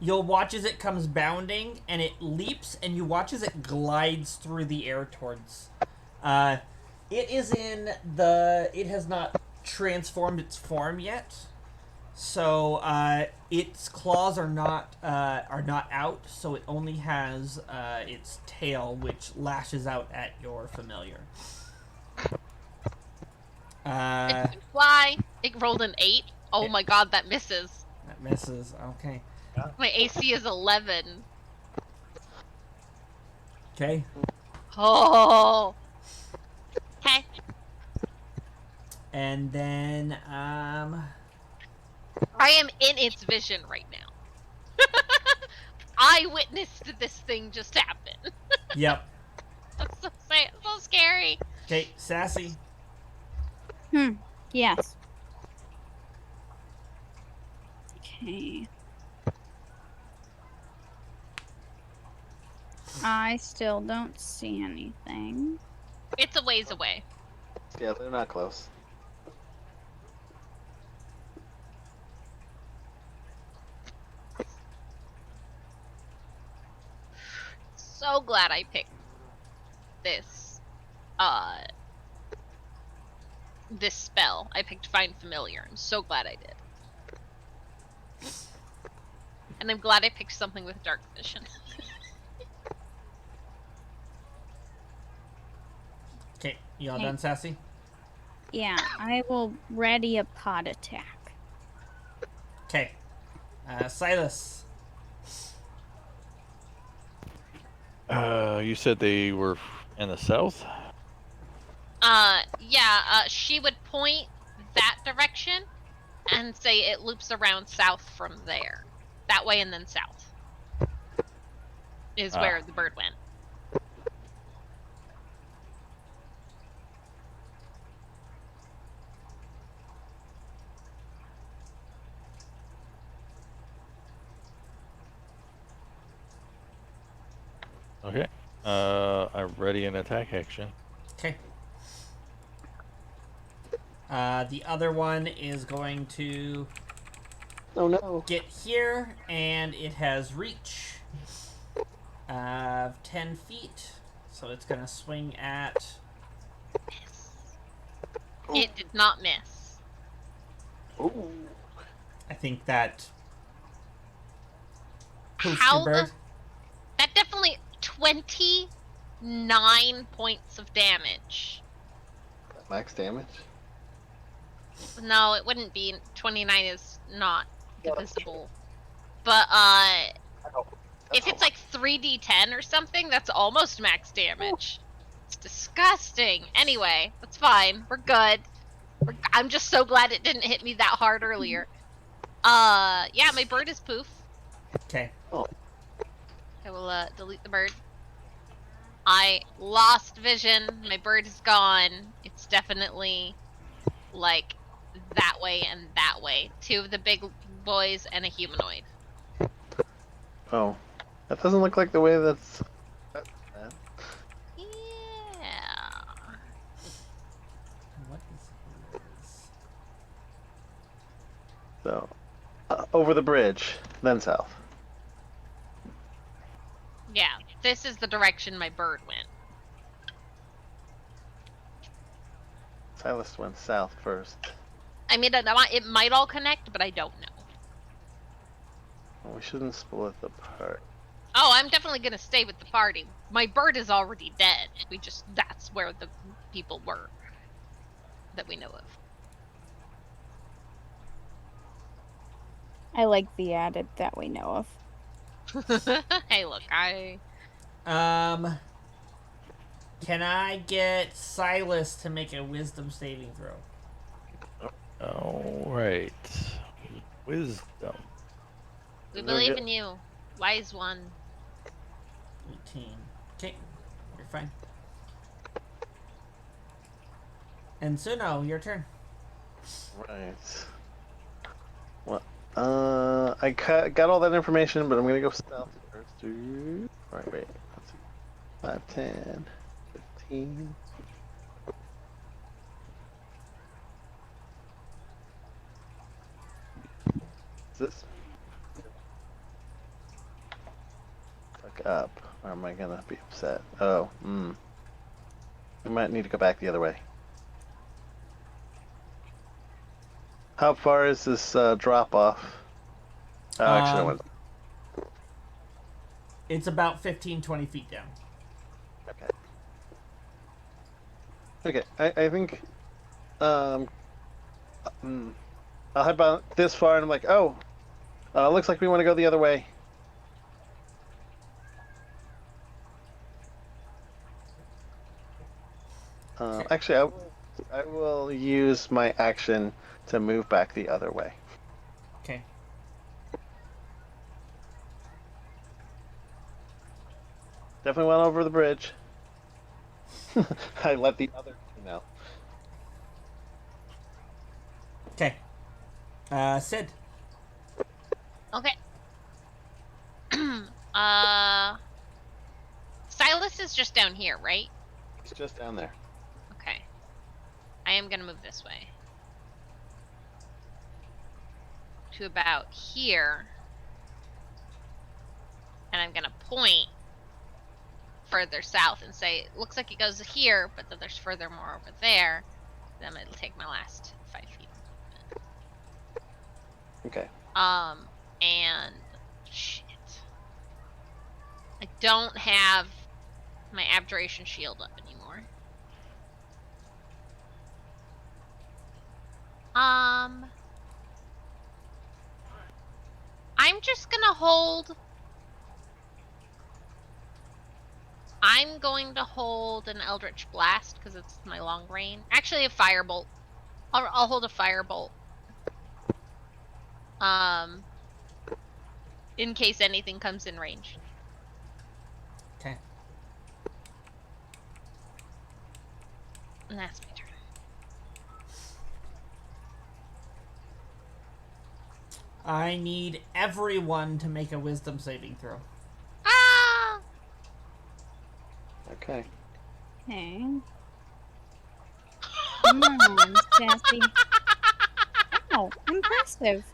you'll watch as it comes bounding, and it leaps, and you watch as it glides through the air towards. It has not transformed its form yet, so its claws are not out. So it only has its tail, which lashes out at your familiar. it can fly. It rolled an 8. Oh my god, that misses. That misses. Okay. My AC is 11. Okay. Oh. Okay. And then I am in its vision right now. I witnessed this thing just happen. Yep. That's so scary. Okay, Sassy. Yes. Okay. I still don't see anything. It's a ways away. Yeah, they're not close. so glad I picked this this spell. I picked Find Familiar. I'm so glad I did. And I'm glad I picked something with dark vision. Okay, you all Okay. done, Sassy? Yeah, I will ready a pot attack. Okay. Silas. You said they were in the south? Yeah, she would point that direction and say it loops around south from there. That way and then south is where the bird went. Okay. I'm ready an attack action. Okay. The other one is going to Oh no. get here, and it has reach of 10 feet. So it's going to swing at... Miss. It did not miss. Ooh. I think that... Poofs How your bird. That definitely 29 points of damage. Max damage? No, it wouldn't be. 29 is not divisible. But if it's like 3d10 or something, that's almost max damage. It's disgusting. Anyway, that's fine. We're good. I'm just so glad it didn't hit me that hard earlier. Yeah, my bird is poof. Okay. I will delete the bird. I lost vision. My bird is gone. It's definitely like that way and that way. Two of the big boys and a humanoid. Oh. That doesn't look like the way that's... Yeah. What is this? So, over the bridge, then south. Yeah, this is the direction my bird went. Silas went south first. I mean, it might all connect, but I don't know. Well, we shouldn't split apart. Oh, I'm definitely gonna stay with the party. My bird is already dead. That's where the people were that we know of. I like the added that we know of. Hey, look, Can I get Silas to make a wisdom saving throw? All right. Wisdom. we believe in you. Wise one. 18. Okay. You're fine. And Suno, your turn. Right. Well, I got all that information, but I'm gonna go south first. Alright, wait. Let's see. 5, 10, 15. Is this? Fuck up. Or am I gonna be upset? Oh, I might need to go back the other way. How far is this drop off? Actually, I went. It's about 15, 20 feet down. Okay. Okay, I think I'll head about this far, and I'm like, oh, looks like we want to go the other way. Actually, I will use my action to move back the other way. Okay. Definitely went over the bridge. I let the other know. Okay. Sid. Okay. Silas is just down here, right? It's just down there. Okay. I am gonna move this way. To about here. And I'm gonna point further south and say, it looks like it goes here, but then there's further more over there, then it'll take my last 5 feet. Okay. And shit. I don't have my abjuration shield up anymore. I'm just gonna hold. I'm going to hold an Eldritch Blast because it's my long range. Actually, a Firebolt. I'll hold a Firebolt. In case anything comes in range. Okay. And that's my turn. I need everyone to make a wisdom saving throw. Ah! Okay. Okay. Come on, Sassy. Oh, impressive.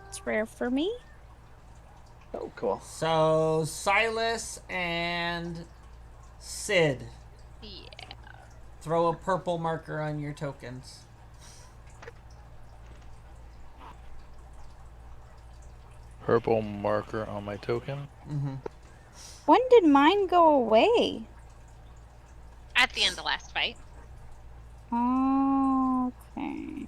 It's rare for me. Oh, cool. So, Silas and Sid, Yeah. throw a purple marker on your tokens. Purple marker on my token. Mm-hmm. When did mine go away? At the end of the last fight. Okay.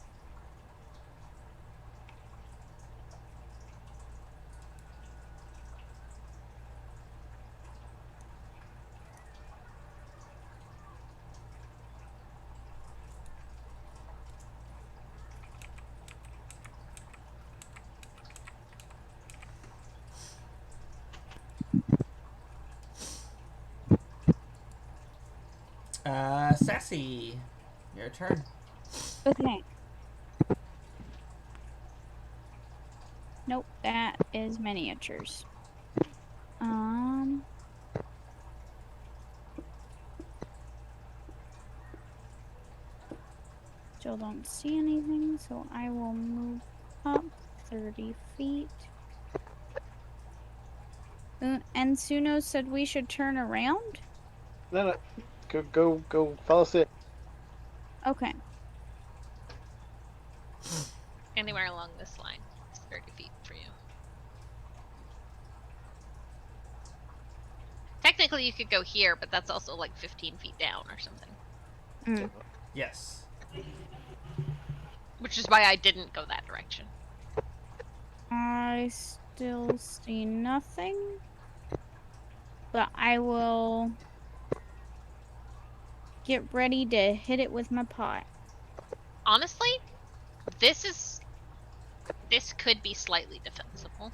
Sassy, your turn. Okay. Nope, that is miniatures. Still don't see anything, so I will move up 30 feet. And Suno said we should turn around? No. Go. Follow Sid. Okay. Anywhere along this line. It's 30 feet for you. Technically, you could go here, but that's also like 15 feet down or something. Mm. Yes. Which is why I didn't go that direction. I still see nothing. But I will get ready to hit it with my pot. Honestly, this could be slightly defensible.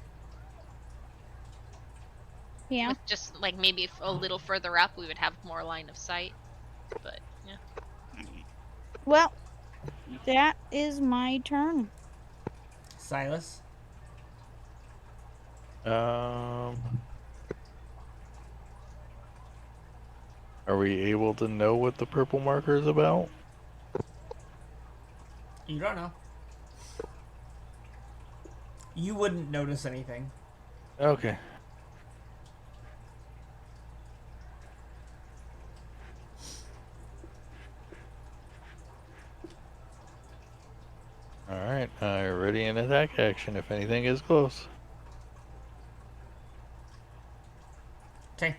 Yeah. With just like maybe a little further up, we would have more line of sight. But yeah. Well, that is my turn. Silas. Are we able to know what the purple marker is about? You don't know. You wouldn't notice anything. Okay. Alright, ready in attack action if anything is close. Okay.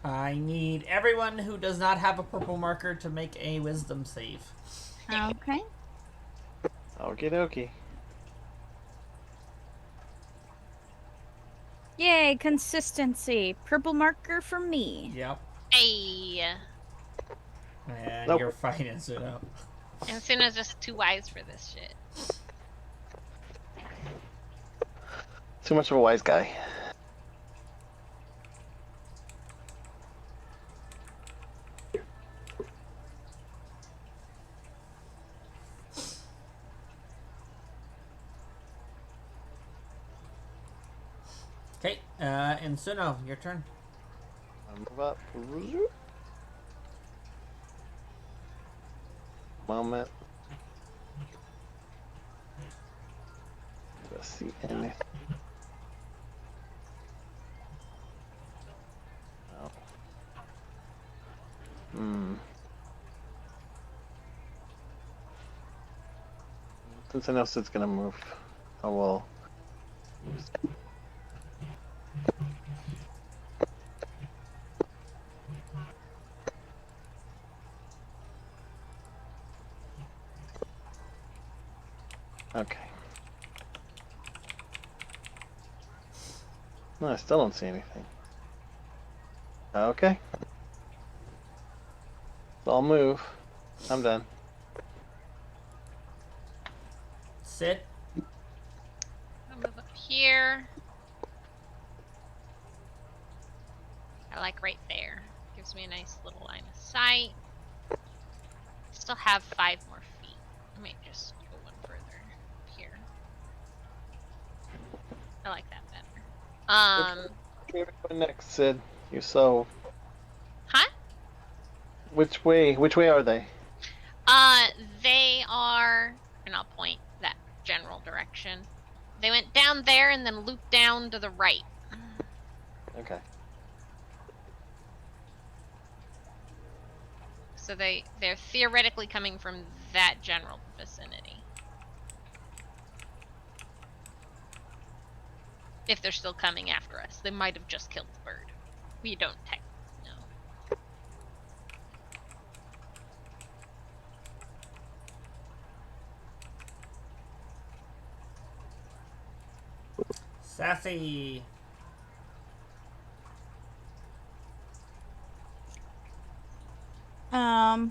I need everyone who does not have a purple marker to make a wisdom save. Okay. Okie dokie. Yay, consistency. Purple marker for me. Yep. Hey. And Nope. you're fine as it up. And Suna's just too wise for this shit. Too much of a wise guy. Okay, and Suno, your turn. Move up. Moment. Let's see anything. No. Since I know Sid's gonna move, I will. Okay. No, I still don't see anything. Okay. So I'll move. I'm done. Sid. I'll move up here. I like right there. Gives me a nice little line of sight. Still have 5 more feet. I might just go one further here. I like that better. Which way are we going next, Sid? You so. Huh? Which way? Which way are they? They are, and I'll point that general direction. They went down there and then looped down to the right. Okay. So they're theoretically coming from that general vicinity. If they're still coming after us, they might have just killed the bird. We don't technically know. Sassy. Oh.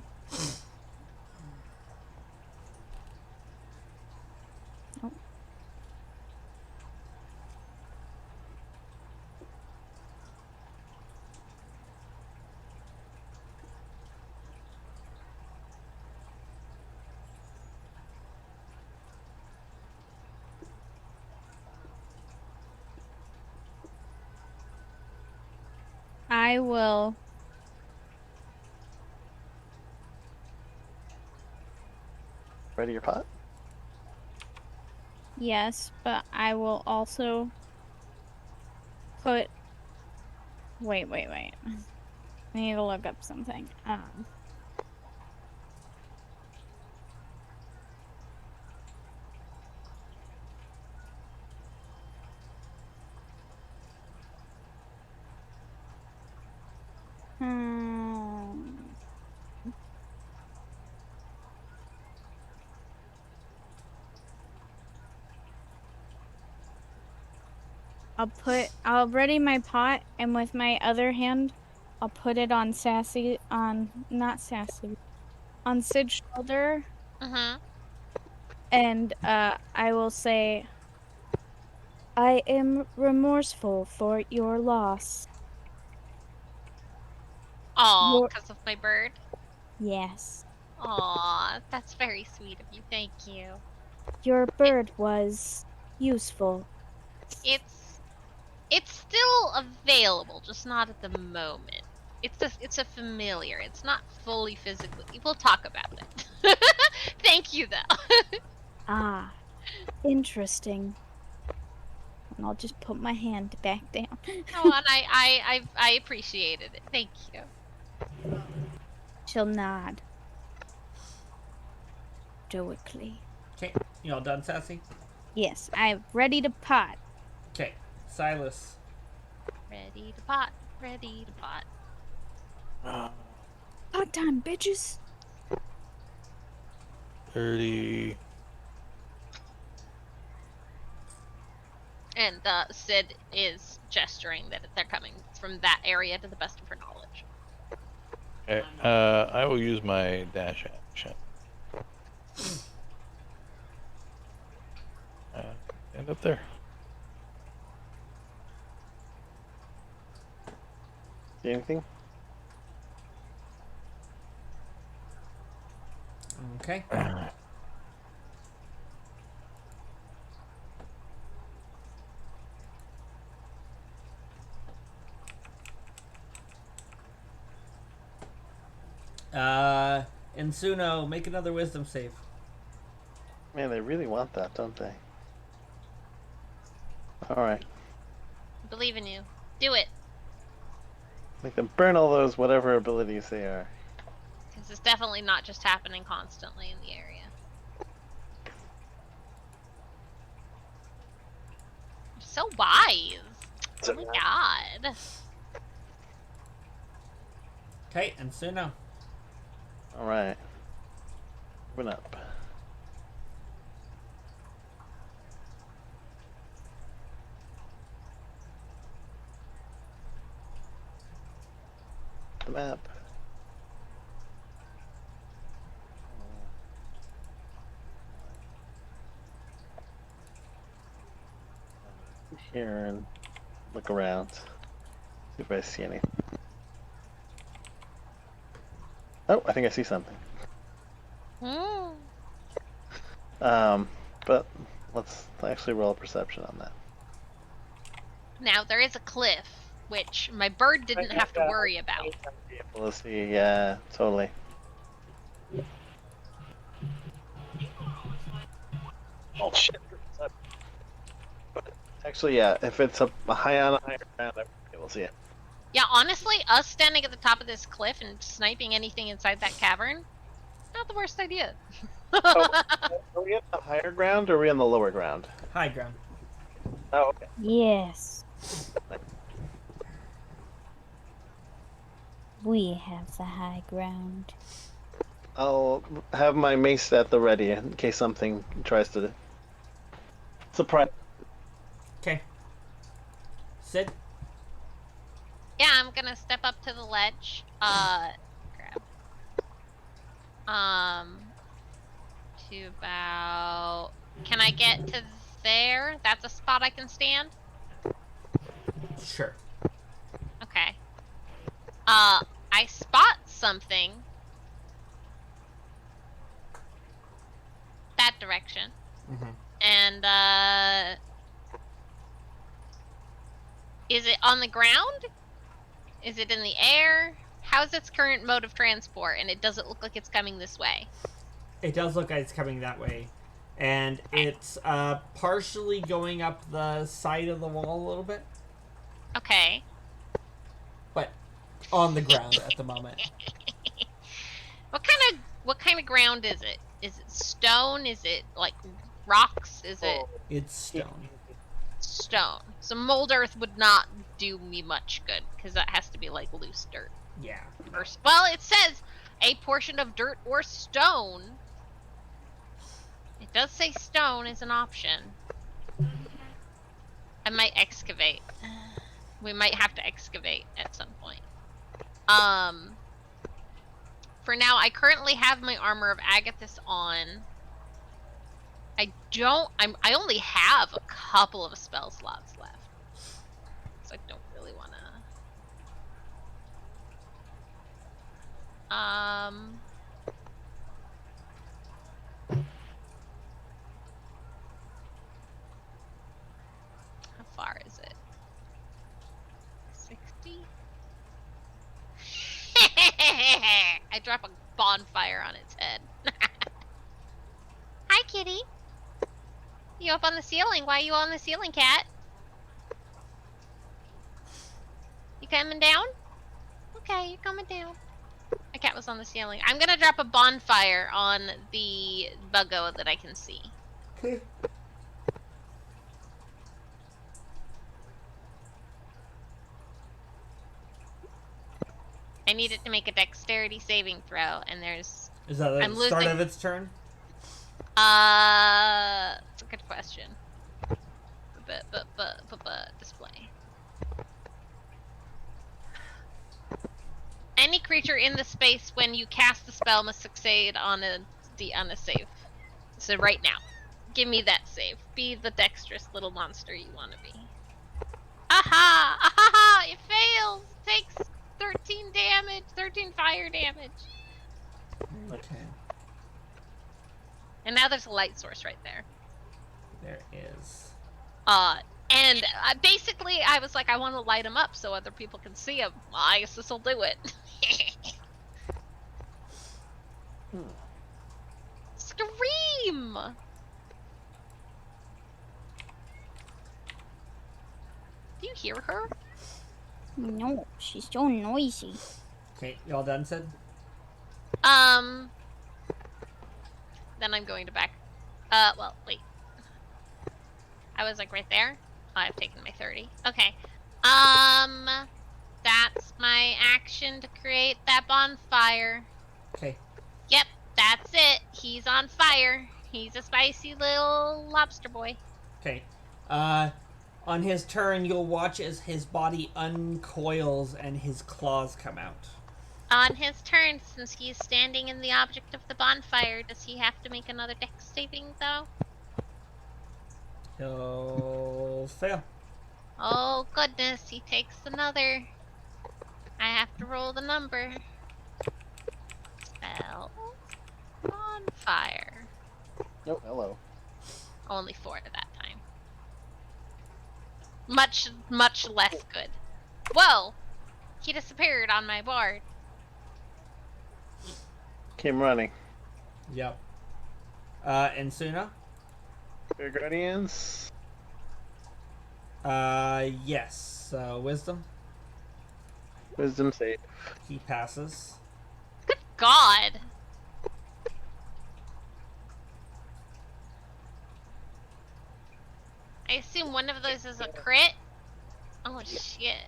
I will. Ready your pot? Yes, but I will also put. Wait. I need to look up something. I'll ready my pot, and with my other hand, I'll put it on not Sassy, on Sid's shoulder, and I will say, I am remorseful for your loss. Aw, because of my bird? Yes. Aw, that's very sweet of you. Thank you. Your bird was useful. It's still available, just not at the moment. It's a familiar. It's not fully physically. We'll talk about it. Thank you though. Ah, interesting. And I'll just put my hand back down. Oh, and I appreciated it. Thank you. She'll nod. Stoically. Okay, you all done, Sassy? Yes, I'm ready to pot. Okay, Silas. Ready to pot. Ready to pot. Pot time, bitches. 30. And Sid is gesturing that they're coming from that area to the best of her knowledge. Okay, I will use my dash action. End up there. See anything? Okay. Insuno, make another wisdom save. Man, they really want that, don't they? Alright. Believe in you. Do it. Make them burn all those whatever abilities they are. Because it's definitely not just happening constantly in the area. You're so wise. Oh my god. Okay, Insuno. Alright. Moving up. The map. Here and look around. See if I see anything. Oh, I think I see something. Hmm. But let's actually roll a perception on that. Now, there is a cliff, which my bird didn't have to worry about. We'll see. Yeah, totally. Oh shit! Actually, yeah. If it's a higher ground, I won't be able to see it. Yeah, honestly, us standing at the top of this cliff and sniping anything inside that cavern, not the worst idea. Are we on the higher ground or are we on the lower ground? High ground. Oh, okay. Yes. We have the high ground. I'll have my mace at the ready in case something tries to surprise. Okay. Sid. Yeah, I'm gonna step up to the ledge. Grab. To about. Can I get to there? That's a spot I can stand? Sure. Okay. I spot something. That direction. Mm-hmm. And, is it on the ground? Is it in the air? How's its current mode of transport? And it doesn't look like it's coming this way. It does look like it's coming that way. And it's partially going up the side of the wall a little bit. Okay. But on the ground at the moment. What kind of ground is it? Is it stone? Is it like rocks? Is it It's stone. stone? So mold earth would not do me much good because that has to be like loose dirt. Yeah. Well, it says a portion of dirt or stone. It does say stone is an option. I might excavate. We might have to excavate at some point. For now, I currently have my armor of Agathis on. I only have a couple of spell slots left. So I don't really want to... How far is it? 60? I drop a bonfire on its head. Hi, kitty. You up on the ceiling? Why are you on the ceiling, cat? You coming down? Okay, you're coming down. My cat was on the ceiling. I'm gonna drop a bonfire on the buggo that I can see. I need it to make a dexterity saving throw, and there's... Is that the start of its turn? That's a good question. Display. Any creature in the space when you cast the spell must succeed on a save. So right now, give me that save. Be the dexterous little monster you want to be. Aha! Aha! It fails! Takes 13 damage, 13 fire damage. Okay. And now there's a light source right there. There is. And basically I was like, I want to light them up so other people can see them. Well, I guess this will do it. Scream! Do you hear her? No, she's so noisy. Okay, y'all done, Sid? Then I'm going to back. Well, wait. I was like right there. Oh, I've taken my 30. Okay. That's my action to create that bonfire. Okay. Yep, that's it. He's on fire. He's a spicy little lobster boy. Okay. On his turn, you'll watch as his body uncoils and his claws come out. On his turn, since he's standing in the object of the bonfire, does he have to make another dex saving, though? He'll fail. Oh, goodness, he takes another. I have to roll the number. Spell. Bonfire. Oh, hello. Only 4 at that time. Much, much less good. Whoa! He disappeared on my board. Came running. Yep. And Suna? Your guardians. Yes. Wisdom? Wisdom save. He passes. Good God! I assume one of those is a crit? Oh, shit.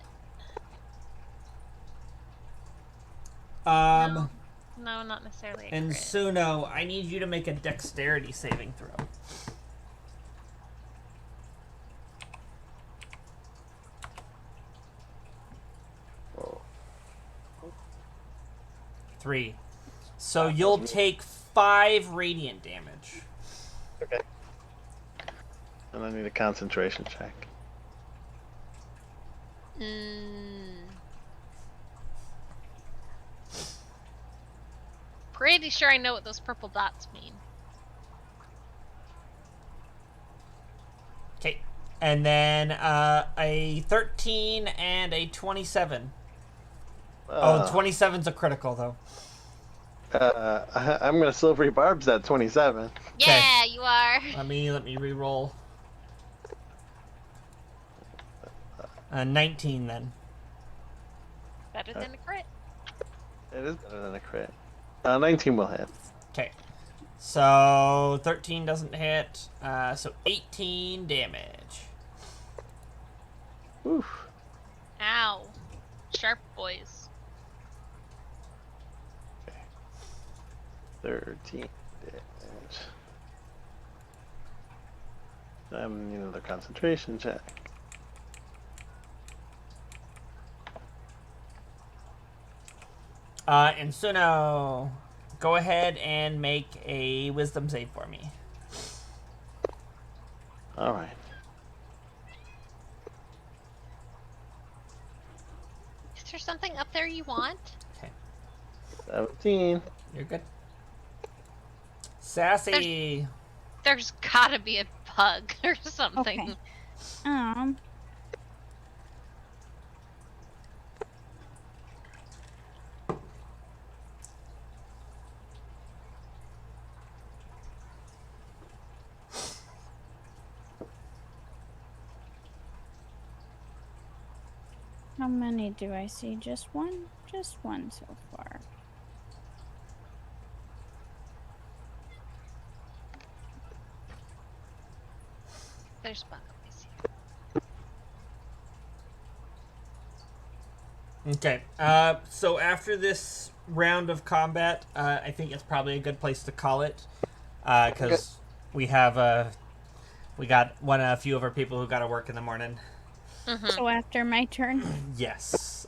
No, not necessarily a And crit. Suno, I need you to make a dexterity saving throw. Oh. 3. So you'll take 5 radiant damage. Okay. And I need a concentration check. Pretty sure I know what those purple dots mean. Okay. And then a 13 and a 27. 27's a critical, though. I'm gonna silvery barbs that 27. Yeah, you are. Let me re-roll. 19 then. Better than a crit. It is better than a crit. 19 will hit. Okay. So 13 doesn't hit. So 18 damage. Oof. Ow. Sharp boys. 13 damage. I need another concentration check. And Suno, go ahead and make a wisdom save for me. Alright. Is there something up there you want? 17. You're good. Sassy. There's gotta be a bug or something. Okay. How many do I see? Just one? Just one so far. There's a bug always here. Okay. So after this round of combat, I think it's probably a good place to call it, because we have a few of our people who got to work in the morning. So after my turn? Yes.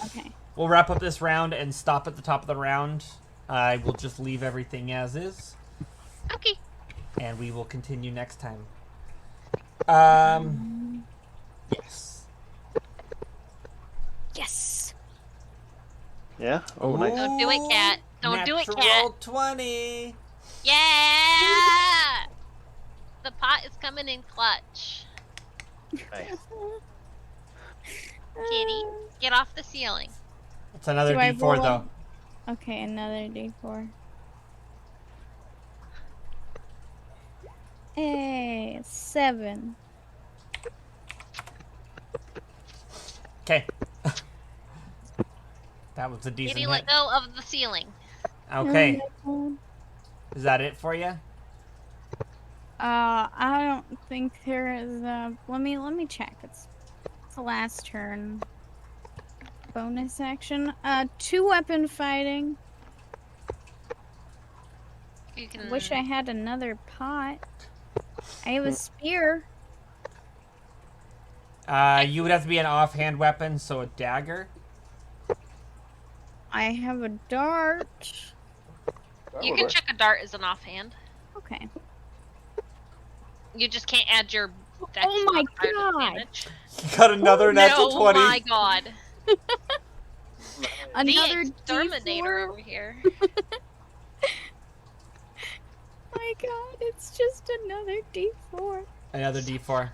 Okay. We'll wrap up this round and stop at the top of the round. I will just leave everything as is, Okay. and we will continue next time. Yes. Yes. Yeah? Oh, nice. Don't do it, cat. Don't do it, cat. Natural 20. Yeah! The pot is coming in clutch. Nice. Kitty, get off the ceiling. It's another Do I D4 roll? though. Okay, another D4. Hey, 7. Okay. That was a decent Kitty hit. let go of the ceiling. Okay. Oh my Is that it for you? I don't think there is let me check. It's the last turn. Bonus action. 2 weapon fighting. You I can. wish I had another pot. I have a spear. You would have to be an offhand weapon, so a dagger. I have a dart. That You would can work. check a dart as an offhand. Okay. You just can't add your dex Oh my modifier to the God. damage. You got another natural No, 20. my god. Another The exterminator D4. over here. My God, it's just another D4. Another D4.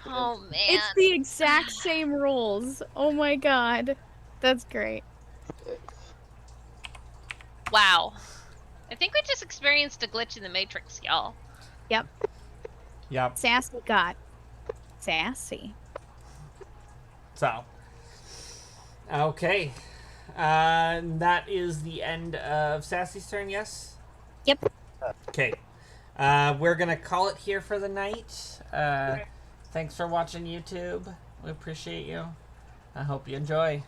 Oh man. It's the exact same rolls. Oh my God. That's great. Wow. I think we just experienced a glitch in the Matrix, y'all. Yep. Yep. Sassy got sassy. So. Okay. That is the end of Sassy's turn, yes? Yep. Okay. We're going to call it here for the night. Thanks for watching YouTube. We appreciate you. I hope you enjoy.